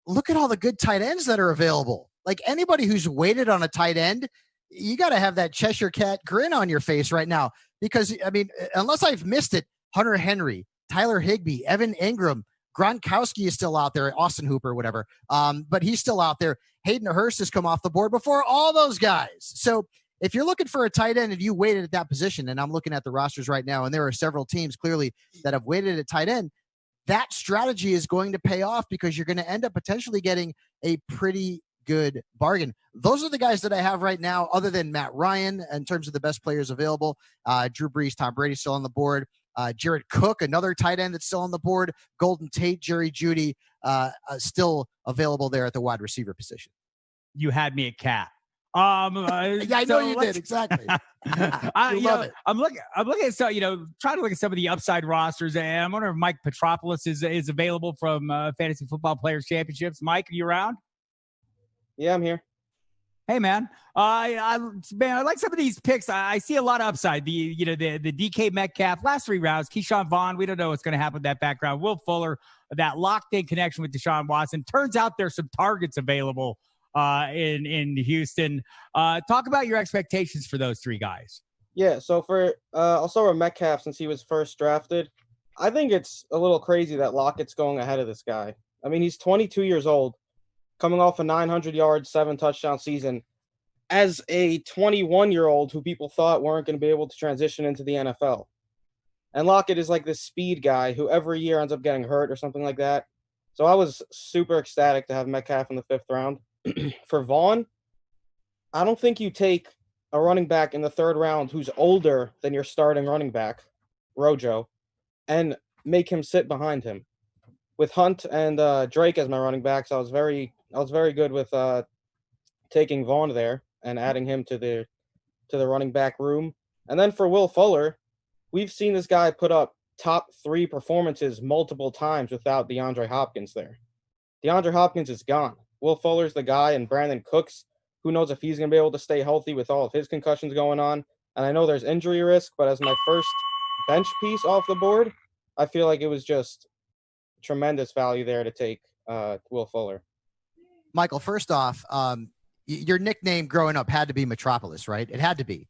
look at all the good tight ends that are available. Like anybody who's waited on a tight end, you got to have that Cheshire Cat grin on your face right now. Because, I mean, unless I've missed it, Hunter Henry, Tyler Higbee, Evan Ingram, Gronkowski is still out there, Austin Hooper, whatever. But he's still out there. Hayden Hurst has come off the board before all those guys. So if you're looking for a tight end and you waited at that position, and I'm looking at the rosters right now, and there are several teams clearly that have waited at tight end, that strategy is going to pay off because you're going to end up potentially getting a pretty good bargain. Those are the guys that I have right now, other than Matt Ryan, in terms of the best players available. Drew Brees, Tom Brady still on the board. Jared Cook, another tight end that's still on the board. Golden Tate, Jerry Jeudy, still available there at the wide receiver position. You had me at Cat. Yeah, I know you did. Exactly. Love it. I'm looking at trying to look at some of the upside rosters, and I'm wondering if Mike Petropoulos is available from Fantasy Football Players Championships. Mike, are you around? Yeah, I'm here. Hey, man. I like some of these picks. I see a lot of upside. The DK Metcalf, last 3 rounds. Keyshawn Vaughn, we don't know what's going to happen with that background. Will Fuller, that locked-in connection with Deshaun Watson. Turns out there's some targets available in Houston. Talk about your expectations for those 3 guys. Yeah, so I'll start with Metcalf since he was first drafted. I think it's a little crazy that Lockett's going ahead of this guy. I mean, he's 22 years old, coming off a 900-yard, 7-touchdown season as a 21-year-old who people thought weren't going to be able to transition into the NFL. And Lockett is like this speed guy who every year ends up getting hurt or something like that. So I was super ecstatic to have Metcalf in the 5th round. For Vaughn, I don't think you take a running back in the 3rd round who's older than your starting running back, Rojo, and make him sit behind him. With Hunt and Drake as my running backs, I was very good with taking Vaughn there and adding him to the running back room. And then for Will Fuller, we've seen this guy put up top 3 performances multiple times without DeAndre Hopkins there. DeAndre Hopkins is gone. Will Fuller's the guy, and Brandon Cooks, who knows if he's going to be able to stay healthy with all of his concussions going on. And I know there's injury risk, but as my first bench piece off the board, I feel like it was just tremendous value there to take Will Fuller. Michael, first off, your nickname growing up had to be Metropolis, right? It had to be.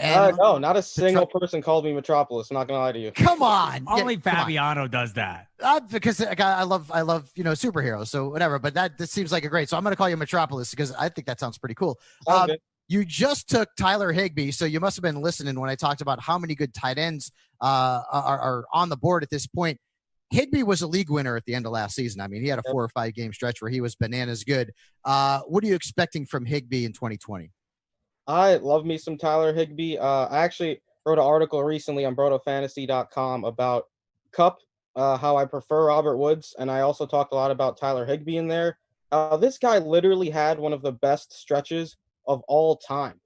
No, not a single person called me Metropolis. I'm not gonna lie to you. Come on, only Fabiano does that. Because I love superheroes, so whatever. But this seems like a great. So I'm gonna call you Metropolis because I think that sounds pretty cool. You just took Tyler Higbee, so you must have been listening when I talked about how many good tight ends are on the board at this point. Higbee was a league winner at the end of last season. I mean, he had a 4 or 5 game stretch where he was bananas good. What are you expecting from Higbee in 2020? I love me some Tyler Higbee. I actually wrote an article recently on brotofantasy.com about Cup, how I prefer Robert Woods, and I also talked a lot about Tyler Higbee in there. This guy literally had one of the best stretches of all time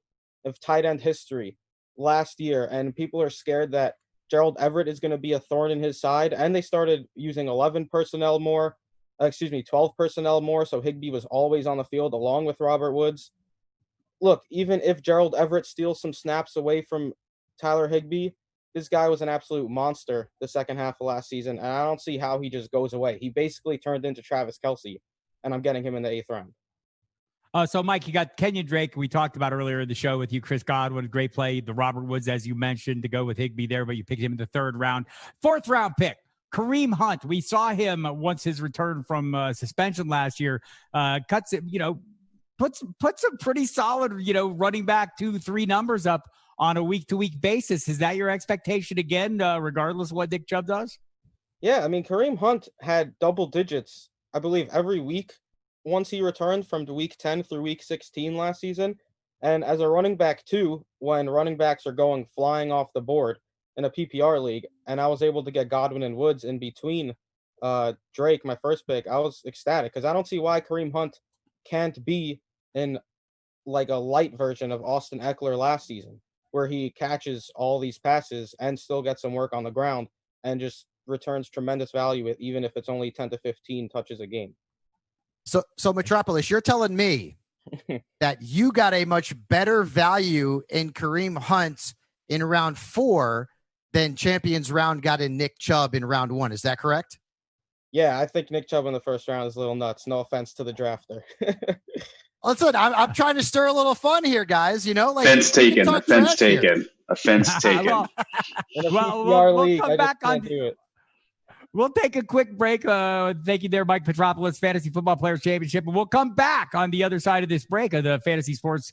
of tight end history last year, and people are scared that Gerald Everett is going to be a thorn in his side, and they started using 12 personnel more, so Higbee was always on the field along with Robert Woods. Look, even if Gerald Everett steals some snaps away from Tyler Higbee, this guy was an absolute monster the second half of last season, and I don't see how he just goes away. He basically turned into Travis Kelce, and I'm getting him in the 8th round. So, Mike, you got Kenyon Drake. We talked about earlier in the show with you. Chris Godwin, great play. The Robert Woods, as you mentioned, to go with Higbee there, but you picked him in the 3rd round. 4th round pick, Kareem Hunt. We saw him once his return from suspension last year. Puts a pretty solid, running back 2-3 numbers up on a week-to-week basis. Is that your expectation again, regardless of what Nick Chubb does? Yeah, I mean, Kareem Hunt had double digits, I believe, every week once he returned from week 10 through week 16 last season. And as a running back too, when running backs are going flying off the board in a PPR league, and I was able to get Godwin and Woods in between Drake, my first pick, I was ecstatic because I don't see why Kareem Hunt can't be in like a light version of Austin Eckler last season. where he catches all these passes and still gets some work on the ground and just returns tremendous value with, even if it's only 10 to 15 touches a game. So Metropolis, you're telling me that you got a much better value in Kareem Hunt in round 4 than Champions Round got in Nick Chubb in round 1. Is that correct? Yeah, I think Nick Chubb in the first round is a little nuts. No offense to the drafter. Listen, I'm trying to stir a little fun here, guys. You know, like offense taken. Offense taken. Offense taken. We'll come back on. We'll take a quick break. Thank you there, Mike Petropoulos, Fantasy Football Players Championship. And we'll come back on the other side of this break of the Fantasy Sports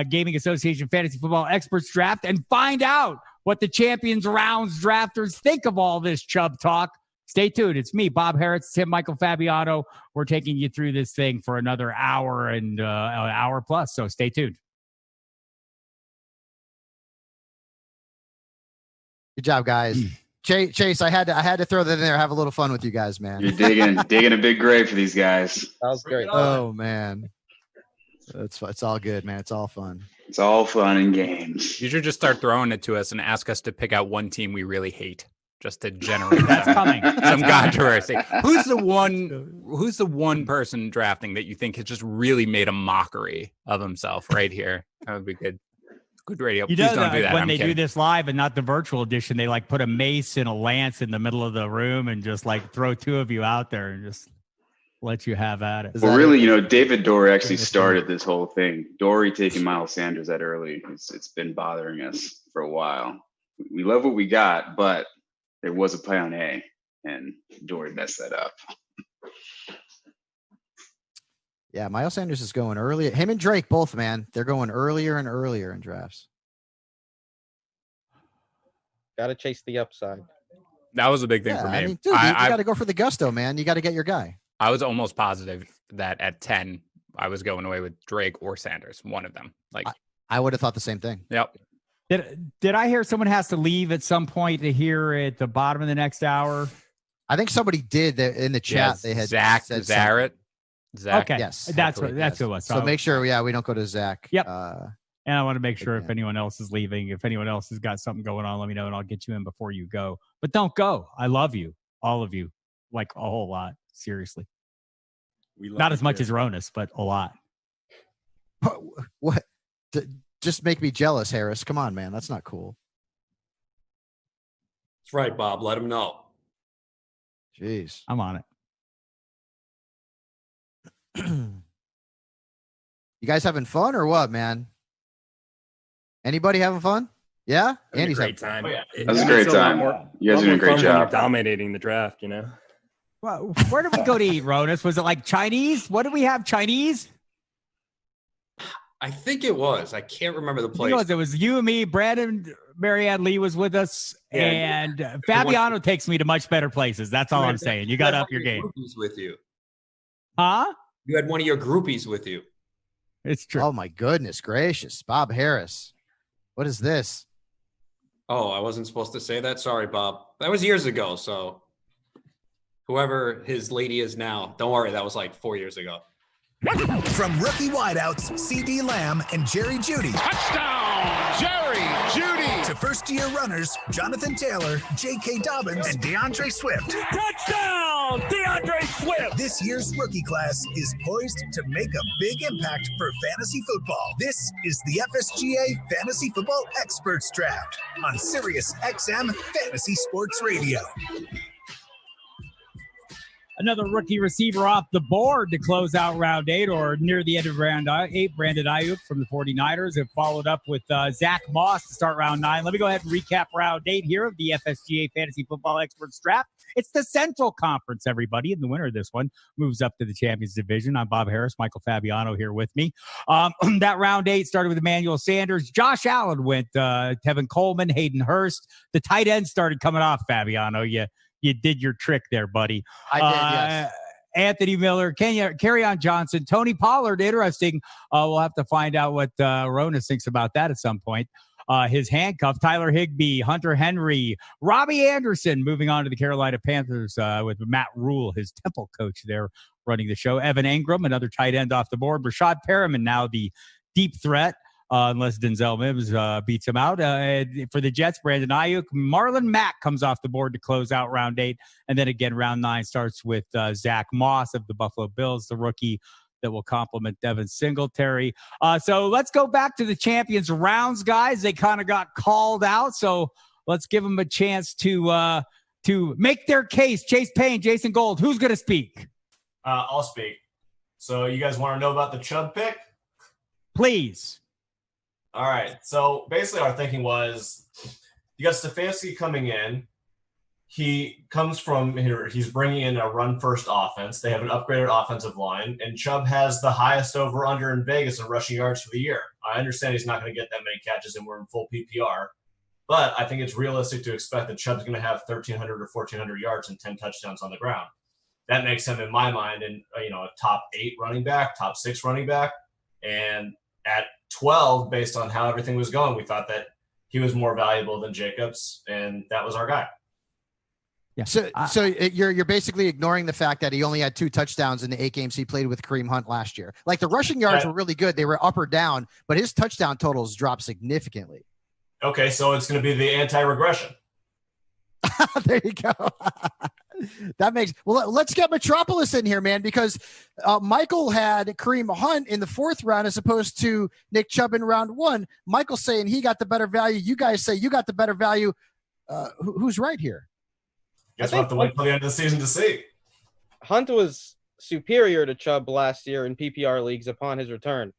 Gaming Association Fantasy Football Experts Draft and find out what the Champions Rounds drafters think of all this Chubb talk. Stay tuned. It's me, Bob Harris, Tim Michael Fabiano. We're taking you through this thing for another hour and an hour plus. So stay tuned. Good job, guys. Chase, I had to throw that in there. Have a little fun with you guys, man. You're digging a big grave for these guys. That was great. Oh man, it's all good, man. It's all fun. It's all fun and games. You should just start throwing it to us and ask us to pick out one team we really hate, just to generate some controversy. Who's the one person drafting that you think has just really made a mockery of himself right here? That would be good. Good radio. You Please know, don't do that. when they do this live and not the virtual edition, they like put a mace and a lance in the middle of the room and just like throw two of you out there and just let you have at it. Well, really, David Dorey actually started this whole thing. Dorey taking Miles Sanders that early. It's been bothering us for a while. We love what we got, but there was a plan A, and Dorey messed that up. Yeah, Miles Sanders is going early. Him and Drake both, man. They're going earlier and earlier in drafts. Got to chase the upside. That was a big thing for me. I mean, dude, you got to go for the gusto, man. You got to get your guy. I was almost positive that at 10, I was going away with Drake or Sanders, one of them. Like I would have thought the same thing. Yep. Did I hear someone has to leave at some point to hear at the bottom of the next hour? I think somebody did in the chat. Yes, they had Zach Zarrett. Zach. Okay. Yes. That's who it was. So make sure, we don't go to Zach. Yep. And I want to make sure if anyone else is leaving, if anyone else has got something going on, let me know and I'll get you in before you go. But don't go. I love you. All of you. Like a whole lot. Seriously. Not as much as Ronas, but a lot. What? Just make me jealous, Harris. Come on, man. That's not cool. That's right, Bob. Let him know. Jeez. I'm on it. You guys having fun or what, man? Anybody having fun? Yeah? Andy's having a great time. That was a great time. You guys are doing a great job. Dominating the draft, Well, where did we go to eat, Ronas? Was it like Chinese? What did we have? Chinese? I think it was. I can't remember the place. It was you and me. Brandon, Marianne Lee was with us, and Fabiano takes me to much better places. That's all I'm saying. You got to up your game. Groupies with you. Huh? You had one of your groupies with you. It's true. Oh, my goodness gracious. Bob Harris. What is this? Oh, I wasn't supposed to say that? Sorry, Bob. That was years ago, so whoever his lady is now, don't worry, that was like 4 years ago. From rookie wideouts, C.D. Lamb and Jerry Jeudy. Touchdown, Jerry Jeudy. To first-year runners, Jonathan Taylor, J.K. Dobbins, and DeAndre Swift. Touchdown, DeAndre Swift. This year's rookie class is poised to make a big impact for fantasy football. This is the FSGA Fantasy Football Experts Draft on SiriusXM Fantasy Sports Radio. Another rookie receiver off the board to close out round 8 or near the end of round 8. Brandon Ayuk from the 49ers have followed up with Zach Moss to start round 9. Let me go ahead and recap round 8 here of the FSGA Fantasy Football Experts Draft. It's the Central Conference, everybody, and the winner of this one moves up to the Champions Division. I'm Bob Harris, Michael Fabiano here with me. That round 8 started with Emmanuel Sanders. Josh Allen went, Tevin Coleman, Hayden Hurst. The tight end started coming off, Fabiano. You did your trick there, buddy. I did, yes. Anthony Miller, Kerryon Johnson, Tony Pollard. Interesting. We'll have to find out what Ronas thinks about that at some point. His handcuff, Tyler Higbee, Hunter Henry, Robbie Anderson, moving on to the Carolina Panthers with Matt Rule, his Temple coach there running the show. Evan Ingram, another tight end off the board. Rashad Perriman, now the deep threat. unless Denzel Mims beats him out. For the Jets, Brandon Ayuk, Marlon Mack comes off the board to close out round 8. And then again, round 9 starts with Zach Moss of the Buffalo Bills, the rookie that will complement Devin Singletary. So let's go back to the champions rounds, guys. They kind of got called out. So let's give them a chance to make their case. Chase Payne, Jason Gold, who's going to speak? I'll speak. So you guys want to know about the Chubb pick? Please. All right. So basically our thinking was you got Stefanski coming in. He comes from here. He's bringing in a run-first offense. They have an upgraded offensive line, and Chubb has the highest over-under in Vegas in rushing yards for the year. I understand he's not going to get that many catches, and we're in full PPR, but I think it's realistic to expect that Chubb's going to have 1,300 or 1,400 yards and 10 touchdowns on the ground. That makes him, in my mind, a top 8 running back, top 6 running back, and at 12, based on how everything was going, we thought that he was more valuable than Jacobs, and that was our guy. Yeah. So you're basically ignoring the fact that he only had 2 touchdowns in the 8 games he played with Kareem Hunt last year. Like the rushing yards were really good. They were up or down, but his touchdown totals dropped significantly. Okay, so it's going to be the anti-regression. There you go. That makes let's get Metropolis in here, man, because Michael had Kareem Hunt in the 4th round as opposed to Nick Chubb in round 1. Michael's saying he got the better value. You guys say you got the better value. Who's right here? Guess we'll have to wait till the end of the season to see. Hunt was superior to Chubb last year in PPR leagues upon his return,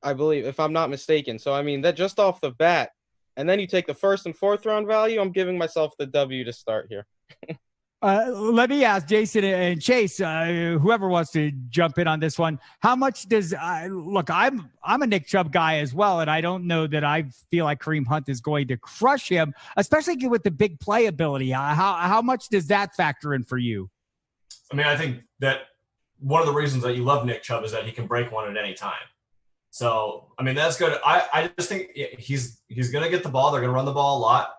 I believe, if I'm not mistaken. So, I mean, that just off the bat, and then you take the 1st and 4th round value, I'm giving myself the W to start here. Let me ask Jason and Chase, whoever wants to jump in on this one. How much does look? I'm a Nick Chubb guy as well, and I don't know that I feel like Kareem Hunt is going to crush him, especially with the big playability. How much does that factor in for you? I mean, I think that one of the reasons that you love Nick Chubb is that he can break one at any time. So, I mean, that's good. I just think he's going to get the ball. They're going to run the ball a lot,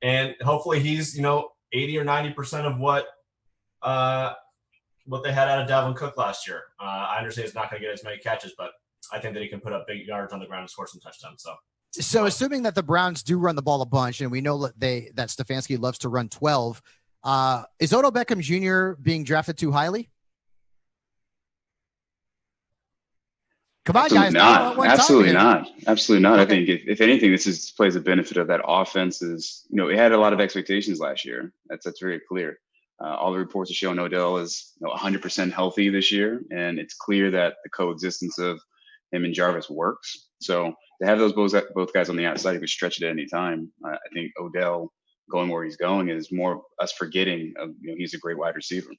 and hopefully he's 80 or 90% of what they had out of Dalvin Cook last year. I understand he's not going to get as many catches, but I think that he can put up big yards on the ground and score some touchdowns. So assuming that the Browns do run the ball a bunch, and we know that Stefanski loves to run 12, is Odell Beckham Jr. being drafted too highly? Come on, guys. Absolutely not. Absolutely not. Okay. I think if anything, this plays a benefit of that offense. We had a lot of expectations last year. That's very clear. All the reports are showing Odell is 100% healthy this year, and it's clear that the coexistence of him and Jarvis works. So to have those both guys on the outside who could stretch it at any time, I think Odell going where he's going is more us forgetting he's a great wide receiver.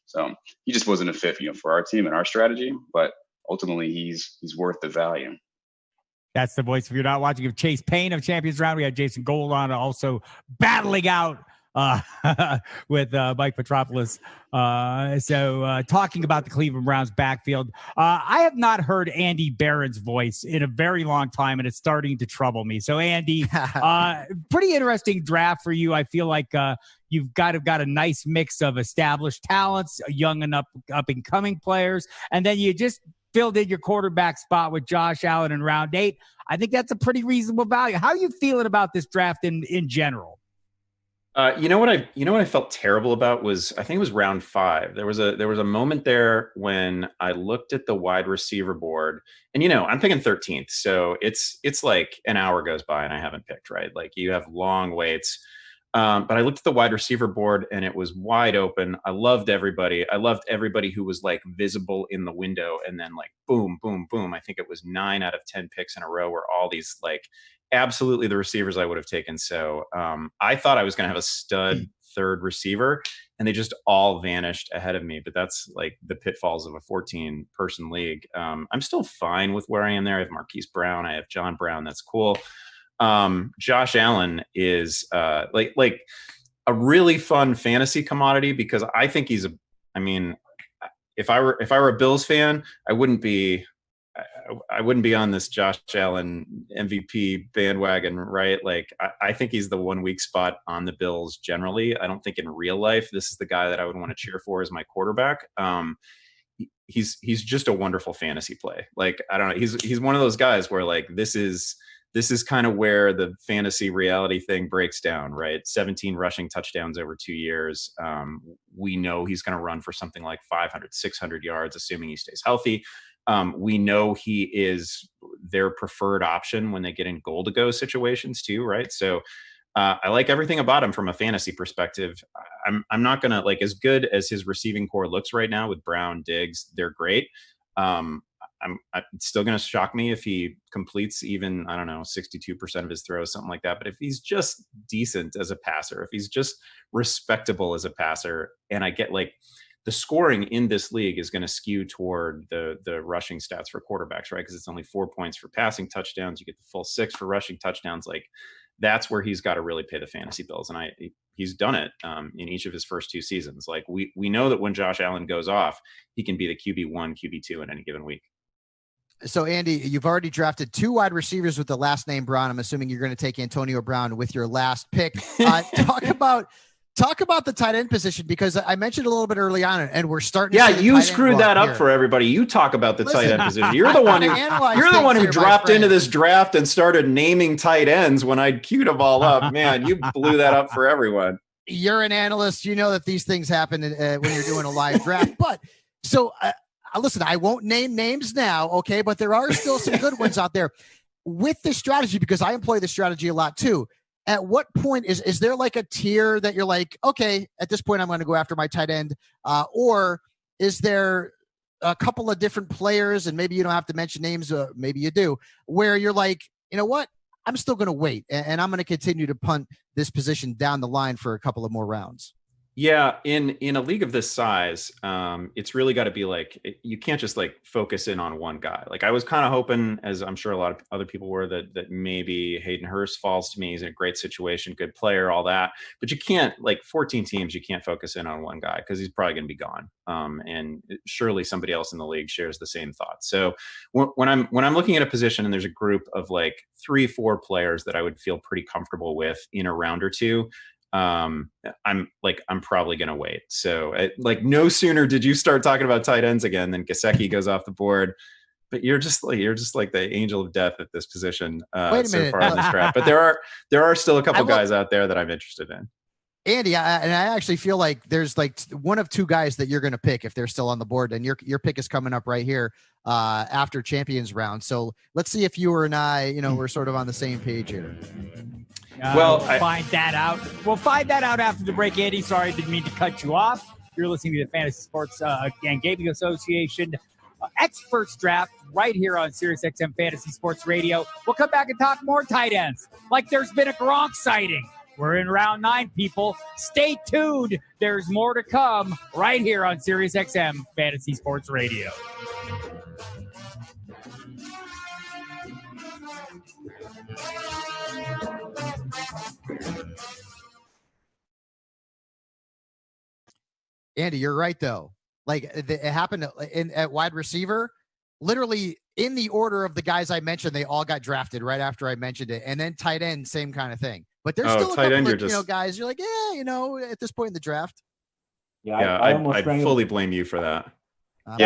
So he just wasn't a fit for our team and our strategy, but ultimately he's worth the value. That's the voice. If you're not watching, of Chase Payne of Champions Round, we had Jason Gold on, also battling out with Mike Petropoulos. So talking about the Cleveland Browns backfield, I have not heard Andy Barron's voice in a very long time, and it's starting to trouble me. So Andy, pretty interesting draft for you. I feel like you've got a nice mix of established talents, young and up and coming players, and then you just filled in your quarterback spot with Josh Allen in round 8. I think that's a pretty reasonable value. How are you feeling about this draft in general? You know what I felt terrible about was, I think it was round 5. There was a moment there when I looked at the wide receiver board, and I'm thinking 13th. So it's like an hour goes by and I haven't picked, right? Like you have long waits. But I looked at the wide receiver board and it was wide open. I loved everybody. I loved everybody who was like visible in the window, and then like boom, boom, boom. I think it was 9 out of 10 picks in a row were all these like absolutely the receivers I would have taken. So I thought I was going to have a stud third receiver, and they just all vanished ahead of me. But that's like the pitfalls of a 14-person league. I'm still fine with where I am there. I have Marquise Brown. I have John Brown. That's cool. Josh Allen is like a really fun fantasy commodity, because I think if I were a Bills fan, I wouldn't be on this Josh Allen MVP bandwagon, right? Like I think he's the 1 weak spot on the Bills generally. I don't think in real life this is the guy that I would want to cheer for as my quarterback. he's just a wonderful fantasy play. Like, I don't know. He's one of those guys where like, this is kind of where the fantasy reality thing breaks down, right? 17 rushing touchdowns over 2 years. We know he's going to run for something like 500, 600 yards, assuming he stays healthy. We know he is their preferred option when they get in goal to go situations too, right? So I like everything about him from a fantasy perspective. I'm not going to, like, as good as his receiving core looks right now with Brown, Diggs, they're great. It's still going to shock me if he completes even, I don't know, 62% of his throws, something like that. But if he's just decent as a passer, if he's just respectable as a passer, and I get like the scoring in this league is going to skew toward the rushing stats for quarterbacks, right? Because it's only 4 points for passing touchdowns. You get the full 6 for rushing touchdowns. Like, that's where he's got to really pay the fantasy bills. And he's done it in each of his first 2 seasons. Like, we know that when Josh Allen goes off, he can be the QB1, QB2 in any given week. So, Andy, you've already drafted 2 wide receivers with the last name Brown. I'm assuming you're going to take Antonio Brown with your last pick. Talk about the tight end position, because I mentioned a little bit early on, and we're starting. Yeah, you screwed that up for everybody. You talk about the tight end position. You're the one who dropped into this draft and started naming tight ends when I queued them all up. Man, you blew that up for everyone. You're an analyst. You know that these things happen when you're doing a live draft. But so. Listen, I won't name names now, okay, but there are still some good ones out there with this strategy, because I employ this strategy a lot too. At what point is there like a tier that you're like, okay, at this point I'm going to go after my tight end, or is there a couple of different players, and maybe you don't have to mention names, maybe you do, where you're like, you know what, I'm still going to wait and I'm going to continue to punt this position down the line for a couple of more rounds? Yeah, in a league of this size, it's really got to be like, you can't just like focus in on one guy. Like, I was kind of hoping, as I'm sure a lot of other people were, that maybe Hayden Hurst falls to me. He's in a great situation, good player, all that. But you can't, like 14 teams, you can't focus in on one guy because he's probably going to be gone. And surely somebody else in the league shares the same thought. So when I'm looking at a position and there's a group of like 3-4 players that I would feel pretty comfortable with in a round or two, I'm probably going to wait. So like, no sooner did you start talking about tight ends again than Gesicki goes off the board. But you're just like the angel of death at this position so far in this draft. But there are still a couple guys out there that I'm interested in. Andy, I actually feel like there's like one of 2 guys that you're going to pick if they're still on the board, and your pick is coming up right here after Champions Round. So let's see if you and I, we're sort of on the same page here. We'll find that out. We'll find that out after the break, Andy. Sorry, didn't mean to cut you off. You're listening to the Fantasy Sports and Gaming Association Experts Draft right here on SiriusXM Fantasy Sports Radio. We'll come back and talk more tight ends, like there's been a Gronk sighting. We're in round 9, people. Stay tuned. There's more to come right here on SiriusXM Fantasy Sports Radio. Andy, you're right though. Like, it happened at wide receiver, literally in the order of the guys I mentioned, they all got drafted right after I mentioned it. And then tight end, same kind of thing. But there's still a couple of guys you're like, yeah, at this point in the draft. Yeah, I'd fully blame you for that. I've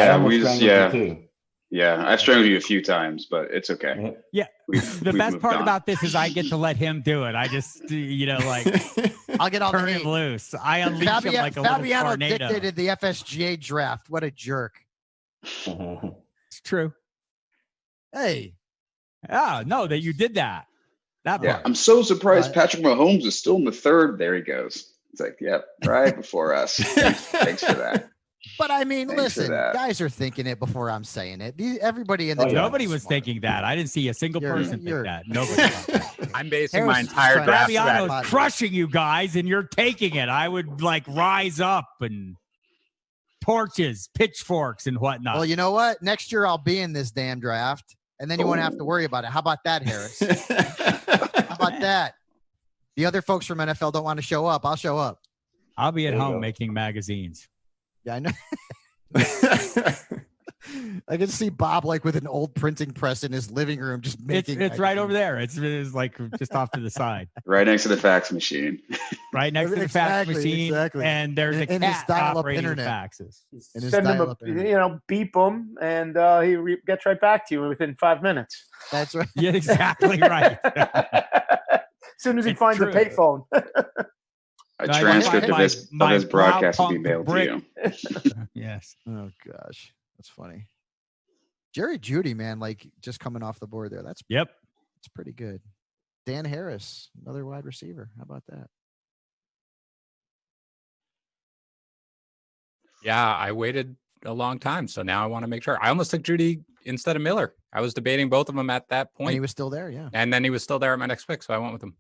strangled you a few times, but it's okay. Yeah. The best part about this is I get to let him do it. I just, I'll get all turn him loose. I unleash him like a little tornado. Fabiano dictated the FSGA draft. What a jerk. It's true. Hey. Yeah, no, that you did that. That part. I'm so surprised Patrick Mahomes is still in the 3rd. There he goes. It's like, right before us. Thanks for that. But I mean, listen, guys are thinking it before I'm saying it. Everybody in the nobody was thinking that. I didn't see a single person think that. Nobody. I'm basing my entire draft strategy. Fabiano's crushing you guys, and you're taking it. I would rise up and torches, pitchforks, and whatnot. Well, you know what? Next year I'll be in this damn draft, and then you won't have to worry about it. How about that, Harris? How about that? The other folks from NFL don't want to show up. I'll show up. I'll be at home making magazines. Yeah, I know. I can see Bob like with an old printing press in his living room, just making. It's right over there. It's like just off to the side, right next to the fax machine. Right next to the fax machine, and there's a cat operating the faxes. Send him beep him, and he gets right back to you within 5 minutes. That's right. Yeah, exactly right. As soon as he finds a payphone. A transcript of this broadcast will be mailed to you. Yes. Oh gosh, that's funny. Jerry Jeudy, man, like just coming off the board there. That's pretty good. Dan Harris, another wide receiver. How about that? Yeah, I waited a long time, so now I want to make sure. I almost took Jeudy instead of Miller. I was debating both of them at that point. And he was still there, yeah. And then he was still there at my next pick, so I went with him.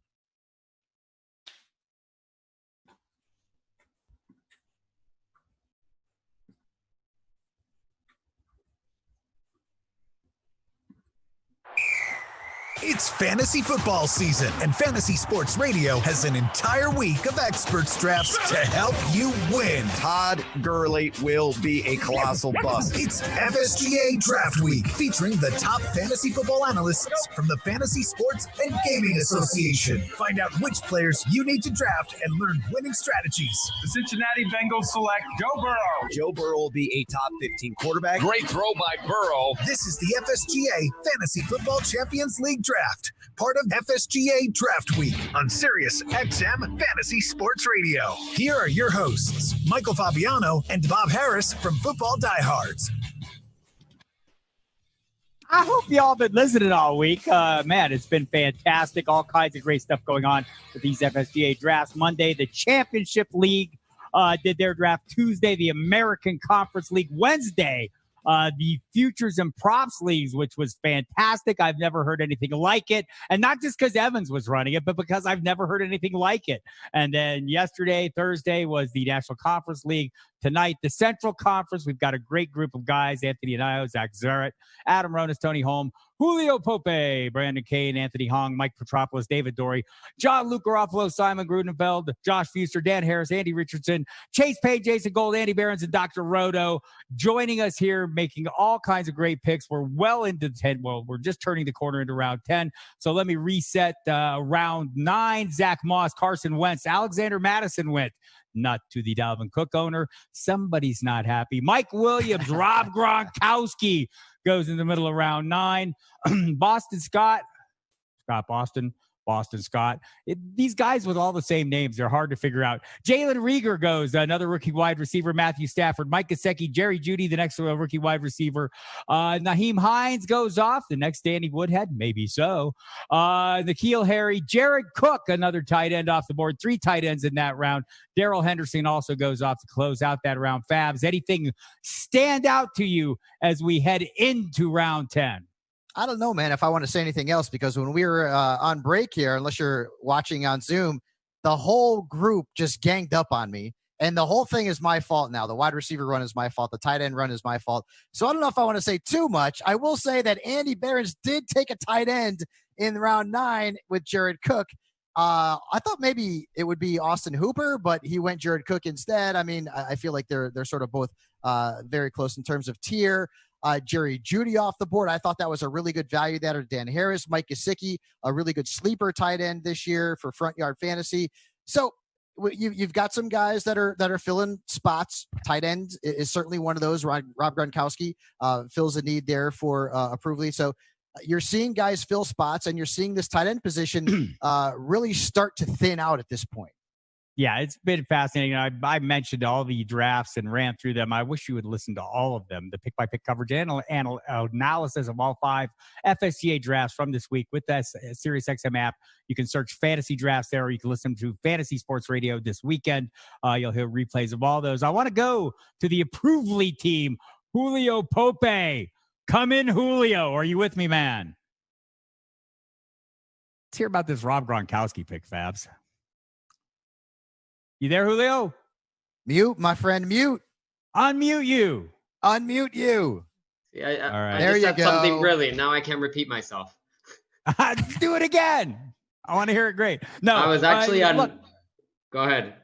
It's fantasy football season, and Fantasy Sports Radio has an entire week of experts drafts to help you win. Todd Gurley will be a colossal bust. It's FSGA Draft Week, featuring the top fantasy football analysts from the Fantasy Sports and Gaming Association. Find out which players you need to draft and learn winning strategies. The Cincinnati Bengals select Joe Burrow. Joe Burrow will be a top 15 quarterback. Great throw by Burrow. This is the FSGA Fantasy Football Champions League Draft, part of FSGA Draft Week on SiriusXM Fantasy Sports Radio. Here are your hosts, Michael Fabiano and Bob Harris from Football Diehards. I hope y'all been listening all week. Man, it's been fantastic. All kinds of great stuff going on with these FSGA drafts. Monday, the Championship League did their draft. Tuesday, the American Conference League. Wednesday, the Futures and Props Leagues, which was fantastic. I've never heard anything like it. And not just because Evans was running it, but because I've never heard anything like it. And then yesterday, Thursday, was the National Conference League. Tonight, the Central Conference. We've got a great group of guys: Anthony Anio, Zach Zarrett, Adam Ronis, Tony Holm, Julio Pope, Brandon Kane, Anthony Hong, Mike Petropoulos, David Dorey, John Luke Garofalo, Simon Grudenfeld, Josh Fuster, Dan Harris, Andy Richardson, Chase Payne, Jason Gold, Andy Behrens, and Dr. Roto joining us here, making all kinds of great picks. We're well into 10. Well, we're just turning the corner into round 10. So let me reset round 9. Zach Moss, Carson Wentz, Alexander Madison went. Not to the Dalvin Cook owner. Somebody's not happy. Mike Williams, Rob Gronkowski goes in the middle of round 9. Boston Scott Scott. These guys with all the same names, they're hard to figure out. Jalen Reagor goes, another rookie wide receiver. Matthew Stafford, Mike Gesicki, Jerry Jeudy, the next rookie wide receiver. Naheem Hines goes off. The next Danny Woodhead, maybe so. N'Keal Harry, Jared Cook, another tight end off the board. 3 tight ends in that round. Darrell Henderson also goes off to close out that round. Fabs, anything stand out to you as we head into round 10? I don't know, man, if I want to say anything else, because when we were on break here, unless you're watching on Zoom, the whole group just ganged up on me. And the whole thing is my fault now. The wide receiver run is my fault. The tight end run is my fault. So I don't know if I want to say too much. I will say that Andy Behrens did take a tight end in round 9 with Jared Cook. I thought maybe it would be Austin Hooper, but he went Jared Cook instead. I mean, I feel like they're sort of both very close in terms of tier. Jerry Jeudy off the board. I thought that was a really good value there. Or Dan Harris, Mike Gesicki, a really good sleeper tight end this year for front yard fantasy. So you've got some guys that are filling spots. Tight end is certainly one of those. Rob Gronkowski fills a need there for approval. So you're seeing guys fill spots, and you're seeing this tight end position really start to thin out at this point. Yeah, it's been fascinating. I mentioned all the drafts and ran through them. I wish you would listen to all of them, the pick-by-pick coverage and analysis of all 5 FSGA drafts from this week with that SiriusXM app. You can search fantasy drafts there, or you can listen to Fantasy Sports Radio this weekend. You'll hear replays of all those. I want to go to the Approvely team, Julio Pope. Come in, Julio. Are you with me, man? Let's hear about this Rob Gronkowski pick, Fabs. You there, Julio? Mute, my friend, mute. Unmute you. Unmute you. Yeah, all right. I There just you said go. something brilliant. Now I can't repeat myself. Do it again. I want to hear it great. No, I was actually on. look, Go ahead.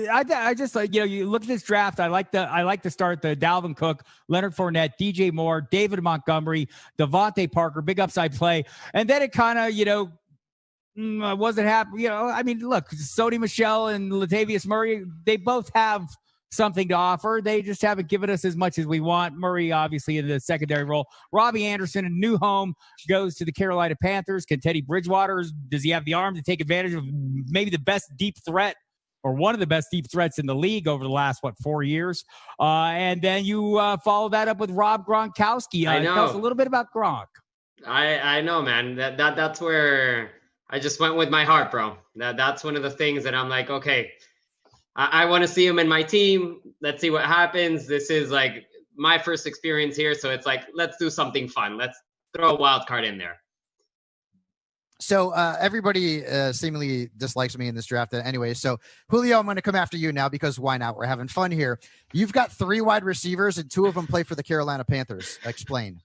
I just like, you look at this draft. I like to start the Dalvin Cook, Leonard Fournette, DJ Moore, David Montgomery, Devonte Parker, big upside play. And then it kind of, wasn't happy. I mean, look, Sony Michel and Latavius Murray, they both have something to offer. They just haven't given us as much as we want. Murray, obviously, in the secondary role. Robbie Anderson, a new home, goes to the Carolina Panthers. Can Teddy Bridgewater, does he have the arm to take advantage of maybe the best deep threat or one of the best deep threats in the league over the last, 4 years? And then you follow that up with Rob Gronkowski. I know. Tell us a little bit about Gronk. I know, man. That's where I just went with my heart, bro. That's one of the things that I'm like, okay, I want to see him in my team. Let's see what happens. This is like my first experience here. So it's like, let's do something fun. Let's throw a wild card in there. So everybody seemingly dislikes me in this draft anyway. So Julio, I'm going to come after you now because why not? We're having fun here. You've got 3 wide receivers and 2 of them play for the Carolina Panthers. Explain.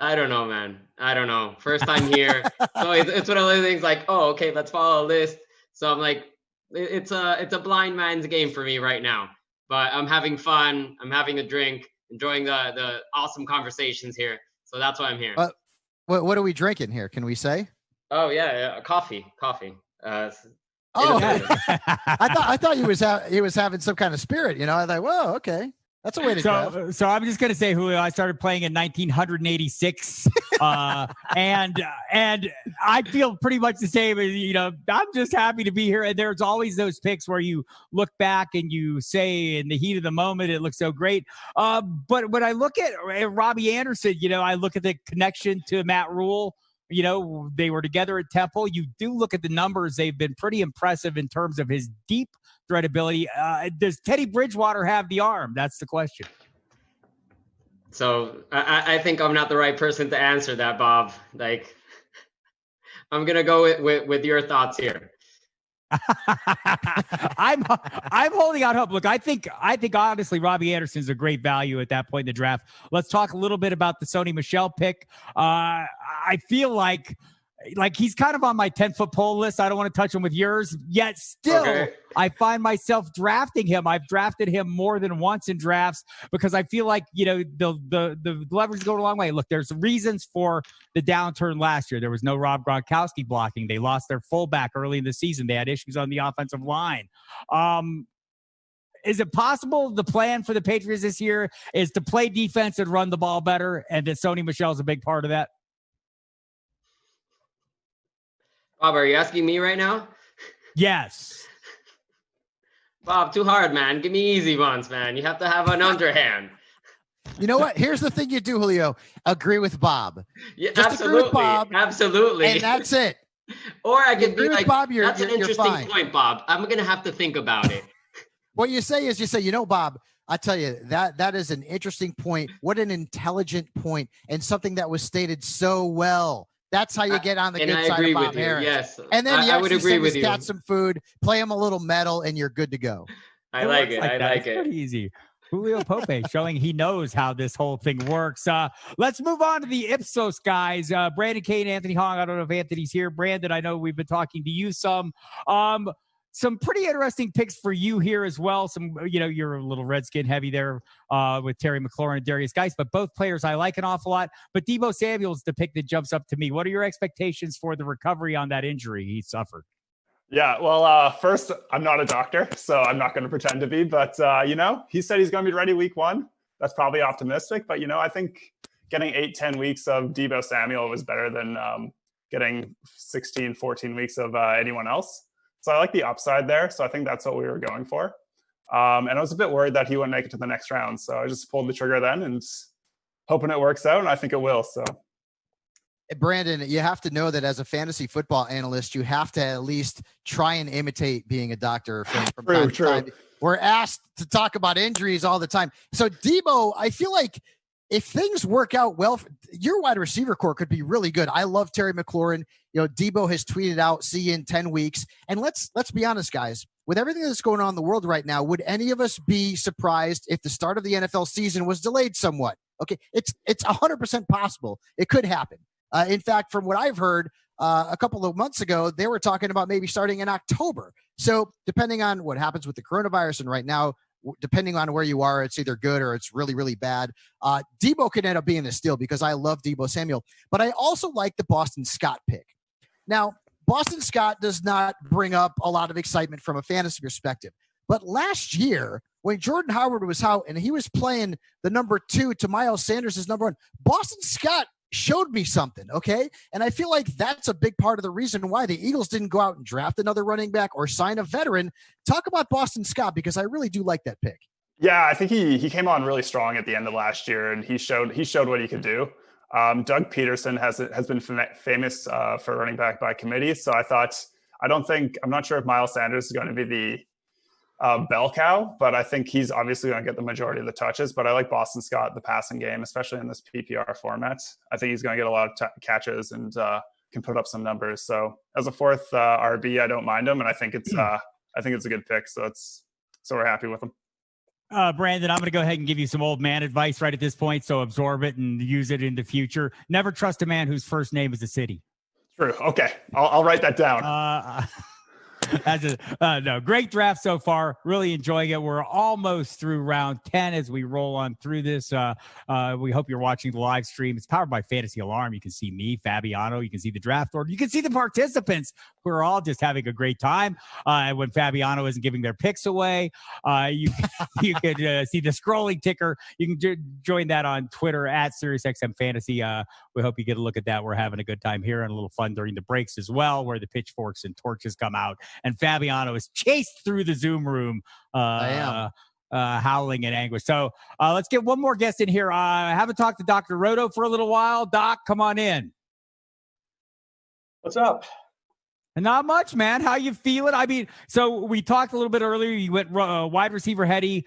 I don't know, man. I don't know. First time here. So it's one of those things like, oh, okay, let's follow a list. So I'm like, it's a blind man's game for me right now. But I'm having fun. I'm having a drink, enjoying the awesome conversations here. So that's why I'm here. What are we drinking here? Can we say? Oh yeah, coffee. I thought he was having some kind of spirit. I thought, whoa, okay, that's a way to go. So I'm just gonna say, Julio, I started playing in 1986, and I feel pretty much the same. I'm just happy to be here. And there's always those picks where you look back and you say, in the heat of the moment, it looks so great. But when I look at Robbie Anderson, I look at the connection to Matt Rule. They were together at Temple. You do look at the numbers; they've been pretty impressive in terms of his deep threat ability. Does Teddy Bridgewater have the arm? That's the question. So I think I'm not the right person to answer that, Bob. Like, I'm gonna go with your thoughts here. I'm holding out hope. Look, I think honestly, Robbie Anderson's a great value at that point in the draft. Let's talk a little bit about the Sony Michel pick. I feel like he's kind of on my 10-foot pole list. I don't want to touch him with yours yet. Still, okay. I find myself drafting him. I've drafted him more than once in drafts because I feel like, the leverage go a long way. Look, there's reasons for the downturn last year. There was no Rob Gronkowski blocking. They lost their fullback early in the season. They had issues on the offensive line. Is it possible the plan for the Patriots this year is to play defense and run the ball better, and that Sony Michel is a big part of that? Bob, are you asking me right now? Yes. Bob, too hard, man. Give me easy ones, man. You have to have an underhand. You know what? Here's the thing you do, Julio. Agree with Bob. Yeah, just absolutely. Agree with Bob, absolutely. And that's it. Or I could be like, Bob, that's an interesting point, Bob. I'm going to have to think about it. What you say is, Bob, I tell you, that is an interesting point. What an intelligent point, and something that was stated so well. That's how you get on the good side of Bob Harris. Yes. And then I would agree with you. Cat some food, play him a little metal, and you're good to go. I like it. I like it. Pretty easy. Julio Pope showing he knows how this whole thing works. Let's move on to the Ipsos guys. Brandon Kane, Anthony Hong. I don't know if Anthony's here. Brandon, I know we've been talking to you some. Some pretty interesting picks for you here as well. You're a little Redskin heavy there with Terry McLaurin and Darius Geis, but both players I like an awful lot. But Deebo Samuel's the pick that jumps up to me. What are your expectations for the recovery on that injury he suffered? Yeah, well, first, I'm not a doctor, so I'm not going to pretend to be. But, he said he's going to be ready week 1. That's probably optimistic. But, I think getting 8-10 weeks of Deebo Samuel was better than getting 16-14 weeks of anyone else. So I like the upside there. So I think that's what we were going for. And I was a bit worried that he wouldn't make it to the next round. So I just pulled the trigger then and hoping it works out. And I think it will. So, Brandon, you have to know that as a fantasy football analyst, you have to at least try and imitate being a doctor from time to time. We're asked to talk about injuries all the time. So Deebo, I feel like if things work out well, your wide receiver core could be really good. I love Terry McLaurin. Deebo has tweeted out, see you in 10 weeks. And let's be honest, guys. With everything that's going on in the world right now, would any of us be surprised if the start of the NFL season was delayed somewhat? Okay, it's 100% possible. It could happen. In fact, from what I've heard, a couple of months ago, they were talking about maybe starting in October. So depending on what happens with the coronavirus, and right now, depending on where you are, it's either good or it's really, really bad. Debo could end up being a steal because I love Debo Samuel, but I also like the Boston Scott pick. Now, Boston Scott does not bring up a lot of excitement from a fantasy perspective, but last year when Jordan Howard was out and he was playing the number 2 to Miles Sanders as number 1, Boston Scott showed me something, okay? And I feel like that's a big part of the reason why the Eagles didn't go out and draft another running back or sign a veteran. Talk about Boston Scott, because I really do like that pick. Yeah, I think he came on really strong at the end of last year, and he showed what he could do. Doug Peterson has been famous for running back by committee, so I'm not sure if Miles Sanders is going to be the bell cow, but I think he's obviously going to get the majority of the touches. But I like Boston Scott, the passing game, especially in this PPR format. I think he's going to get a lot of catches and can put up some numbers. So as a fourth RB, I don't mind him, and I think it's a good pick. So we're happy with him. Brandon, I'm going to go ahead and give you some old man advice right at this point. So absorb it and use it in the future. Never trust a man whose first name is a city. True. Okay. I'll write that down. No, great draft so far. Really enjoying it. We're almost through round 10 as we roll on through this. We hope you're watching the live stream. It's powered by Fantasy Alarm. You can see me, Fabiano. You can see the draft order. You can see the participants who are all just having a great time. When Fabiano isn't giving their picks away, you can see the scrolling ticker. You can join that on Twitter at SiriusXM Fantasy. We hope you get a look at that. We're having a good time here and a little fun during the breaks as well, where the pitchforks and torches come out. And Fabiano is chased through the Zoom room, howling in anguish. So let's get one more guest in here. I haven't talked to Dr. Roto for a little while. Doc, come on in. What's up? Not much, man. How you feeling? I mean, so we talked a little bit earlier. You went wide receiver heavy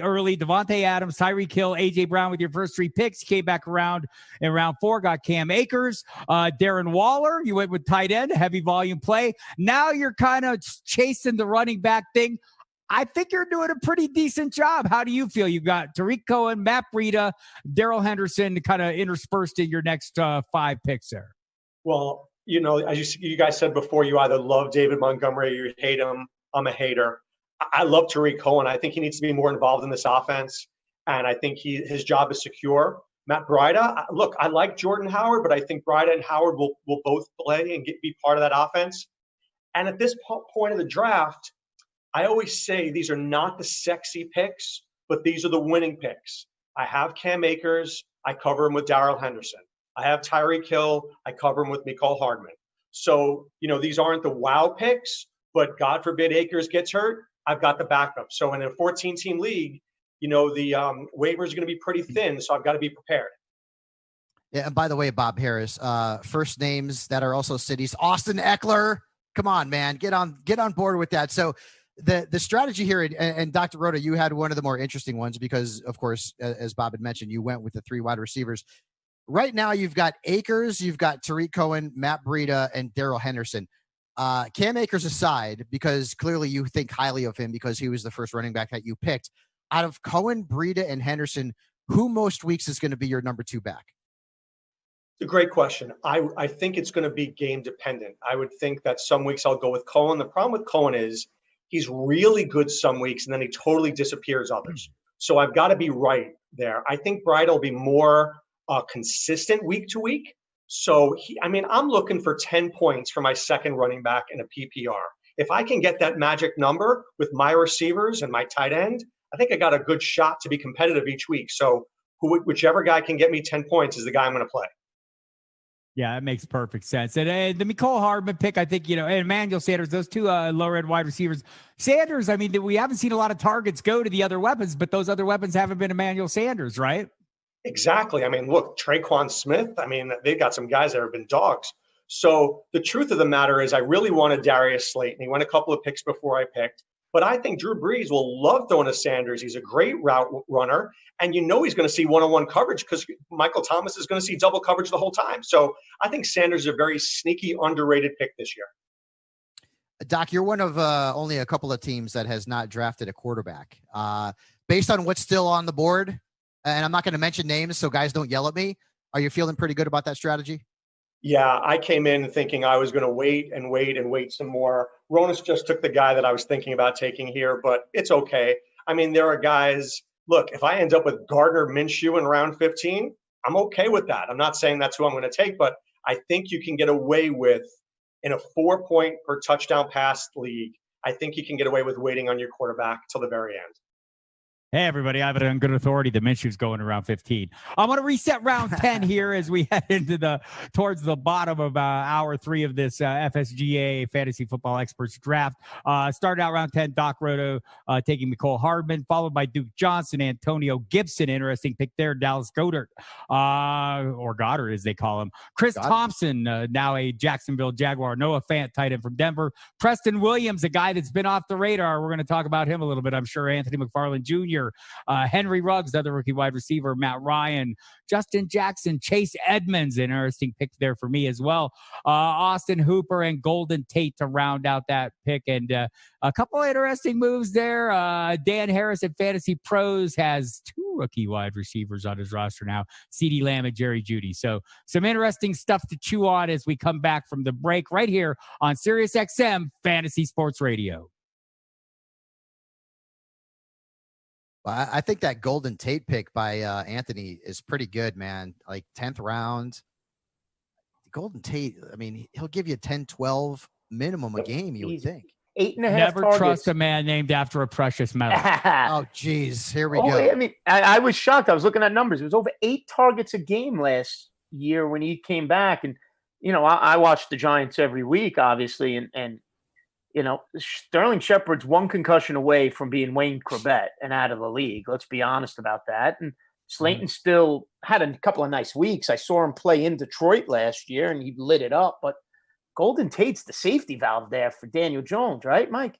early. Devonte Adams, Tyreek Hill, A.J. Brown with your first 3 picks. You came back around in round 4, got Cam Akers. Darren Waller, you went with tight end, heavy volume play. Now you're kind of chasing the running back thing. I think you're doing a pretty decent job. How do you feel? You got Tariq Cohen, Matt Breida, Darrell Henderson kind of interspersed in your next 5 picks there. Well, you know, as you guys said before, you either love David Montgomery or you hate him. I'm a hater. I love Tariq Cohen. I think he needs to be more involved in this offense, and I think his job is secure. Matt Breida, look, I like Jordan Howard, but I think Breida and Howard will both play and be part of that offense. And at this point of the draft, I always say these are not the sexy picks, but these are the winning picks. I have Cam Akers. I cover him with Darrell Henderson. I have Tyreek Hill. I cover him with Mecole Hardman. So, you know, these aren't the wow picks, but God forbid Akers gets hurt, I've got the backup. So in a 14-team league, you know, the waivers are going to be pretty thin, so I've got to be prepared. Yeah, and by the way, Bob Harris, first names that are also cities, Austin Eckler. Come on, man, get on board with that. So the strategy here, and Dr. Roto, you had one of the more interesting ones because, of course, as Bob had mentioned, you went with the 3 wide receivers. Right now, you've got Akers, you've got Tariq Cohen, Matt Breida, and Darrell Henderson. Cam Akers aside, because clearly you think highly of him because he was the first running back that you picked. Out of Cohen, Breida, and Henderson, who most weeks is going to be your number 2 back? It's a great question. I think it's going to be game dependent. I would think that some weeks I'll go with Cohen. The problem with Cohen is he's really good some weeks, and then he totally disappears others. So I've got to be right there. I think Breida will be more consistent week to week. So, I'm looking for 10 points for my second running back in a PPR. If I can get that magic number with my receivers and my tight end, I think I got a good shot to be competitive each week. So whichever guy can get me 10 points is the guy I'm going to play. Yeah, it makes perfect sense. And the Mecole Hardman pick, I think, and Emmanuel Sanders, those 2 lower-end wide receivers. Sanders, we haven't seen a lot of targets go to the other weapons, but those other weapons haven't been Emmanuel Sanders, right? Exactly. Look, Traquan Smith, they've got some guys that have been dogs. So the truth of the matter is I really wanted Darius Slayton. He went a couple of picks before I picked. But I think Drew Brees will love throwing to Sanders. He's a great route runner. And he's going to see one-on-one coverage because Michael Thomas is going to see double coverage the whole time. So I think Sanders is a very sneaky, underrated pick this year. Doc, you're one of only a couple of teams that has not drafted a quarterback. Based on what's still on the board, and I'm not going to mention names so guys don't yell at me, are you feeling pretty good about that strategy? Yeah, I came in thinking I was going to wait and wait and wait some more. Ronis just took the guy that I was thinking about taking here, but it's okay. I mean, there are guys. Look, if I end up with Gardner Minshew in round 15, I'm okay with that. I'm not saying that's who I'm going to take, but I think you can get away with, in a 4-point per touchdown pass league, I think you can get away with waiting on your quarterback till the very end. Hey, everybody, I have it on good authority. The Minshew's going around 15. I want to reset round 10 here as we head into towards the bottom of hour 3 of this FSGA Fantasy Football Experts Draft. Started out round 10, Doc Roto taking Mecole Hardman, followed by Duke Johnson, Antonio Gibson. Interesting pick there, Dallas Goedert, or Goddard as they call him. Chris Thompson, now a Jacksonville Jaguar. Noah Fant, tight end from Denver. Preston Williams, a guy that's been off the radar. We're going to talk about him a little bit, I'm sure. Anthony McFarland Jr., Henry Ruggs, the other rookie wide receiver, Matt Ryan, Justin Jackson, Chase Edmonds, an interesting pick there for me as well. Austin Hooper and Golden Tate to round out that pick. And a couple of interesting moves there. Dan Harris at Fantasy Pros has 2 rookie wide receivers on his roster now, CeeDee Lamb and Jerry Jeudy. So some interesting stuff to chew on as we come back from the break right here on SiriusXM Fantasy Sports Radio. Well, I think that Golden Tate pick by Anthony is pretty good, man. Like 10th round. Golden Tate, I mean, he'll give you 10, 12 minimum a game, you would think. 8.5 Never targets. trust a man named after a precious metal. Oh, geez. Here we go. I mean, I was shocked. I was looking at numbers. It was over 8 targets a game last year when he came back. And, you know, I watch the Giants every week, obviously, and you know, Sterling Shepard's 1 concussion away from being Wayne Corbett and out of the league. Let's be honest about that. And Slayton still had a couple of nice weeks. I saw him play in Detroit last year, and he lit it up. But Golden Tate's the safety valve there for Daniel Jones, right, Mike?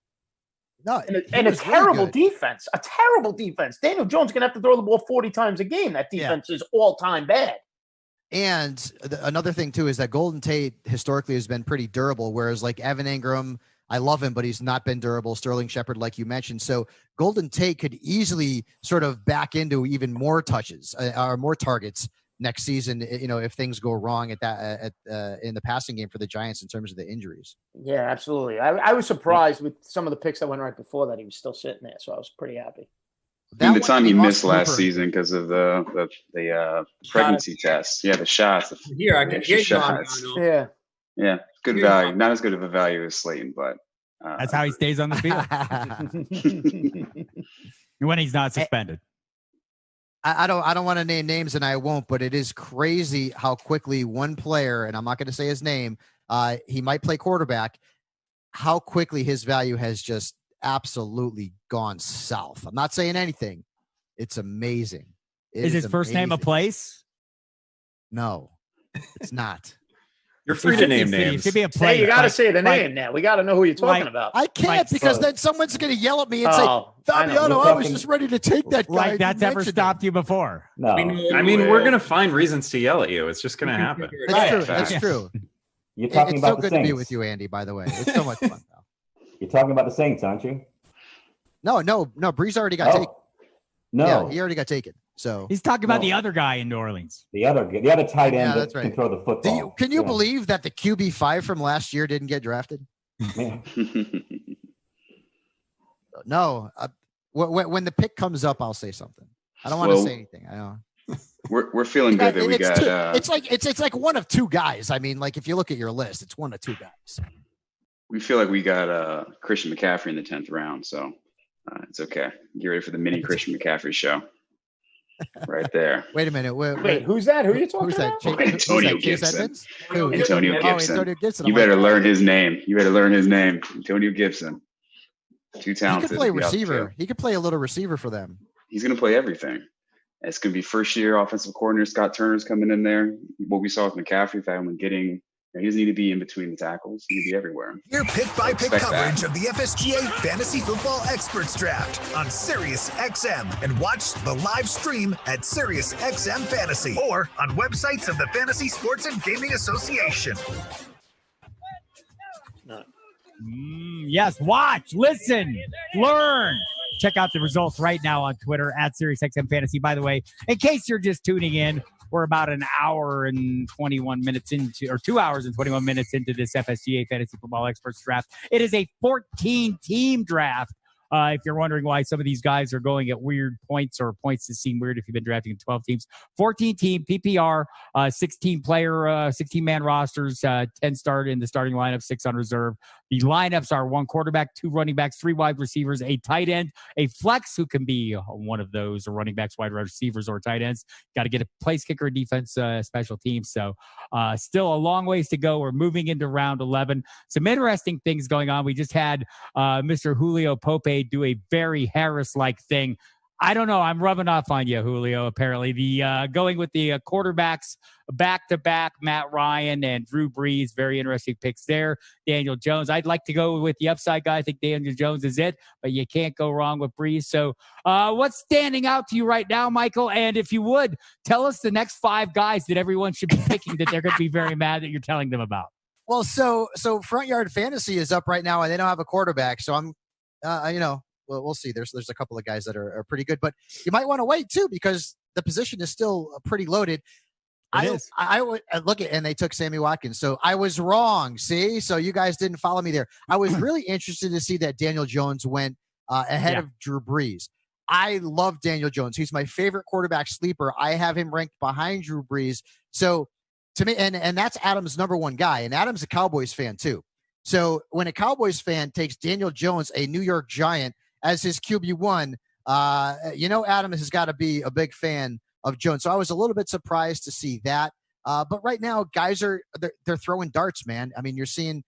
No, and a terrible defense. A terrible defense. Daniel Jones going to have to throw the ball 40 times a game. That defense is all-time bad. And another thing, too, is that Golden Tate historically has been pretty durable, whereas like Evan Ingram, I love him, but he's not been durable. Sterling Shepard, like you mentioned. So Golden Tate could easily sort of back into even more touches or more targets next season, you know, if things go wrong in the passing game for the Giants in terms of the injuries. Yeah, absolutely. I was surprised with some of the picks that went right before that. He was still sitting there, so I was pretty happy. And the time he missed last season because of the pregnancy test. Yeah, the shots. Here, I can get shots. Yeah, good value. Not as good of a value as Slayton, but that's how he stays on the field when he's not suspended. I don't want to name names, and I won't, but it is crazy how quickly one player, and I'm not going to say his name, he might play quarterback, how quickly his value has just absolutely gone south. I'm not saying anything. It's amazing. Is his first name a place? No, it's not. You're free to name names. It should be a place. Hey, you got to say the name now. We got to know who you're talking about. I can't because then someone's going to yell at me and say, Fabiano, I was just ready to take that guy. Like that's ever stopped you before. No. I mean, we're going to find reasons to yell at you. It's just going to happen. That's true. That's true. You're talking about so good to be with you, Andy, by the way. It's so much fun, pal. You're talking about the Saints, aren't you? No. Breeze already got taken. No. Yeah, he already got taken. So he's talking about the other guy in New Orleans. The other tight end that's right. can throw the football. Can you believe that the QB5 from last year didn't get drafted? No. When the pick comes up, I'll say something. I don't want to say anything. I know. We're feeling good that we got. It's like one of 2 guys. I mean, like if you look at your list, it's 1 of 2 guys. We feel like we got Christian McCaffrey in the 10th round, so it's okay. Get ready for the mini Christian McCaffrey show. Right there. Wait a minute. Wait, who's that? Who are you talking about? Antonio Gibson. Antonio Gibson. You better learn his name. Antonio Gibson. Too talented. He could play receiver. He could play a little receiver for them. He's going to play everything. It's going to be first year offensive coordinator Scott Turner's coming in there. What we saw with McCaffrey, he doesn't need to be in between the tackles. He needs to be everywhere. Your pick-by-pick coverage of the FSGA Fantasy Football Experts Draft on SiriusXM. And watch the live stream at SiriusXM Fantasy or on websites of the Fantasy Sports and Gaming Association. Yes, watch, listen, learn. Check out the results right now on Twitter at SiriusXM Fantasy. By the way, in case you're just tuning in, We're about an hour and 21 minutes into, or 2 hours and 21 minutes into this FSGA Fantasy Football Experts draft. It is a 14-team draft. If you're wondering why some of these guys are going at weird points or points that seem weird if you've been drafting in 12 teams. 14-team PPR, 16-man rosters, 10 start in the starting lineup, 6 on reserve. The lineups are 1 quarterback, 2 running backs, 3 wide receivers, a tight end, a flex who can be one of those, or running backs, wide receivers, or tight ends. Got to get a place kicker, defense, special teams. So still a long ways to go. We're moving into round 11. Some interesting things going on. We just had Mr. Julio Pope do a very Harris-like thing. I don't know. I'm rubbing off on you, Julio, apparently. The going with the quarterbacks back-to-back, Matt Ryan and Drew Brees. Very interesting picks there. Daniel Jones. I'd like to go with the upside guy. I think Daniel Jones is it, but you can't go wrong with Brees. So what's standing out to you right now, Michael? And if you would, tell us the next 5 guys that everyone should be picking that they're going to be very mad that you're telling them about. Well, so Front Yard Fantasy is up right now, and they don't have a quarterback. So I'm, we'll see. There's a couple of guys that are pretty good, but you might want to wait too because the position is still pretty loaded. I would look at, and they took Sammy Watkins, so I was wrong. See, so you guys didn't follow me there. I was really interested to see that Daniel Jones went ahead of Drew Brees. I love Daniel Jones. He's my favorite quarterback sleeper. I have him ranked behind Drew Brees. So to me, and that's Adam's number 1 guy, and Adam's a Cowboys fan too. So when a Cowboys fan takes Daniel Jones, a New York Giant, as his QB1, Adam has got to be a big fan of Jones. So I was a little bit surprised to see that. But right now, guys they're throwing darts, man. I mean, you're seeing,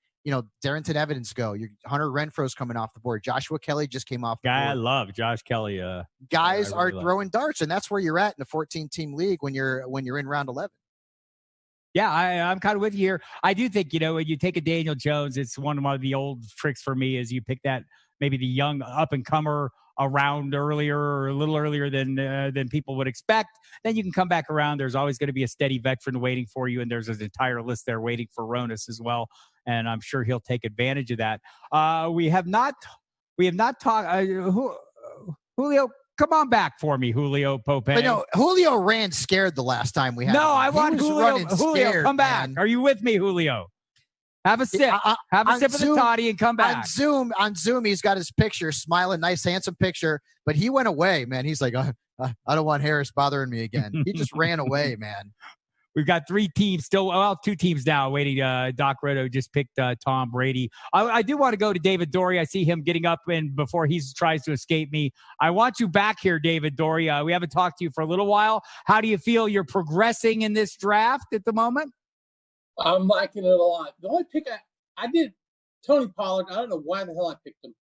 Darrington Evans go. Hunter Renfro's coming off the board. Joshua Kelly just came off the board. I love Josh Kelly. Guys are throwing darts, and that's where you're at in a 14-team league when you're in round 11. Yeah, I'm kind of with you here. I do think, when you take a Daniel Jones, it's one of the old tricks for me is you pick that maybe the young up-and-comer around earlier or a little earlier than people would expect. Then you can come back around. There's always going to be a steady veteran waiting for you, and there's an entire list there waiting for Ronas as well, and I'm sure he'll take advantage of that. We have not talked Julio. Come on back for me, Julio Pope. But no, Julio ran scared the last time we had him. I want Julio. Julio, come back. Man. Are you with me, Julio? Have a sip. Have a sip of the toddy and come back. On Zoom, he's got his picture, smiling, nice, handsome picture. But he went away, man. He's like, I don't want Harris bothering me again. He just ran away, man. We've got 3 teams still. Well, 2 teams now waiting. Doc Roto just picked Tom Brady. I do want to go to David Dorey. I see him getting up and before he tries to escape me. I want you back here, David Dorey. We haven't talked to you for a little while. How do you feel you're progressing in this draft at the moment? I'm liking it a lot. The only pick I did, Tony Pollard. I don't know why the hell I picked him.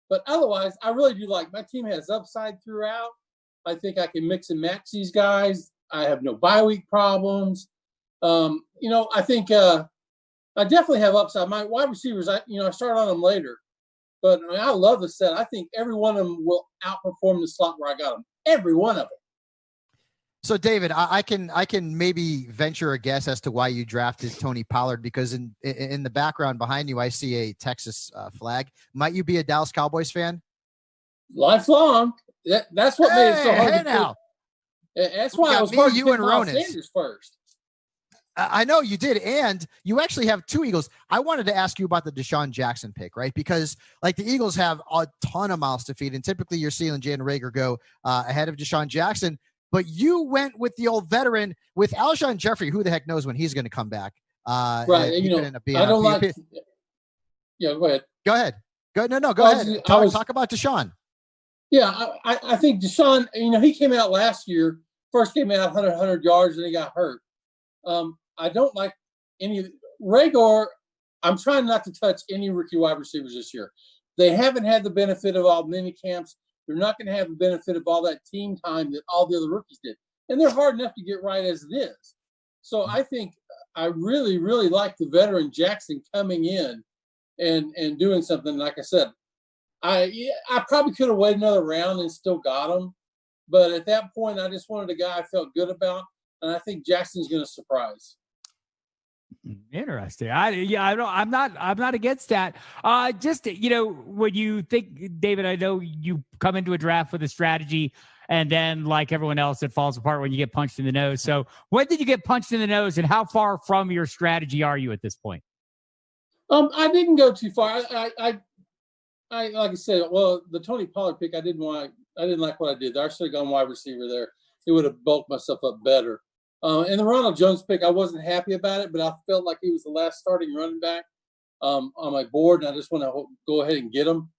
But otherwise, I really do like my team has upside throughout. I think I can mix and match these guys. I have no bye week problems. I think I definitely have upside. My wide receivers, I start on them later. But I love the set. I think every one of them will outperform the slot where I got them. Every one of them. So, David, I can maybe venture a guess as to why you drafted Tony Pollard because in the background behind you, I see a Texas flag. Might you be a Dallas Cowboys fan? Lifelong. That's what made it so hard to now. That's why I was hard to pick Miles Sanders first. I know you did, and you actually have 2 Eagles. I wanted to ask you about the Deshaun Jackson pick, right? Because the Eagles have a ton of mouths to feed, and typically you're seeing Jalen Reagor go ahead of Deshaun Jackson. But you went with the old veteran with Alshon Jeffrey. Who the heck knows when he's going to come back? Right. I don't like. Yeah, go ahead. Go ahead. No, go ahead. Talk about Deshaun. Yeah, I think Deshaun, he came out last year, first came out 100 yards, and he got hurt. I don't like any Reagor. I'm trying not to touch any rookie wide receivers this year. They haven't had the benefit of all mini camps. They're not going to have the benefit of all that team time that all the other rookies did. And they're hard enough to get right as it is. So I think I really, really like the veteran Jackson coming in and doing something. Like I said, I probably could have waited another round and still got him. But at that point, I just wanted a guy I felt good about. And I think Jackson's going to surprise. Interesting. I'm not against that. Just, when you think, David, I know you come into a draft with a strategy, and then like everyone else, it falls apart when you get punched in the nose. So when did you get punched in the nose, and how far from your strategy are you at this point? I didn't go too far. I like I said, well, the Tony Pollard pick, I didn't like what I did. I should have gone wide receiver there. It would have bulked myself up better. And the Ronald Jones pick, I wasn't happy about it, but I felt like he was the last starting running back on my board, and I just want to go ahead and get him.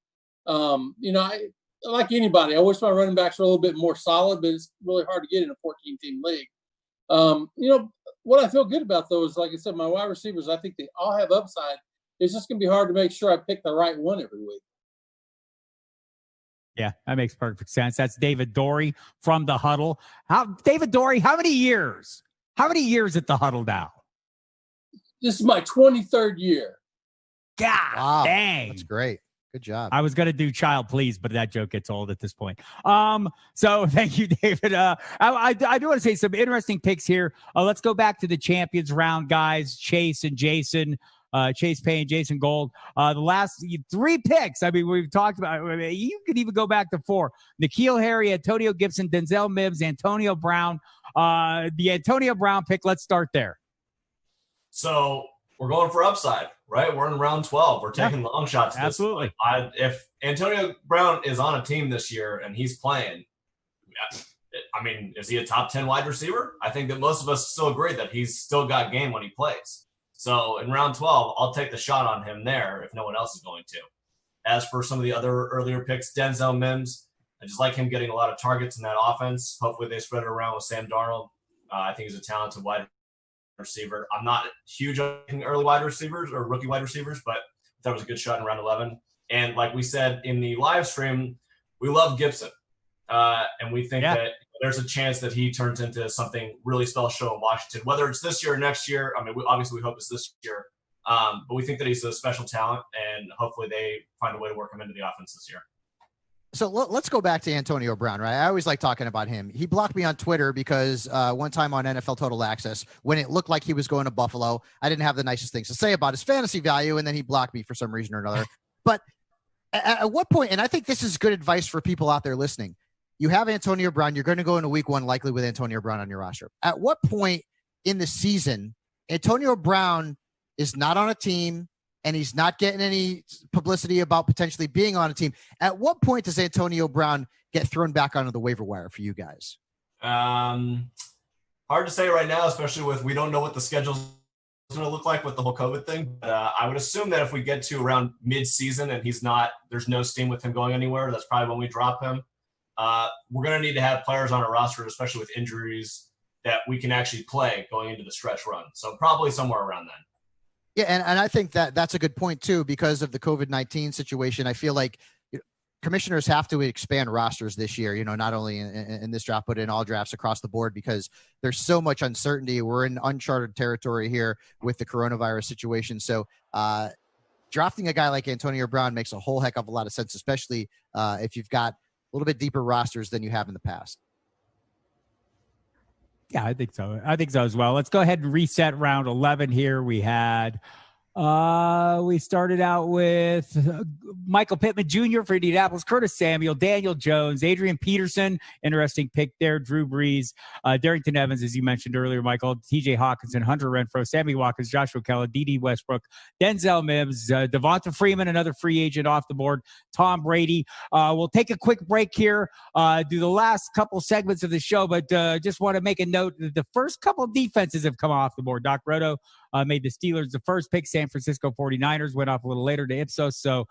I like anybody, I wish my running backs were a little bit more solid, but it's really hard to get in a 14-team league. What I feel good about, though, is, like I said, my wide receivers, I think they all have upside. It's just going to be hard to make sure I pick the right one every week. Yeah, that makes perfect sense. That's David Dorey from The Huddle. David Dorey, how many years? How many years at The Huddle now? This is my 23rd year. God, wow, dang. that's great. Good job. I was going to do Child Please, but that joke gets old at this point. So thank you, David. I do want to say some interesting picks here. Let's go back to the champions round, guys. Chase and Jason. Chase Payne, Jason Gold. The last 3 picks, I mean, we've talked about, you could even go back to 4. N'Keal Harry, Antonio Gibson, Denzel Mims, Antonio Brown. The Antonio Brown pick, let's start there. So we're going for upside, right? We're in round 12. We're taking long shots. Absolutely. If Antonio Brown is on a team this year and he's playing, I mean, is he a top 10 wide receiver? I think that most of us still agree that he's still got game when he plays. So in round 12, I'll take the shot on him there if no one else is going to. As for some of the other earlier picks, Denzel Mims, I just like him getting a lot of targets in that offense. Hopefully they spread it around with Sam Darnold. I think he's a talented wide receiver. I'm not huge on early wide receivers or rookie wide receivers, but that was a good shot in round 11. And like we said in the live stream, we love Gibson. And we think that there's a chance that he turns into something really special in Washington, whether it's this year or next year. I mean, obviously we hope it's this year, but we think that he's a special talent, and hopefully they find a way to work him into the offense this year. So let's go back to Antonio Brown, right? I always like talking about him. He blocked me on Twitter because one time on NFL Total Access, when it looked like he was going to Buffalo, I didn't have the nicest things to say about his fantasy value, and then he blocked me for some reason or another. But at what point, and I think this is good advice for people out there listening, you have Antonio Brown. You're going to go into week 1 likely with Antonio Brown on your roster. At what point in the season, Antonio Brown is not on a team and he's not getting any publicity about potentially being on a team? At what point does Antonio Brown get thrown back onto the waiver wire for you guys? Hard to say right now, especially with we don't know what the schedule's going to look like with the whole COVID thing. I would assume that if we get to around mid-season and there's no steam with him going anywhere, that's probably when we drop him. We're going to need to have players on our roster, especially with injuries, that we can actually play going into the stretch run. So probably somewhere around then. Yeah, and I think that's a good point, too, because of the COVID-19 situation. I feel like commissioners have to expand rosters this year, not only in this draft, but in all drafts across the board, because there's so much uncertainty. We're in uncharted territory here with the coronavirus situation. So drafting a guy like Antonio Brown makes a whole heck of a lot of sense, especially if you've got a little bit deeper rosters than you have in the past. Yeah, I think so. I think so as well. Let's go ahead and reset round 11 here. We started out with Michael Pittman Jr. for Indianapolis, Curtis Samuel, Daniel Jones, Adrian Peterson, interesting pick there, Drew Brees, Darrington Evans, as you mentioned earlier, Michael, TJ Hawkinson, Hunter Renfrow, Sammy Watkins, Joshua Kelly, D.D. Westbrook, Denzel Mims, Devonta Freeman, another free agent off the board, Tom Brady. We'll take a quick break here, do the last couple segments of the show, but just want to make a note that the first couple of defenses have come off the board. Doc Roto made the Steelers the first pick. San Francisco 49ers went off a little later to Ipsos. So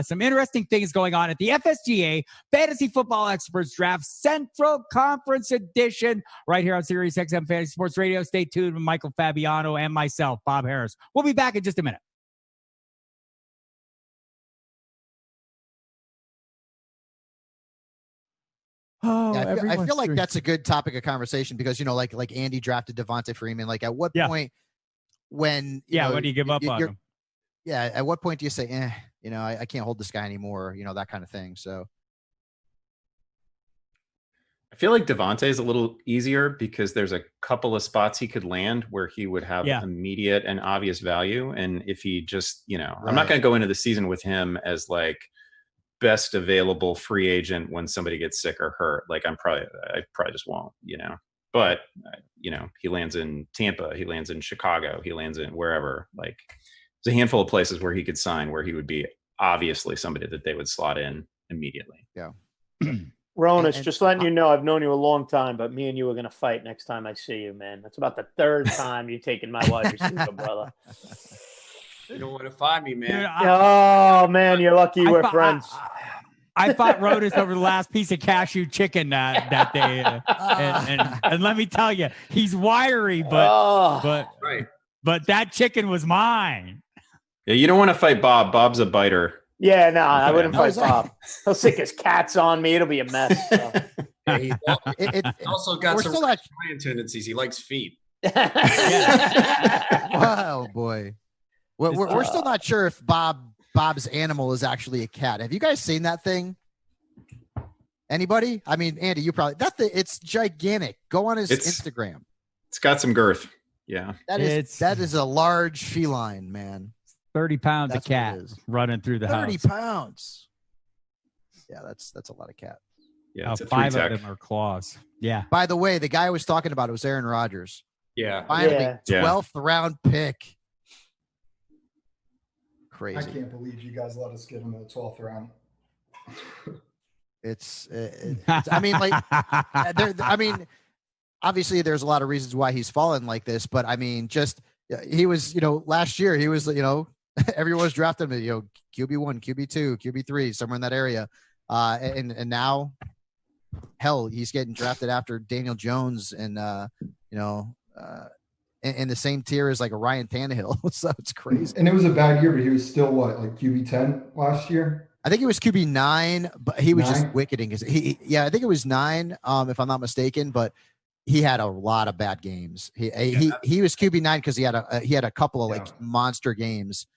some interesting things going on at the FSGA Fantasy Football Experts Draft Central Conference Edition right here on SiriusXM Fantasy Sports Radio. Stay tuned with Michael Fabiano and myself, Bob Harris. We'll be back in just a minute. Oh, yeah, I feel like that's a good topic of conversation because, like Andy drafted Devonta Freeman. Like at what point when when do you give up on him? Yeah, at what point do you say, I can't hold this guy anymore, that kind of thing. So I feel like Devonte is a little easier because there's a couple of spots he could land where he would have immediate and obvious value. And if he just, I'm not going to go into the season with him as like best available free agent when somebody gets sick or hurt. Like I probably just won't, but he lands in Tampa, he lands in Chicago, he lands in wherever. Like there's a handful of places where he could sign where he would be obviously somebody that they would slot in immediately. Yeah. Ronis, just letting you know, I've known you a long time, but me and you are going to fight next time I see you, man. That's about the third time you've taken my wide receiver, brother. You don't want to find me, man. Oh, man, you're lucky we're friends. I fought Ronis over the last piece of cashew chicken that day. And let me tell you, he's wiry, but that chicken was mine. Yeah, you don't want to fight Bob. Bob's a biter. Yeah, no, I wouldn't fight Bob. He'll sick his cats on me. It'll be a mess. So. Yeah, he also got some lion tendencies. He likes feet. Oh, boy. We're still not sure if Bob's animal is actually a cat. Have you guys seen that thing? Anybody? I mean, Andy, you probably it's gigantic. Go on his Instagram. It's got some girth. Yeah. That is a large feline, man. 30 pounds of cat running through the 30 house. 30 pounds. Yeah, that's a lot of cat. Yeah, it's a 5 of them are claws. Yeah. By the way, the guy I was talking about, it was Aaron Rodgers. Yeah. Finally, 12th round pick. Crazy. I can't believe you guys let us get him in the 12th round. It's I mean, like, obviously there's a lot of reasons why he's fallen like this, but I mean, just he was, last year he was, everyone was drafting him, QB1, QB2, QB3, somewhere in that area. And now, hell, he's getting drafted after Daniel Jones and, in the same tier as like a Ryan Tannehill. So it's crazy. And it was a bad year, but he was still like QB10 last year? I think it was QB9, but he was just wicketing. I think it was 9, if I'm not mistaken, but he had a lot of bad games. He was QB9 because he had a couple of like monster games,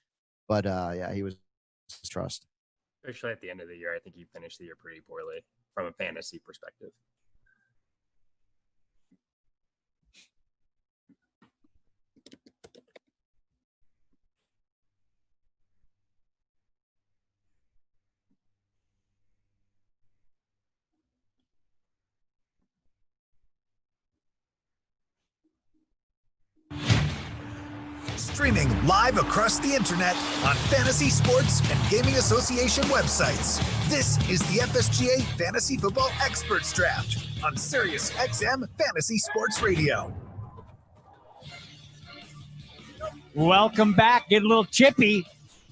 but he was trust. Especially at the end of the year, I think he finished the year pretty poorly from a fantasy perspective. Streaming live across the internet on Fantasy Sports and Gaming Association websites. This is the FSGA Fantasy Football Experts Draft on SiriusXM Fantasy Sports Radio. Welcome back. Get a little chippy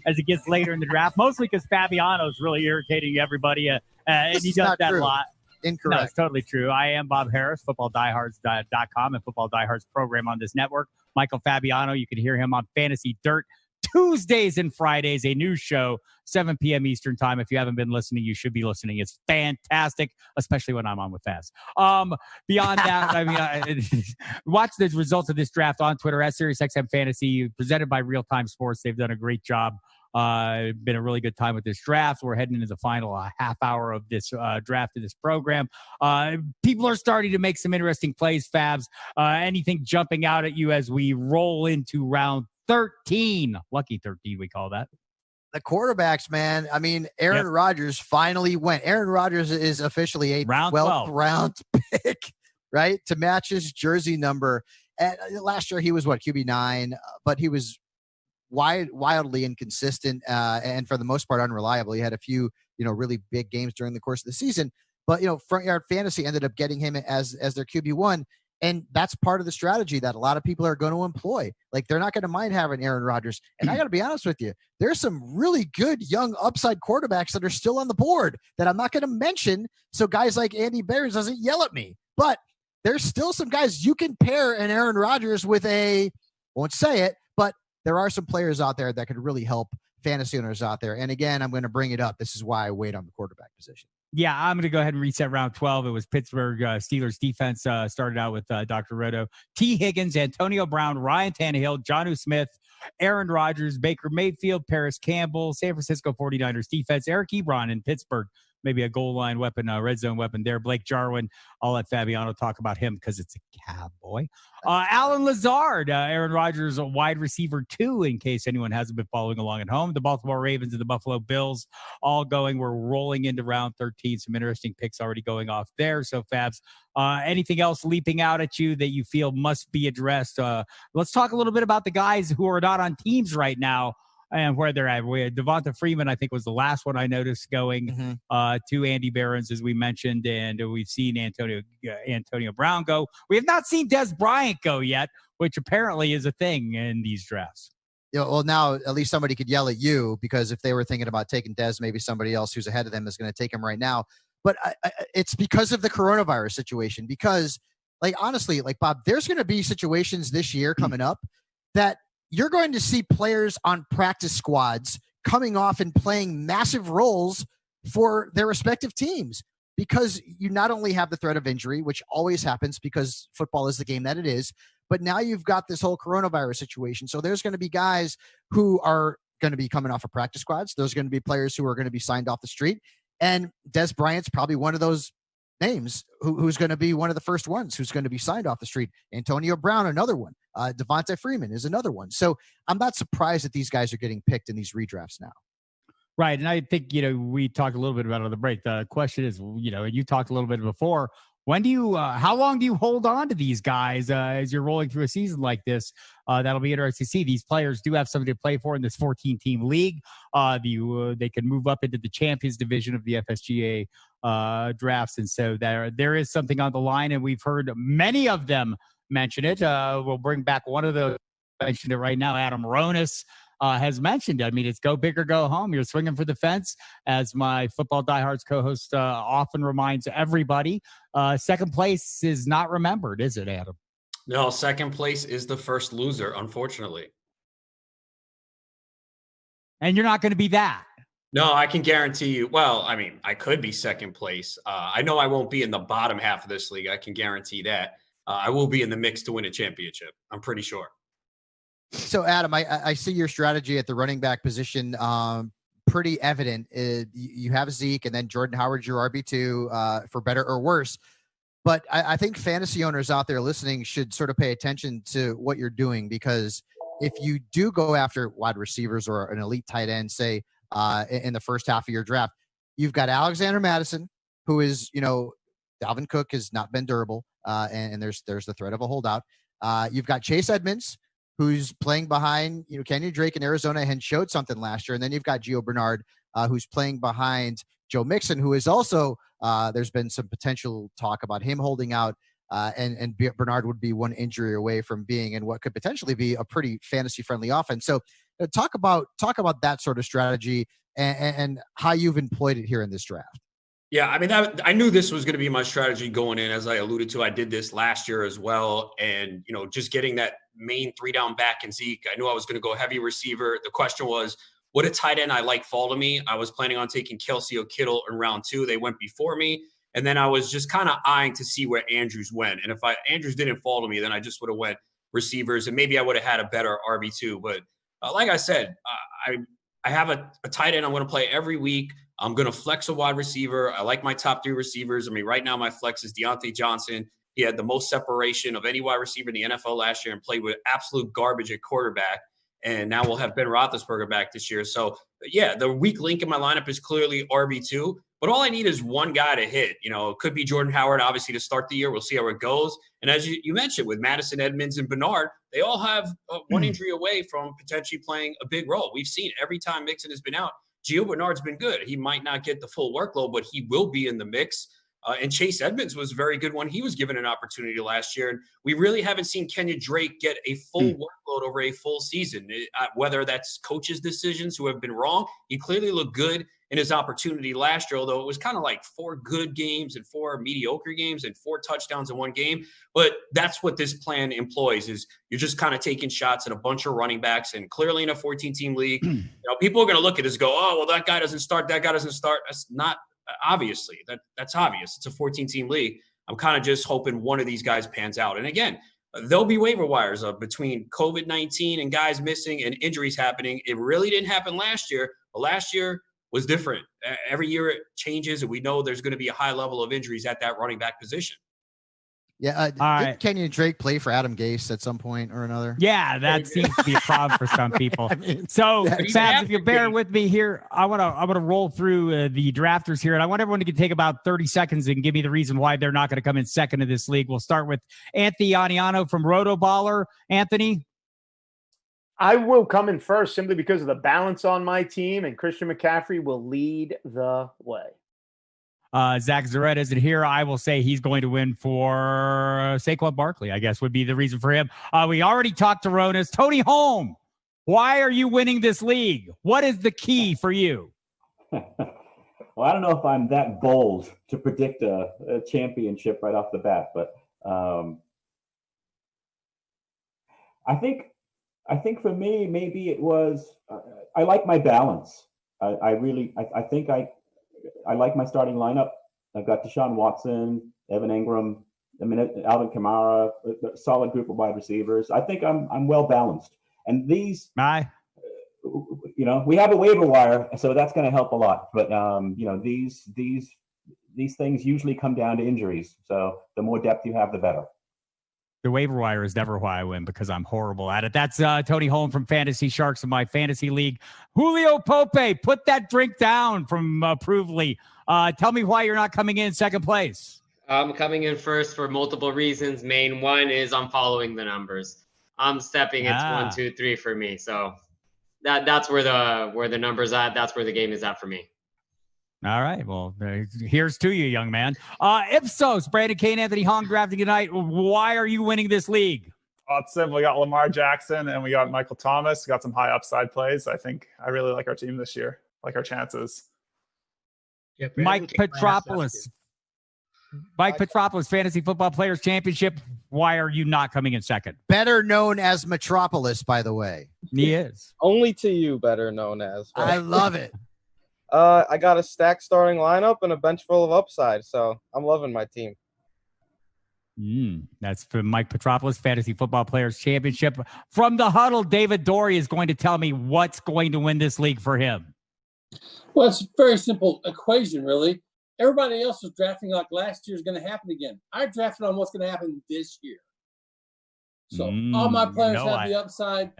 as it gets later in the draft, mostly because Fabiano's really irritating everybody, and he does that a lot. Incorrect. No, it's totally true. I am Bob Harris, footballdiehards.com and Football Diehards program on this network. Michael Fabiano, you can hear him on Fantasy Dirt Tuesdays and Fridays, a new show, 7 p.m. Eastern time. If you haven't been listening, you should be listening. It's fantastic, especially when I'm on with Faz. Beyond that, watch the results of this draft on Twitter at SiriusXM Fantasy, presented by Real Time Sports. They've done a great job. Been a really good time with this draft. We're heading into the final half hour of this draft of this program. People are starting to make some interesting plays, Fabs. Anything jumping out at you as we roll into round 13? Lucky 13, we call that. The quarterbacks, man. I mean, Aaron Rodgers finally went. Aaron Rodgers is officially a 12th round pick, right? To match his jersey number. And last year he was QB9, but he was wildly inconsistent and for the most part unreliable. He had a few really big games during the course of the season, but Front Yard Fantasy ended up getting him as their QB1, and that's part of the strategy that a lot of people are going to employ. Like, they're not going to mind having Aaron Rodgers. And I got to be honest with you, there's some really good young upside quarterbacks that are still on the board that I'm not going to mention, so guys like Andy Behrens doesn't yell at me, but there's still some guys you can pair an Aaron Rodgers with won't say it, but there are some players out there that could really help fantasy owners out there. And again, I'm going to bring it up. This is why I wait on the quarterback position. Yeah, I'm going to go ahead and reset round 12. It was Pittsburgh Steelers defense started out with Dr. Roto, T. Higgins, Antonio Brown, Ryan Tannehill, Jonnu Smith, Aaron Rodgers, Baker Mayfield, Paris Campbell, San Francisco 49ers defense, Eric Ebron in Pittsburgh, maybe a goal line weapon, a red zone weapon there. Blake Jarwin, I'll let Fabiano talk about him because it's a cowboy. Alan Lazard, Aaron Rodgers, a wide receiver 2, in case anyone hasn't been following along at home. The Baltimore Ravens and the Buffalo Bills all going. We're rolling into round 13. Some interesting picks already going off there. So, Fabs, anything else leaping out at you that you feel must be addressed? Let's talk a little bit about the guys who are not on teams right now and where they're at. Devonta Freeman, I think, was the last one I noticed going to Andy Behrens, as we mentioned, and we've seen Antonio Brown go. We have not seen Des Bryant go yet, which apparently is a thing in these drafts. Yeah, well, now at least somebody could yell at you, because if they were thinking about taking Des, maybe somebody else who's ahead of them is going to take him right now. But it's because of the coronavirus situation. Because, like, honestly, like, Bob, there's going to be situations this year coming up that you're going to see players on practice squads coming off and playing massive roles for their respective teams, because you not only have the threat of injury, which always happens because football is the game that it is, but now you've got this whole coronavirus situation. So there's going to be guys who are going to be coming off of practice squads. There's going to be players who are going to be signed off the street. And Des Bryant's probably one of those names who's going to be one of the first ones who's going to be signed off the street. Antonio Brown, another one. Devonta Freeman is another one. So I'm not surprised that these guys are getting picked in these redrafts now. Right. And I think, we talked a little bit about it on the break. The question is, you talked a little bit before, when do you, how long do you hold on to these guys as you're rolling through a season like this? That'll be interesting to see. These players do have something to play for in this 14-team league. They can move up into the champions division of the FSGA drafts. And so there is something on the line, and we've heard many of them mention it. We'll bring back one of the, mentioned it right now, Adam Ronis. Has mentioned. I mean, it's go big or go home. You're swinging for the fence, as my Football Diehards co-host often reminds everybody. Second place is not remembered, is it, Adam? No, second place is the first loser, unfortunately. And you're not going to be that. No, I can guarantee you. Well, I mean, I could be second place. I know I won't be in the bottom half of this league. I can guarantee that. I will be in the mix to win a championship. I'm pretty sure. So, Adam, I see your strategy at the running back position pretty evident. You have Zeke, and then Jordan Howard's your RB2 for better or worse. But I think fantasy owners out there listening should sort of pay attention to what you're doing, because if you do go after wide receivers or an elite tight end, say, in the first half of your draft, you've got Alexander Madison, who is, Dalvin Cook has not been durable, and there's the threat of a holdout. You've got Chase Edmonds, who's playing behind, Kenyon Drake in Arizona and showed something last year. And then you've got Gio Bernard, who's playing behind Joe Mixon, who is also, there's been some potential talk about him holding out. And Bernard would be one injury away from being in what could potentially be a pretty fantasy-friendly offense. So talk about that sort of strategy and how you've employed it here in this draft. Yeah, I mean, I knew this was going to be my strategy going in. As I alluded to, I did this last year as well. And, just getting that main 3-down back in Zeke, I knew I was going to go heavy receiver. The question was, what a tight end I like fall to me. I was planning on taking Kelsey or Kittle in round 2. They went before me. And then I was just kind of eyeing to see where Andrews went. And if Andrews didn't fall to me, then I just would have went receivers, and maybe I would have had a better RB2. But like I said, I have a tight end I'm going to play every week. I'm going to flex a wide receiver. I like my top 3 receivers. I mean, right now my flex is Deontay Johnson. He had the most separation of any wide receiver in the NFL last year and played with absolute garbage at quarterback. And now we'll have Ben Roethlisberger back this year. So, yeah, the weak link in my lineup is clearly RB2. But all I need is one guy to hit. It could be Jordan Howard, obviously, to start the year. We'll see how it goes. And as you mentioned, with Madison, Edmonds, and Bernard, they all have one injury away from potentially playing a big role. We've seen every time Mixon has been out, Gio Bernard's been good. He might not get the full workload, but he will be in the mix. And Chase Edmonds was very good when he was given an opportunity last year. And we really haven't seen Kenyon Drake get a full workload over a full season, whether that's coaches' decisions who have been wrong. He clearly looked good in his opportunity last year, although it was kind of like 4 good games and 4 mediocre games and 4 touchdowns in one game. But that's what this plan employs, is you're just kind of taking shots at a bunch of running backs. And clearly in a 14-team league, people are going to look at this and go, oh, well, that guy doesn't start. That guy doesn't start. That's not obviously. That's obvious. It's a 14-team league. I'm kind of just hoping one of these guys pans out. And again, there'll be waiver wires between COVID-19 and guys missing and injuries happening. It really didn't happen last year. But last year was different. Every year it changes, and we know there's going to be a high level of injuries at that running back position. Yeah, did Kenyon Drake play for Adam Gase at some point or another? Yeah, that seems to be a problem for some people. So, Sabs, if you bear with me here, I want to roll through the drafters here, and I want everyone to take about 30 seconds and give me the reason why they're not going to come in second in this league. We'll start with Anthony Aniano from Rotoballer. Anthony? I will come in first simply because of the balance on my team, and Christian McCaffrey will lead the way. Zach Zaretta isn't here. I will say he's going to win for Saquon Barkley, I guess would be the reason for him. We already talked to Ronas. Tony Holm, why are you winning this league? What is the key for you? Well, I don't know if I'm that bold to predict a championship right off the bat, but I think for me, maybe it was I like my balance. I think I like my starting lineup. I've got Deshaun Watson, Evan Ingram, Alvin Kamara, a solid group of wide receivers. I think I'm well balanced. And these, we have a waiver wire, so that's going to help a lot. But these things usually come down to injuries. So the more depth you have, the better. The waiver wire is never why I win, because I'm horrible at it. That's Tony Holm from Fantasy Sharks in my fantasy league. Julio Pope, put that drink down from Provely. Tell me why you're not coming in second place. I'm coming in first for multiple reasons. Main one is I'm following the numbers. I'm stepping. It's 1, 2, 3 for me. So that's where the numbers at. That's where the game is at for me. All right. Well, here's to you, young man. Ipsos, Brandon Kane, Anthony Hong drafting tonight. Why are you winning this league? It's simple. We got Lamar Jackson and we got Michael Thomas. We got some high upside plays. I think I really like our team this year, like our chances. Yeah, Mike Petropoulos, Fantasy Football Players Championship. Why are you not coming in second? Better known as Metropolis, by the way. He is. Only to you, better known as. I love it. I got a stacked starting lineup and a bench full of upside, so I'm loving my team. That's for Mike Petropoulos, Fantasy Football Players Championship. From the huddle, David Dorey is going to tell me what's going to win this league for him. Well, it's a very simple equation, really. Everybody else was drafting like last year's going to happen again. I drafted on what's going to happen this year. So all my players have the upside.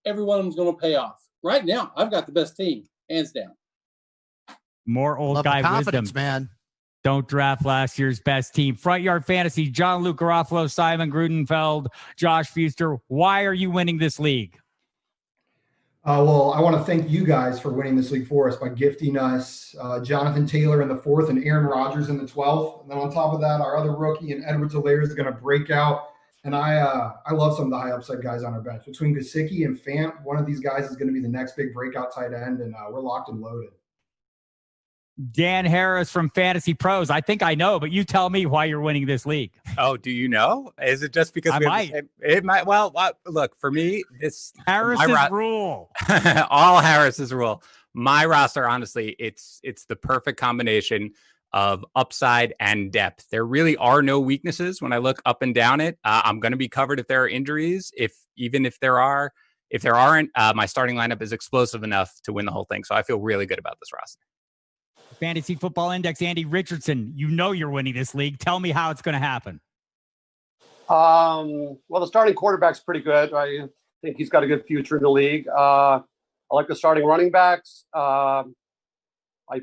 Every one of them is going to pay off. Right now, I've got the best team, hands down. More old Love guy confidence, wisdom. Man. Don't draft last year's best team. Front Yard Fantasy, John Luke Garofalo, Simon Grudenfeld, Josh Fuster. Why are you winning this league? Well, I want to thank you guys for winning this league for us by gifting us Jonathan Taylor in the 4th and Aaron Rodgers in the 12th. And then on top of that, our other rookie and Edwards-Helaire is going to break out. And I love some of the high upside guys on our bench. Between Gesicki and Fant, one of these guys is going to be the next big breakout tight end, and we're locked and loaded. Dan Harris from Fantasy Pros. I think I know, but you tell me why you're winning this league. Oh, do you know? Is it just because it might? Well, look, for me, it's Harris's rule. All Harris's rule. My roster, honestly, it's the perfect combination of upside and depth. There really are no weaknesses when I look up and down it. I'm going to be covered if there are injuries. If there aren't, my starting lineup is explosive enough to win the whole thing. So I feel really good about this roster. Fantasy Football Index, Andy Richardson. You know you're winning this league. Tell me how it's going to happen. Well, the starting quarterback's pretty good. I think he's got a good future in the league. I like the starting running backs. I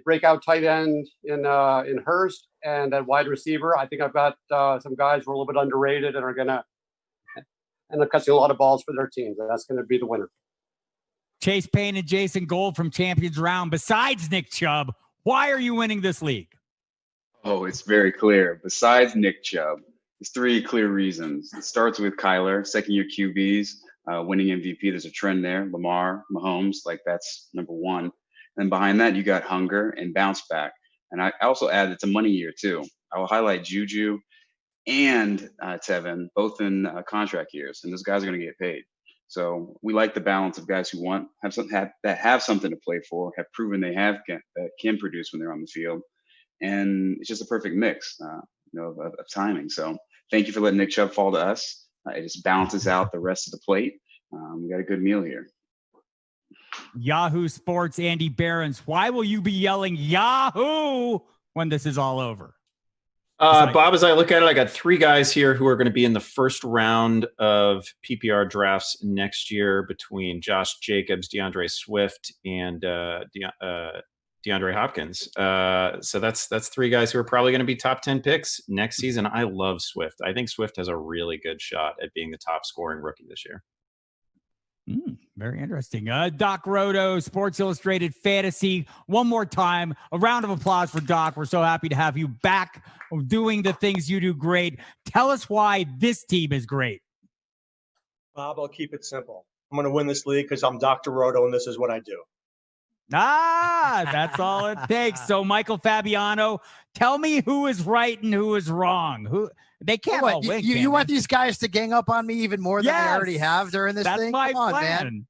breakout tight end in Hurst, and at wide receiver, I think I've got some guys who are a little bit underrated and are going to end up catching a lot of balls for their teams. That's going to be the winner. Chase Payne and Jason Gold from Champions Round. Besides Nick Chubb, why are you winning this league? Oh, it's very clear. Besides Nick Chubb, there's 3 clear reasons. It starts with Kyler, second-year QBs, winning MVP. There's a trend there. Lamar, Mahomes, that's number 1. And behind that, you got hunger and bounce back. And I also add it's a money year, too. I will highlight Juju and Tevin, both in contract years. And those guys are going to get paid. So we like the balance of guys who have something to play for, have proven they can produce when they're on the field, and it's just a perfect mix, of timing. So thank you for letting Nick Chubb fall to us. It just balances out the rest of the plate. We got a good meal here. Yahoo Sports, Andy Behrens. Why will you be yelling Yahoo when this is all over? Bob, as I look at it, I got 3 guys here who are going to be in the first round of PPR drafts next year between Josh Jacobs, DeAndre Swift, and DeAndre Hopkins. So that's 3 guys who are probably going to be top 10 picks next season. I love Swift. I think Swift has a really good shot at being the top scoring rookie this year. Very interesting. Doc Roto, Sports Illustrated Fantasy. One more time, a round of applause for Doc. We're so happy to have you back doing the things you do great. Tell us why this team is great. Bob, I'll keep it simple. I'm going to win this league because I'm Dr. Roto, and this is what I do. That's all it takes. So, Michael Fabiano, tell me who is right and who is wrong. They can't all win. You want these guys to gang up on me even more than they already have during this thing? That's my Come on, plan. man.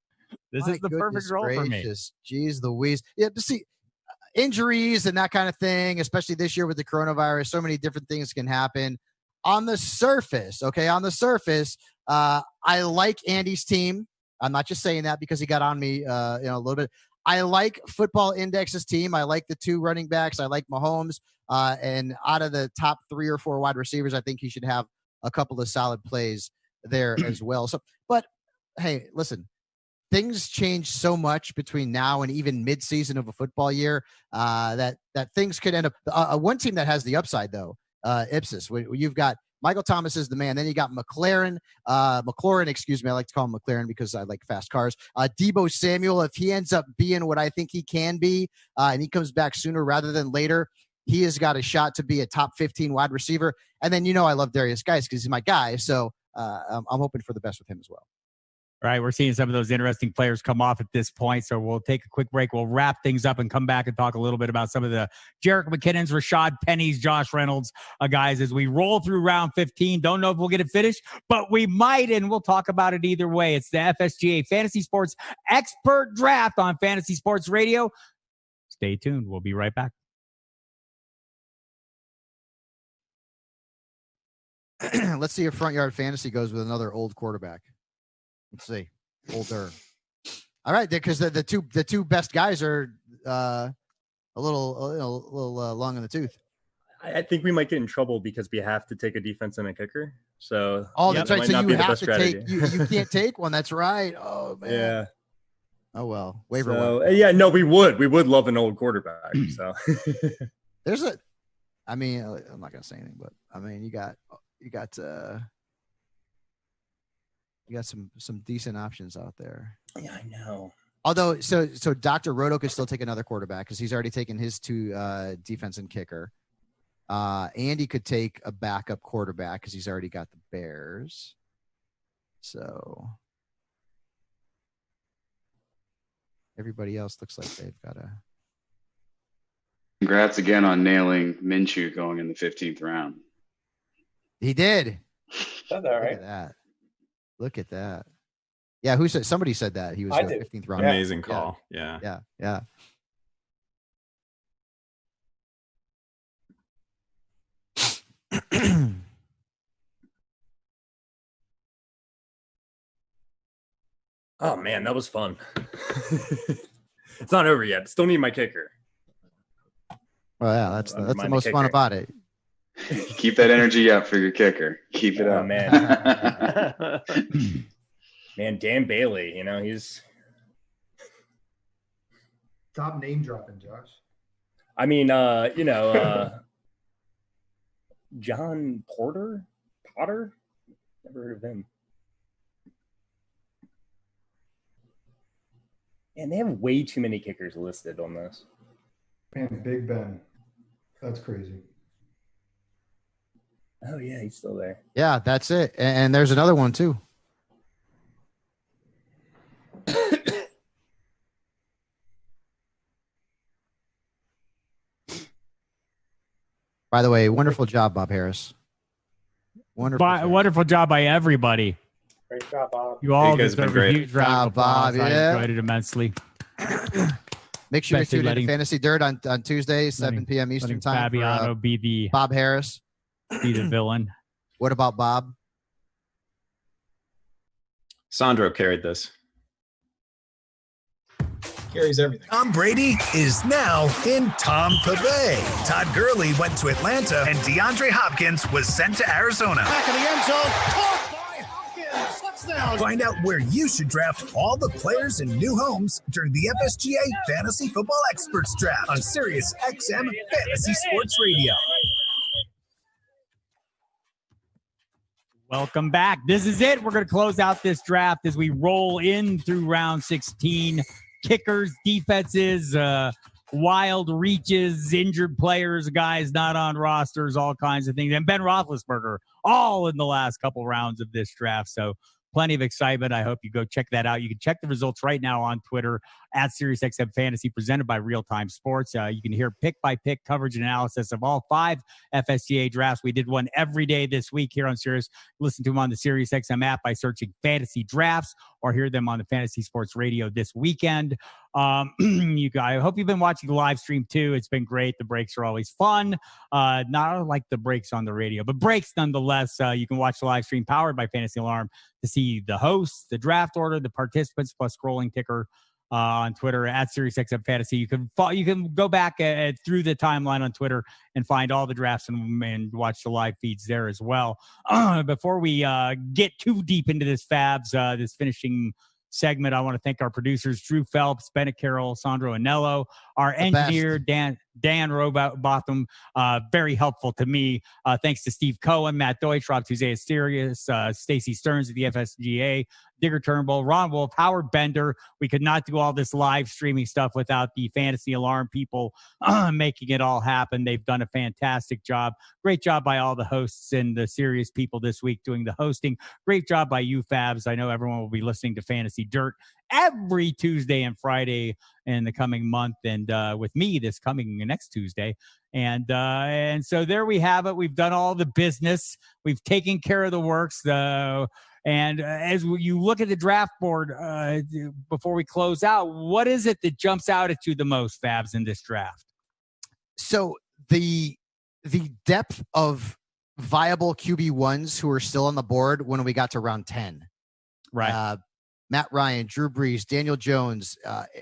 This My is the perfect role for me. Jeez Louise. Yeah, to see injuries and that kind of thing, especially this year with the coronavirus, so many different things can happen. On the surface, I like Andy's team. I'm not just saying that because he got on me a little bit. I like Football Index's team. I like the 2 running backs. I like Mahomes. And out of the top 3 or 4 wide receivers, I think he should have a couple of solid plays there as well. So, but hey, listen, things change so much between now and even mid-season of a football year that things could end up. One team that has the upside, though, Ipsos. You've got Michael Thomas is the man. Then you got McLaurin, excuse me. I like to call him McLaren because I like fast cars. Deebo Samuel, if he ends up being what I think he can be, and he comes back sooner rather than later, he has got a shot to be a top 15 wide receiver. And then, I love Darius Geis because he's my guy. So I'm hoping for the best with him as well. All right, we're seeing some of those interesting players come off at this point, so we'll take a quick break. We'll wrap things up and come back and talk a little bit about some of the Jerick McKinnons, Rashad Pennies, Josh Reynolds guys as we roll through round 15. Don't know if we'll get it finished, but we might, and we'll talk about it either way. It's the FSGA Fantasy Sports Expert Draft on Fantasy Sports Radio. Stay tuned. We'll be right back. Let's see if Front Yard Fantasy goes with another old quarterback. Let's see. Older. All right, because the two best guys are a little long in the tooth. I think we might get in trouble because we have to take a defense and a kicker. So that's right. So you have to take. You can't take one. That's right. Oh man. Yeah. Oh well. Waiver. We would love an old quarterback. So there's I'm not gonna say anything, but you got some decent options out there. Yeah, I know. Although, so Dr. Roto could still take another quarterback because he's already taken his 2 defense and kicker. Andy could take a backup quarterback because he's already got the Bears. So everybody else looks like they've got a. Congrats again on nailing Minshew going in the 15th round. He did. That's all right. Look at that. Yeah, who said? Somebody said that he was the 15th round. Amazing call. Yeah. Oh man, that was fun. It's not over yet. Still need my kicker. Well, yeah, that's the most fun about it. Keep that energy up for your kicker. Keep it up, man. Man, Dan Bailey, he's stop name dropping, Josh. John Potter? Never heard of him. And they have way too many kickers listed on this. Man, Big Ben. That's crazy. Oh, yeah, he's still there. Yeah, that's it. And there's another one, too. By the way, wonderful job, Bob Harris. Wonderful job by everybody. Great job, Bob. You all deserve a huge round of applause. Bob, I enjoyed it immensely. Make sure you tune in to Fantasy Dirt on Tuesday, 7 p.m. Eastern time. Fabiano be the Bob Harris. Be the villain. What about Bob? Sandro carried this. carries everything. Tom Brady is now in Tampa Bay. Todd Gurley went to Atlanta, and DeAndre Hopkins was sent to Arizona. Back in the end zone. Caught by Hopkins. Touchdown. Find out where you should draft all the players in new homes during the FSGA Fantasy Football Experts Draft on SiriusXM Fantasy Sports Radio. Welcome back. This is it. We're going to close out this draft as we roll in through round 16. Kickers, defenses, wild reaches, injured players, guys not on rosters, all kinds of things. And Ben Roethlisberger, all in the last couple rounds of this draft. So plenty of excitement. I hope you go check that out. You can check the results right now on Twitter at SiriusXM Fantasy, presented by Real Time Sports. You can hear pick-by-pick coverage and analysis of all 5 FSGA drafts. We did one every day this week here on Sirius. Listen to them on the SiriusXM app by searching Fantasy Drafts, or hear them on the Fantasy Sports Radio this weekend. I hope you've been watching the live stream too. It's been great. The breaks are always fun. Not like the breaks on the radio, but breaks nonetheless. You can watch the live stream powered by Fantasy Alarm to see the hosts, the draft order, the participants, plus scrolling ticker on Twitter at SiriusXM Fantasy. You can go back through the timeline on Twitter and find all the drafts and watch the live feeds there as well. Before we get too deep into this this finishing segment, I want to thank our producers, Drew Phelps, Bennett Carroll, Sandro Anello, our engineer, Dan Robotham, very helpful to me. Thanks to Steve Cohen, Matt Deutsch, Rob Tuesday at Sirius, Stacey Stearns at the FSGA, Digger Turnbull, Ron Wolf, Howard Bender. We could not do all this live streaming stuff without the Fantasy Alarm people making it all happen. They've done a fantastic job. Great job by all the hosts and the Sirius people this week doing the hosting. Great job by you, Fabs. I know everyone will be listening to Fantasy Dirt every Tuesday and Friday in the coming month, and with me this coming next Tuesday. And so there we have it. We've done all the business. We've taken care of the works. And as you look at the draft board before we close out, what is it that jumps out at you the most, Fabs, in this draft? So the depth of viable QB1s who are still on the board when we got to round 10. Right. Matt Ryan, Drew Brees, Daniel Jones,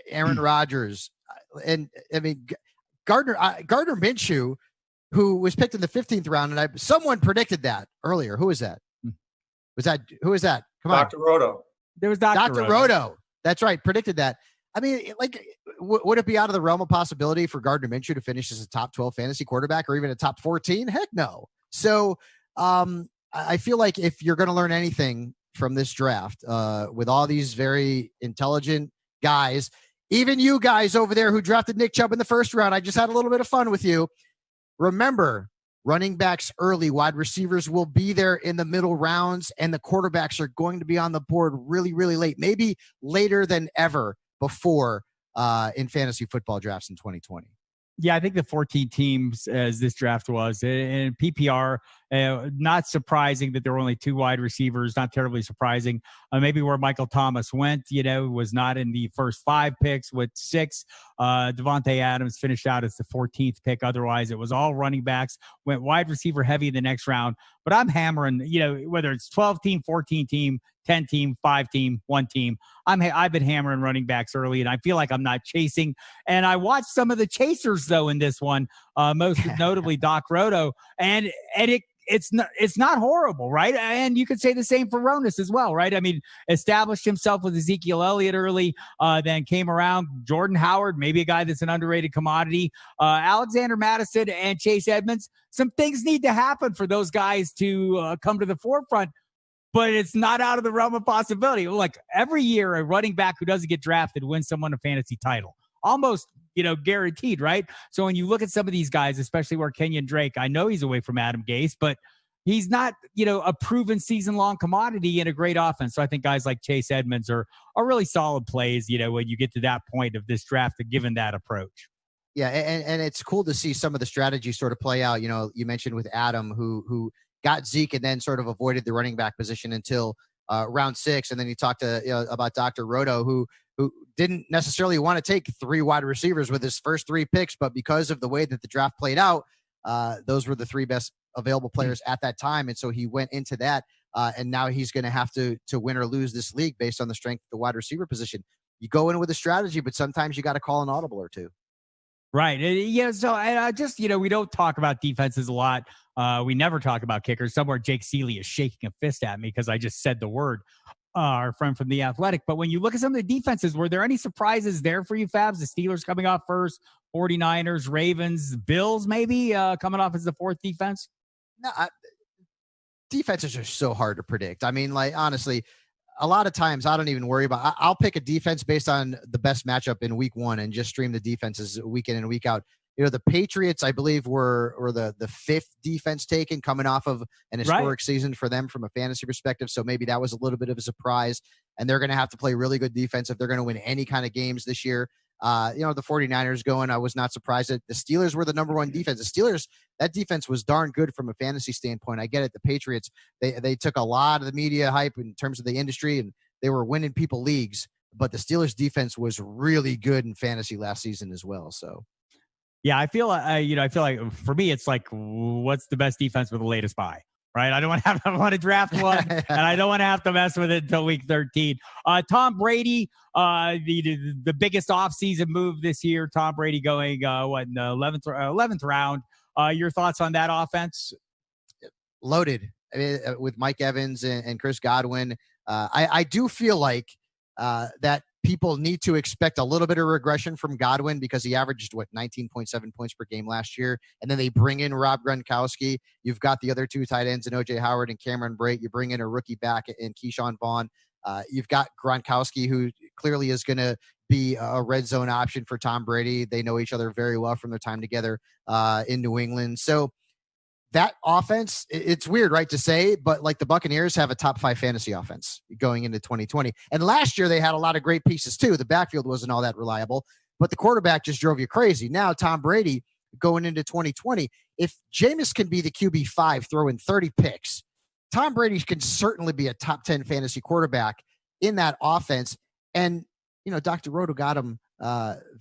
Aaron Rodgers, and I mean Gardner Minshew, who was picked in the 15th round, and someone predicted that earlier. Who was that? Who was that? Come on, Dr. Roto. There was Dr. Roto. That's right, predicted that. I mean, would it be out of the realm of possibility for Gardner Minshew to finish as a top 12 fantasy quarterback or even a top 14? Heck no. So I feel like if you're going to learn anything from this draft, with all these very intelligent guys, even you guys over there who drafted Nick Chubb in the first round, I just had a little bit of fun with you. Remember, running backs early, wide receivers will be there in the middle rounds, and the quarterbacks are going to be on the board really, really late, maybe later than ever before in fantasy football drafts in 2020. Yeah, I think the 14 teams, as this draft was, in PPR, not surprising that there were only 2 wide receivers, not terribly surprising. Maybe where Michael Thomas went, was not in the first 5 picks with 6. Devonte Adams finished out as the 14th pick. Otherwise, it was all running backs, went wide receiver heavy in the next round. But I'm hammering, whether it's 12 team, 14 team, 10 team, 5 team, 1 team. I've been hammering running backs early, and I feel like I'm not chasing. And I watched some of the chasers though in this one, most notably Doc Roto, and it's not horrible, right? And you could say the same for Ronis as well, right? I mean, established himself with Ezekiel Elliott early, then came around Jordan Howard, maybe a guy that's an underrated commodity. Alexander Mattison and Chase Edmonds. Some things need to happen for those guys to come to the forefront. But it's not out of the realm of possibility. Like every year, a running back who doesn't get drafted wins someone a fantasy title. Almost, guaranteed, right? So when you look at some of these guys, especially where Kenyon Drake, I know he's away from Adam Gase, but he's not, a proven season-long commodity in a great offense. So I think guys like Chase Edmonds are really solid plays, when you get to that point of this draft, given that approach. Yeah, and it's cool to see some of the strategies sort of play out. You mentioned with Adam, who got Zeke and then sort of avoided the running back position until round 6. And then you talked about Dr. Roto, who didn't necessarily want to take 3 wide receivers with his first 3 picks, but because of the way that the draft played out, those were the 3 best available players at that time. And so he went into that, and now he's going to have to win or lose this league based on the strength of the wide receiver position. you go in with a strategy, but sometimes you got to call an audible or two. Right. Yeah. So I just, we don't talk about defenses a lot. We never talk about kickers. Somewhere Jake Seeley is shaking a fist at me because I just said the word, our friend from The Athletic. But when you look at some of the defenses, were there any surprises there for you, Fabs? The Steelers coming off first, 49ers, Ravens, Bills maybe coming off as the fourth defense? No, defenses are so hard to predict. I mean, like, honestly, a lot of times I don't even worry about. I'll pick a defense based on the best matchup in week one and just stream the defenses week in and week out. The Patriots, I believe, were the fifth defense taken, coming off of an historic season for them from a fantasy perspective. So maybe that was a little bit of a surprise. And they're going to have to play really good defense if they're going to win any kind of games this year. The 49ers going, I was not surprised that the Steelers were the number one defense. The Steelers, that defense was darn good from a fantasy standpoint. I get it. The Patriots, they took a lot of the media hype in terms of the industry, and they were winning people leagues. But the Steelers defense was really good in fantasy last season as well. So. Yeah, I feel like for me, it's like, what's the best defense with the latest buy, right? I don't want to draft one, and I don't want to have to mess with it until week 13. Tom Brady, the biggest offseason move this year. Tom Brady going in the 11th round. Your thoughts on that offense? Loaded. I mean, with Mike Evans and Chris Godwin. I do feel like that people need to expect a little bit of regression from Godwin because he averaged 19.7 points per game last year. And then they bring in Rob Gronkowski. You've got the other two tight ends in OJ Howard and Cameron Brate. You bring in a rookie back in Keyshawn Vaughn. You've got Gronkowski, who clearly is going to be a red zone option for Tom Brady. They know each other very well from their time together in New England. So that offense, it's weird, right, to say, but like the Buccaneers have a top 5 fantasy offense going into 2020. And last year they had a lot of great pieces too. The backfield wasn't all that reliable, but the quarterback just drove you crazy. Now Tom Brady going into 2020, if Jameis can be the QB5 throwing 30 picks, Tom Brady can certainly be a top 10 fantasy quarterback in that offense. And, Dr. Roto got him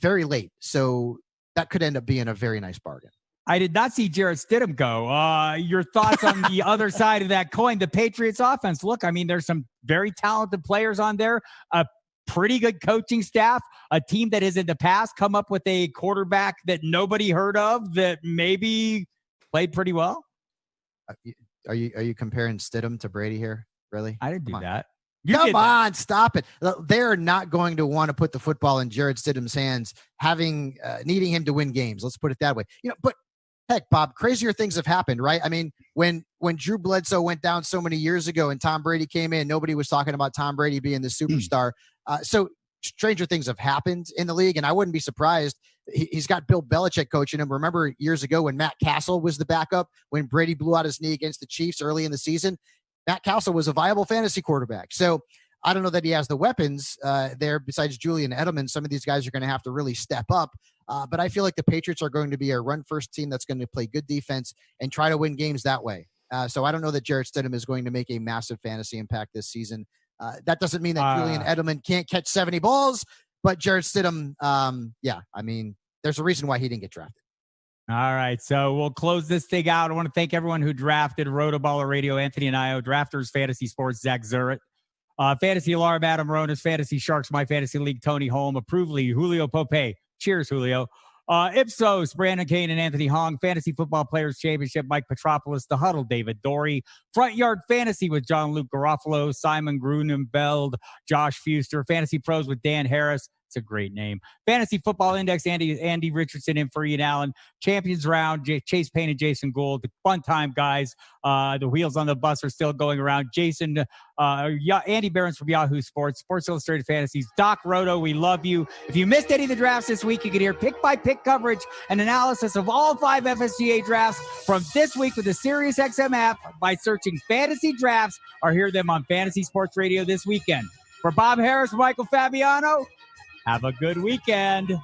very late. So that could end up being a very nice bargain. I did not see Jarrett Stidham go. Your thoughts on the other side of that coin, the Patriots offense? Look, I mean, there's some very talented players on there, a pretty good coaching staff, a team that has in the past come up with a quarterback that nobody heard of that maybe played pretty well. Are you comparing Stidham to Brady here? Really? I didn't do that. Come on, stop it. They're not going to want to put the football in Jarrett Stidham's hands, needing him to win games. Let's put it that way. But heck, Bob, crazier things have happened, right? I mean, when Drew Bledsoe went down so many years ago and Tom Brady came in, nobody was talking about Tom Brady being the superstar. So stranger things have happened in the league, and I wouldn't be surprised. He's got Bill Belichick coaching him. Remember years ago when Matt Castle was the backup, when Brady blew out his knee against the Chiefs early in the season? Matt Castle was a viable fantasy quarterback. So I don't know that he has the weapons there besides Julian Edelman. Some of these guys are going to have to really step up. But I feel like the Patriots are going to be a run-first team that's going to play good defense and try to win games that way. So I don't know that Jarrett Stidham is going to make a massive fantasy impact this season. That doesn't mean that Julian Edelman can't catch 70 balls, but Jarrett Stidham, there's a reason why he didn't get drafted. All right, so we'll close this thing out. I want to thank everyone who drafted Rotoballer Radio, Anthony and Io, Drafters, Fantasy Sports, Zach Zurich, Fantasy Alarm, Adam Ronas, Fantasy Sharks, My Fantasy League, Tony Holm, Approvely, Julio Pope. Cheers, Julio. Ipsos, Brandon Kane and Anthony Hong, Fantasy Football Players Championship, Mike Petropoulos, The Huddle, David Dorey, Front Yard Fantasy with John Luke Garofalo, Simon Grunenbeld, Josh Fuster, Fantasy Pros with Dan Harris. It's a great name. Fantasy Football Index, Andy Richardson and Ian Allen. Champions Round, Chase Payne and Jason Gould. The fun time, guys. The wheels on the bus are still going around. Andy Behrens from Yahoo Sports, Sports Illustrated Fantasies. Doc Roto, we love you. If you missed any of the drafts this week, you can hear pick-by-pick coverage and analysis of all 5 FSGA drafts from this week with the SiriusXM app by searching Fantasy Drafts or hear them on Fantasy Sports Radio this weekend. For Bob Harris, Michael Fabiano, have a good weekend.